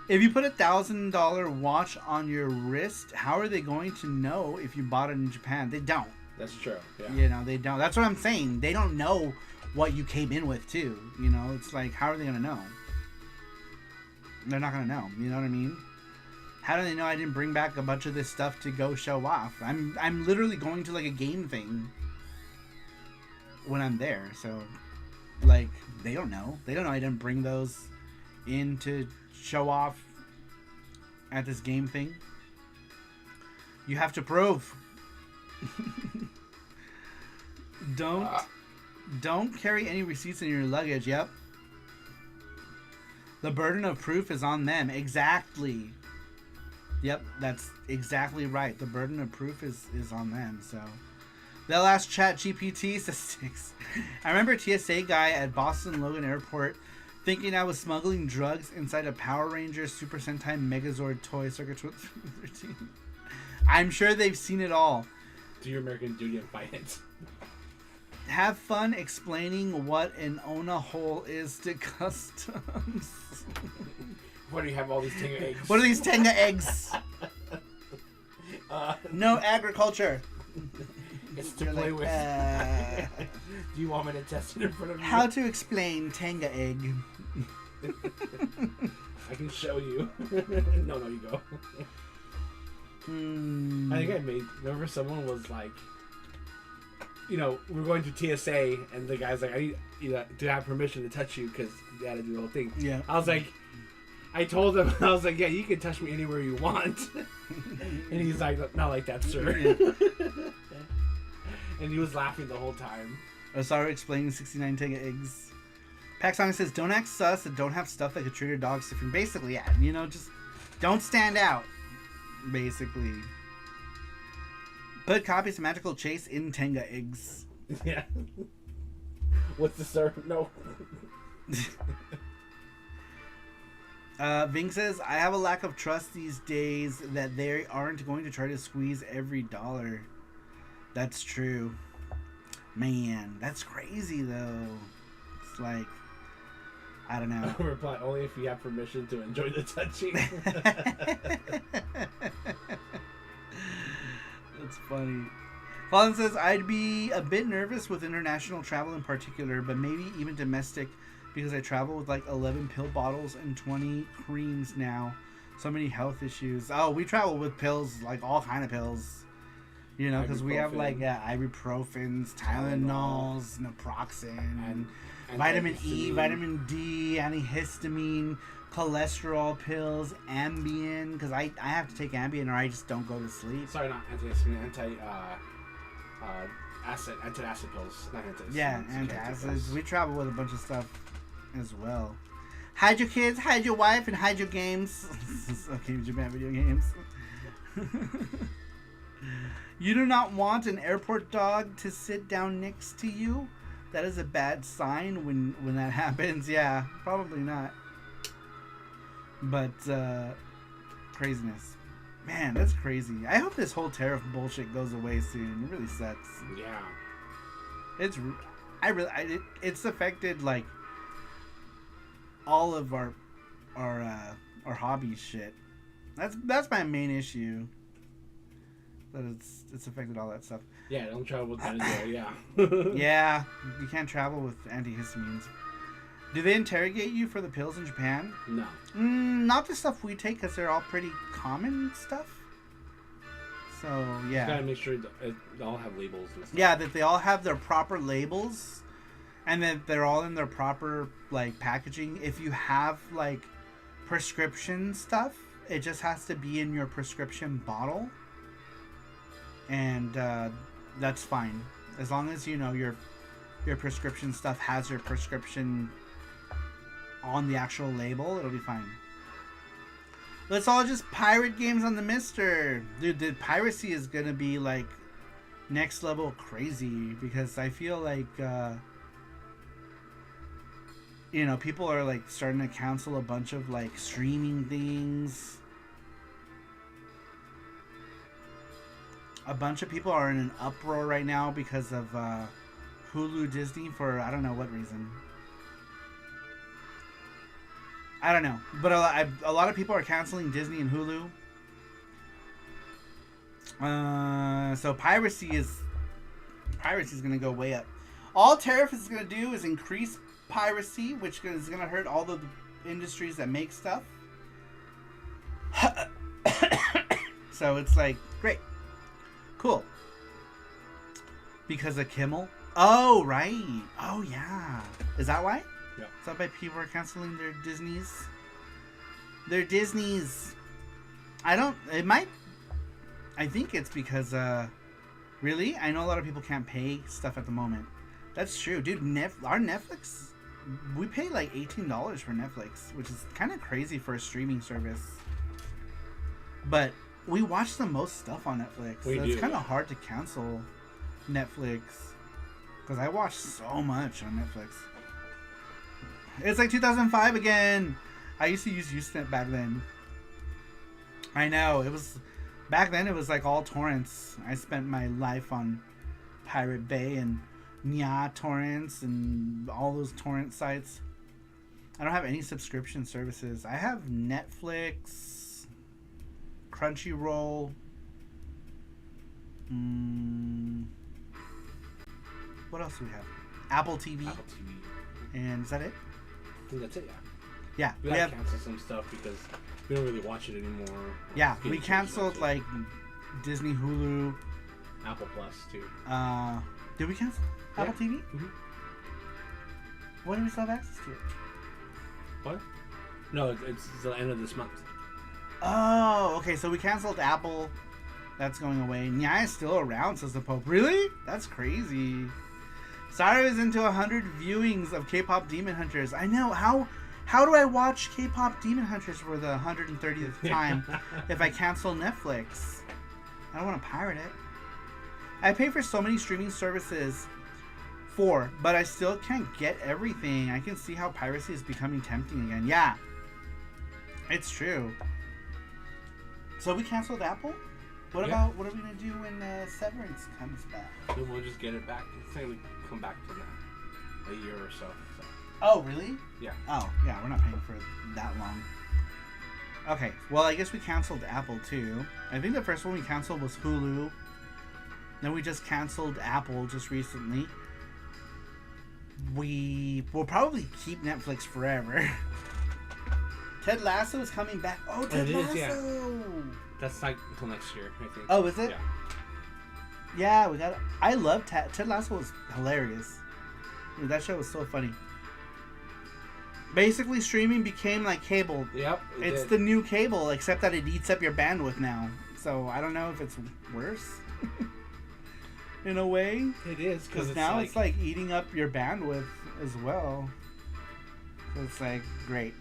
If you put $1,000 watch on your wrist, how are they going to know if you bought it in Japan? They don't. That's true. Yeah. You know, they don't. That's what I'm saying. They don't know what you came in with, too. You know, it's like, how are they going to know? They're not going to know. You know what I mean? How do they know I didn't bring back a bunch of this stuff to go show off? I'm literally going to, like, a game thing when I'm there. So, like, they don't know. They don't know I didn't bring those in to show off at this game thing. You have to prove. Don't carry any receipts in your luggage. Yep. The burden of proof is on them. Exactly. Yep, that's exactly right. The burden of proof is on them. So they'll ask ChatGPT. Says 6. I remember a TSA guy at Boston Logan Airport thinking I was smuggling drugs inside a Power Rangers Super Sentai Megazord toy circa 2013. I'm sure they've seen it all. Do your American duty and fight it. Have fun explaining what an Ona hole is to customs. Why do you have all these Tenga eggs? What are these Tenga eggs? No agriculture. It's to play with. Do you want me to test it in front of you? How to explain Tenga egg. I can show you. No, you go. Hmm. I think remember someone was like, you know, we're going to TSA, and the guy's like, I need to have permission to touch you because they had to do the whole thing. Yeah. I was like, I told him, I was like, yeah, you can touch me anywhere you want. And he's like, not like that, sir. Yeah. And he was laughing the whole time. Saru explaining 69 Tenga eggs. Paxong says, don't act sus and don't have stuff that could trigger dog sniffing. Basically, yeah, you know, just don't stand out. Basically. Put copies of Magical Chase in Tenga eggs. Yeah. What's the sir? No. Ving says, I have a lack of trust these days that they aren't going to try to squeeze every dollar. That's true. Man, that's crazy though. It's like, I don't know. Reply, only if you have permission to enjoy the touching. That's funny. Fallen says, I'd be a bit nervous with international travel in particular, but maybe even domestic, because I travel with like 11 pill bottles and 20 creams now. So many health issues. Oh, we travel with pills, like all kind of pills. You know, because we have like ibuprofens, Tylenols, naproxen, and vitamin E, vitamin D, antihistamine, cholesterol pills, Ambien, because I have to take Ambien or I just don't go to sleep. Sorry, not antihistamine, antacid pills, not antihistamine. Yeah, antacids. We travel with a bunch of stuff as well. Hide your kids, hide your wife, and hide your games. Okay, Japan video games. You do not want an airport dog to sit down next to you? That is a bad sign when that happens. Yeah, probably not. But, craziness. Man, that's crazy. I hope this whole tariff bullshit goes away soon. It really sucks. Yeah. It's affected, like, all of our hobby shit. That's my main issue. That it's affected all that stuff. Yeah, don't travel with Benadryl, yeah. Yeah, you can't travel with antihistamines. Do they interrogate you for the pills in Japan? No. Not the stuff we take, because they're all pretty common stuff. So, yeah. You gotta make sure they all have labels and stuff. Yeah, that they all have their proper labels, and that they're all in their proper, like, packaging. If you have, like, prescription stuff, it just has to be in your prescription bottle. And that's fine, as long as you know your prescription stuff has your prescription on the actual label. It'll be fine. Let's all just pirate games on the Mister. Dude, the piracy is gonna be like next level crazy, because I feel like you know, people are like starting to cancel a bunch of like streaming things. A bunch of people are in an uproar right now because of Hulu Disney for I don't know what reason. I don't know, but a lot of people are canceling Disney and Hulu. So piracy is gonna go way up. All tariff is gonna do is increase piracy, which is gonna hurt all the industries that make stuff. So it's like great. Cool. Because of Kimmel? Oh, right. Oh, yeah. Is that why? Yeah. Is that why people are canceling their Disneys? Their Disneys. I think it's because, really? I know a lot of people can't pay stuff at the moment. That's true. Dude, our Netflix, we pay like $18 for Netflix, which is kind of crazy for a streaming service. But we watch the most stuff on Netflix. So it's kind of hard to cancel Netflix. Because I watch so much on Netflix. It's like 2005 again. I used to use Usenet back then. I know. Back then it was like all torrents. I spent my life on Pirate Bay and Nya torrents and all those torrent sites. I don't have any subscription services. I have Netflix, Crunchyroll. What else do we have? Apple TV. Apple TV. And is that it? I think that's it, yeah. Yeah, We gotta cancel some stuff because we don't really watch it anymore. Yeah, It's we getting canceled changed like Disney, Hulu. Apple Plus too. Did we cancel Apple TV? Mm-hmm. When do we still have access to it? What? No, it's the end of this month. Oh, okay. So we canceled Apple. That's going away. Nya is still around, says the Pope. Really? That's crazy. Saru is into 100 viewings of K-pop Demon Hunters. I know. How do I watch K-pop Demon Hunters for the 130th time if I cancel Netflix? I don't want to pirate it. I pay for so many streaming services but I still can't get everything. I can see how piracy is becoming tempting again. Yeah. It's true. So we canceled Apple? What are we going to do when Severance comes back? Then we'll just get it back. It's going to come back to that a year or so. Oh, really? Yeah. Oh, yeah, we're not paying for that long. Okay, well, I guess we canceled Apple, too. I think the first one we canceled was Hulu. Then we just canceled Apple just recently. We will probably keep Netflix forever. Ted Lasso is coming back. Oh, Ted Lasso! Yeah. That's like until next year, I think. Oh, is it? Yeah. Yeah, we got it. I love Ted Lasso was hilarious. Dude, that show was so funny. Basically, streaming became like cable. Yep. It's the new cable, except that it eats up your bandwidth now. So I don't know if it's worse. In a way. It is, because now it's like eating up your bandwidth as well. So it's like, great.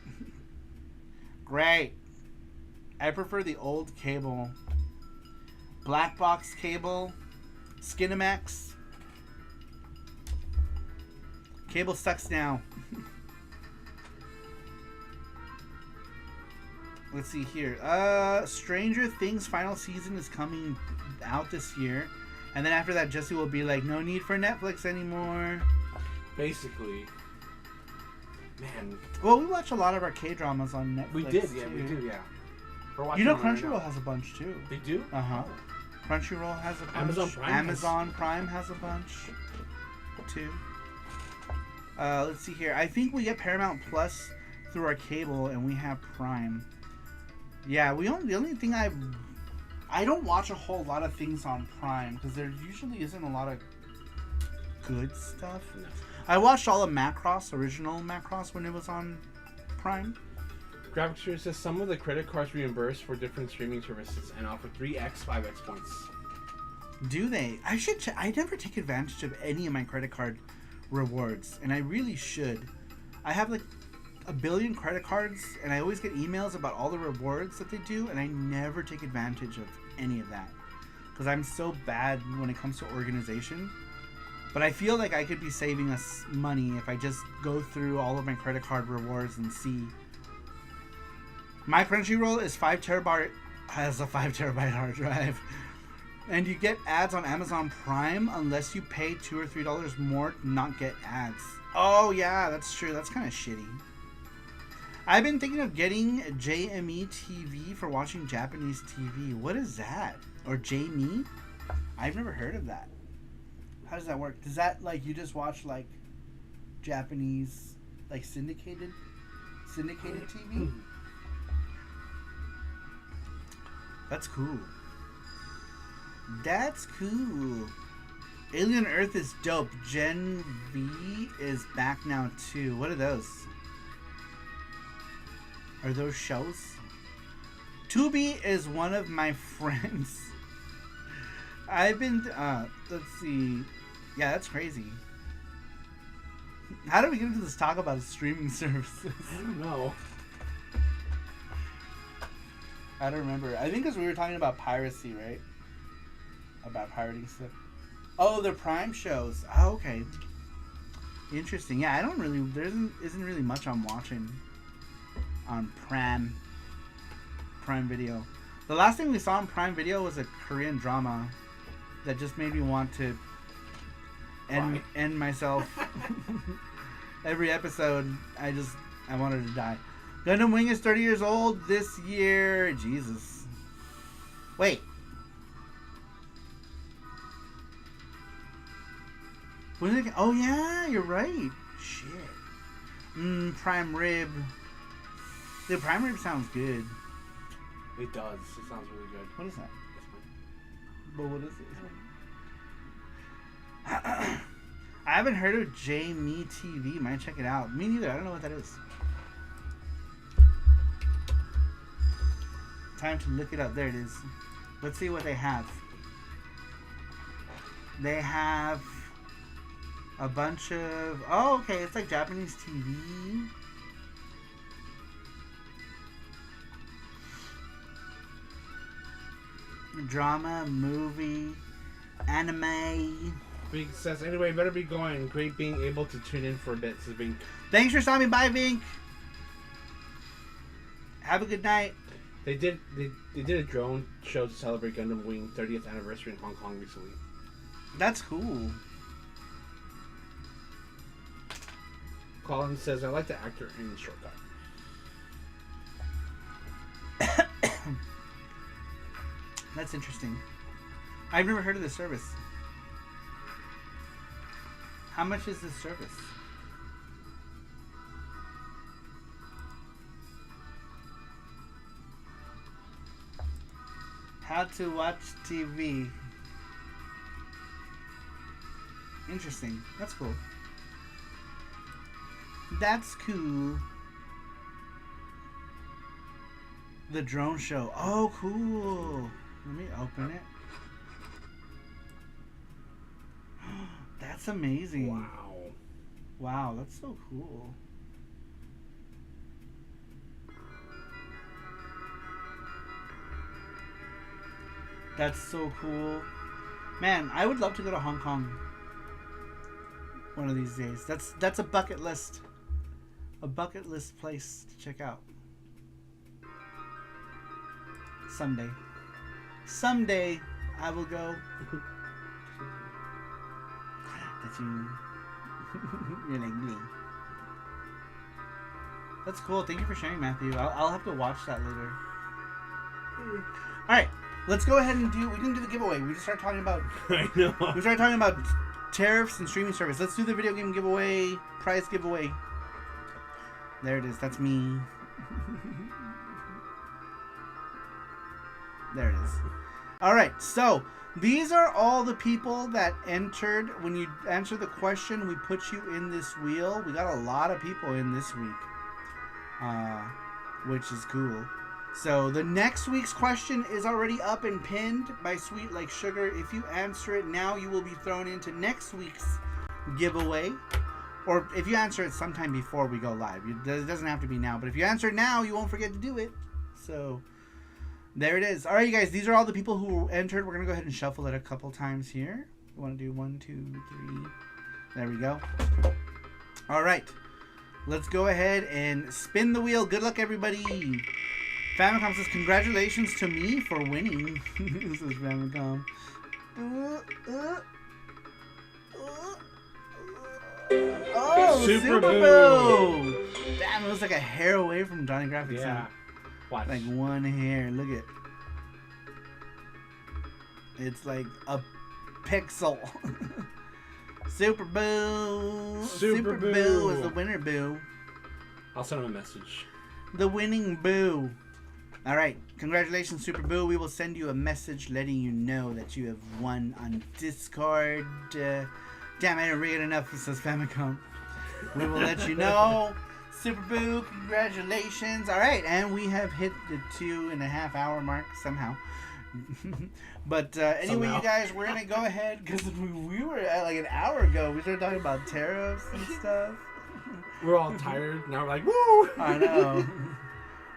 Great. I prefer the old cable. Black box cable. Skinamax. Cable sucks now. Let's see here. Stranger Things final season is coming out this year. And then after that, Jesse will be like, no need for Netflix anymore. Basically. Man. Well, we watch a lot of our K-dramas on Netflix. We did, too. we do, yeah. You know Crunchyroll has a bunch, too. They do? Uh-huh. Crunchyroll has a bunch. Amazon Prime has a bunch, too. Let's see here. I think we get Paramount Plus through our cable, and we have Prime. Yeah, the only thing I don't watch a whole lot of things on Prime because there usually isn't a lot of good stuff. No. I watched all of original Macross when it was on Prime. Graphics Share says some of the credit cards reimburse for different streaming services and offer 3x, 5x points. Do they? I should I never take advantage of any of my credit card rewards, and I really should. I have like a billion credit cards, and I always get emails about all the rewards that they do, and I never take advantage of any of that because I'm so bad when it comes to organization. But I feel like I could be saving us money if I just go through all of my credit card rewards and see. My Crunchyroll is 5 terabyte, has a 5 terabyte hard drive, and you get ads on Amazon Prime unless you pay $2 or $3 more to not get ads. Oh yeah, that's true. That's kind of shitty. I've been thinking of getting JME TV for watching Japanese TV. What is that? Or JME? I've never heard of that. How does that work? Does that, like, you just watch, like, Japanese, like, syndicated TV? That's cool. That's cool. Alien Earth is dope. Gen V is back now, too. What are those? Are those shows? Tubi is one of my friends. I've been, let's see. Yeah, that's crazy. How did we get into this talk about streaming services? I don't know. I don't remember. I think because we were talking about piracy, right? About pirating stuff. Oh, the Prime shows. Oh, okay. Interesting. Yeah, I don't really, isn't really much I'm watching on Prime Video. The last thing we saw on Prime Video was a Korean drama that just made me want to end myself. Every episode, I wanted to die. Gundam Wing is 30 years old this year. Jesus. Wait. When is it? Oh yeah, you're right. Shit. Prime Rib. The prime rib sounds good. It does. It sounds really good. What is that? That's fine. But what is it? I haven't heard of J-Me TV. Might check it out. Me neither. I don't know what that is. Time to look it up. There it is. Let's see what they have. They have a bunch of... Oh, okay. It's like Japanese TV. Drama, movie, anime. Vink says, anyway, better be going. Great being able to tune in for a bit, says Vink. Thanks for stopping by, Vink. Have a good night. They did a drone show to celebrate Gundam Wing 30th anniversary in Hong Kong recently. That's cool. Colin says, I like the actor in Shortcut. That's interesting. I've never heard of this service. How much is this service? How to watch TV. Interesting. That's cool. That's cool. The drone show. Oh, cool. Let me open it. That's amazing. Wow. Wow, that's so cool. That's so cool. Man, I would love to go to Hong Kong one of these days. That's a bucket list. A bucket list place to check out. Someday. Someday I will go. That you you're like me. That's cool. Thank you for sharing, Matthew. I'll have to watch that later. Alright, let's go ahead and we didn't do the giveaway. We just started talking about I know. we started talking about tariffs and streaming service. Let's do the video game giveaway, prize giveaway. There it is. That's me. There it is. Alright, so these are all the people that entered. When you answer the question, we put you in this wheel. We got a lot of people in this week, which is cool. So the next week's question is already up and pinned by Sweet Like Sugar. If you answer it now, you will be thrown into next week's giveaway. Or if you answer it sometime before we go live. It doesn't have to be now. But if you answer it now, you won't forget to do it. So there it is. All right, you guys. These are all the people who entered. We're going to go ahead and shuffle it a couple times here. We want to do 1, 2, 3. There we go. All right. Let's go ahead and spin the wheel. Good luck, everybody. Famicom says, congratulations to me for winning. This is Famicom. Oh, Super Boo! Damn, it was like a hair away from Johnny Graphics. Yeah. Huh? Watch. Like one hair. Look at. It's like a pixel. Super Boo! Super Boo Boo is the winner, Boo. I'll send him a message. The winning Boo. Alright, congratulations, Super Boo. We will send you a message letting you know that you have won on Discord. Damn, I didn't read it enough, says Famicom. We will let you know. Super Boo, congratulations. Alright, and we have hit the 2.5 hour mark somehow. But anyway, Somehow. you guys, we're going to go ahead, because we were at like an hour ago. We started talking about tariffs and stuff. We're all tired. Now we're like, woo! I know.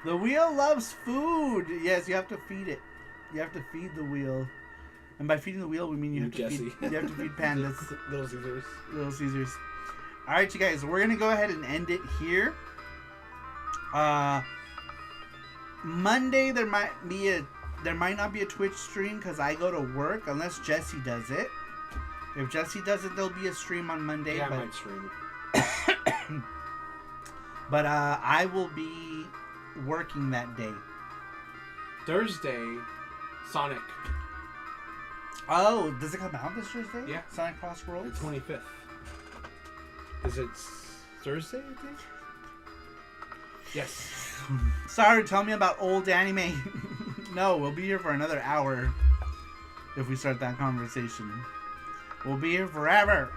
The wheel loves food. Yes, you have to feed it. You have to feed the wheel. And by feeding the wheel, we mean you have to feed pandas. Little Caesars. Little Caesars. All right, you guys, we're gonna go ahead and end it here. Monday there might not be a Twitch stream because I go to work unless Jesse does it. If Jesse does it, there'll be a stream on Monday. Yeah, I might stream. But I will be working that day. Thursday, Sonic. Oh, does it come out this Thursday? Yeah. Sonic Cross The Worlds? 25th. Is it Thursday, I think? Yes. Saru, tell me about old anime. No, we'll be here for another hour if we start that conversation. We'll be here forever.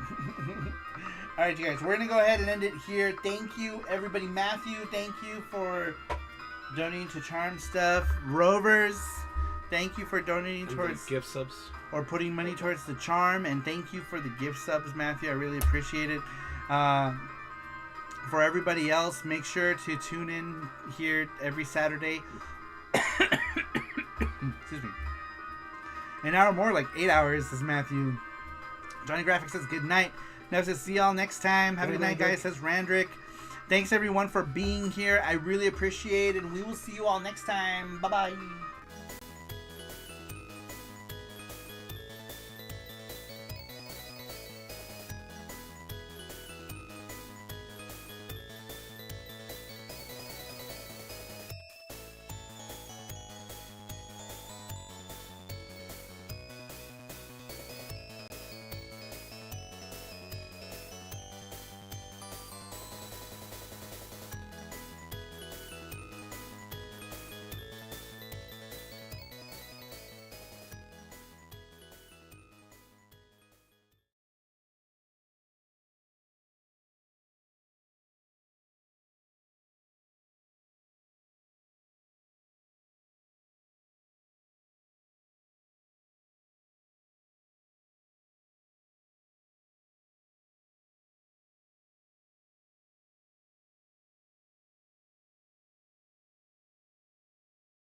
All right, you guys, we're going to go ahead and end it here. Thank you, everybody. Matthew, thank you for donating to Charm Stuff. Rovers, thank you for donating towards gift subs. Or putting money towards the charm. And thank you for the gift subs, Matthew. I really appreciate it. For everybody else, make sure to tune in here every Saturday. Excuse me. An hour more, like 8 hours, says Matthew. Johnny Graphics says good night. Nev says see y'all next time. Have a good night, guys, says Randrick. Thanks everyone for being here. I really appreciate it. And we will see you all next time. Bye-bye.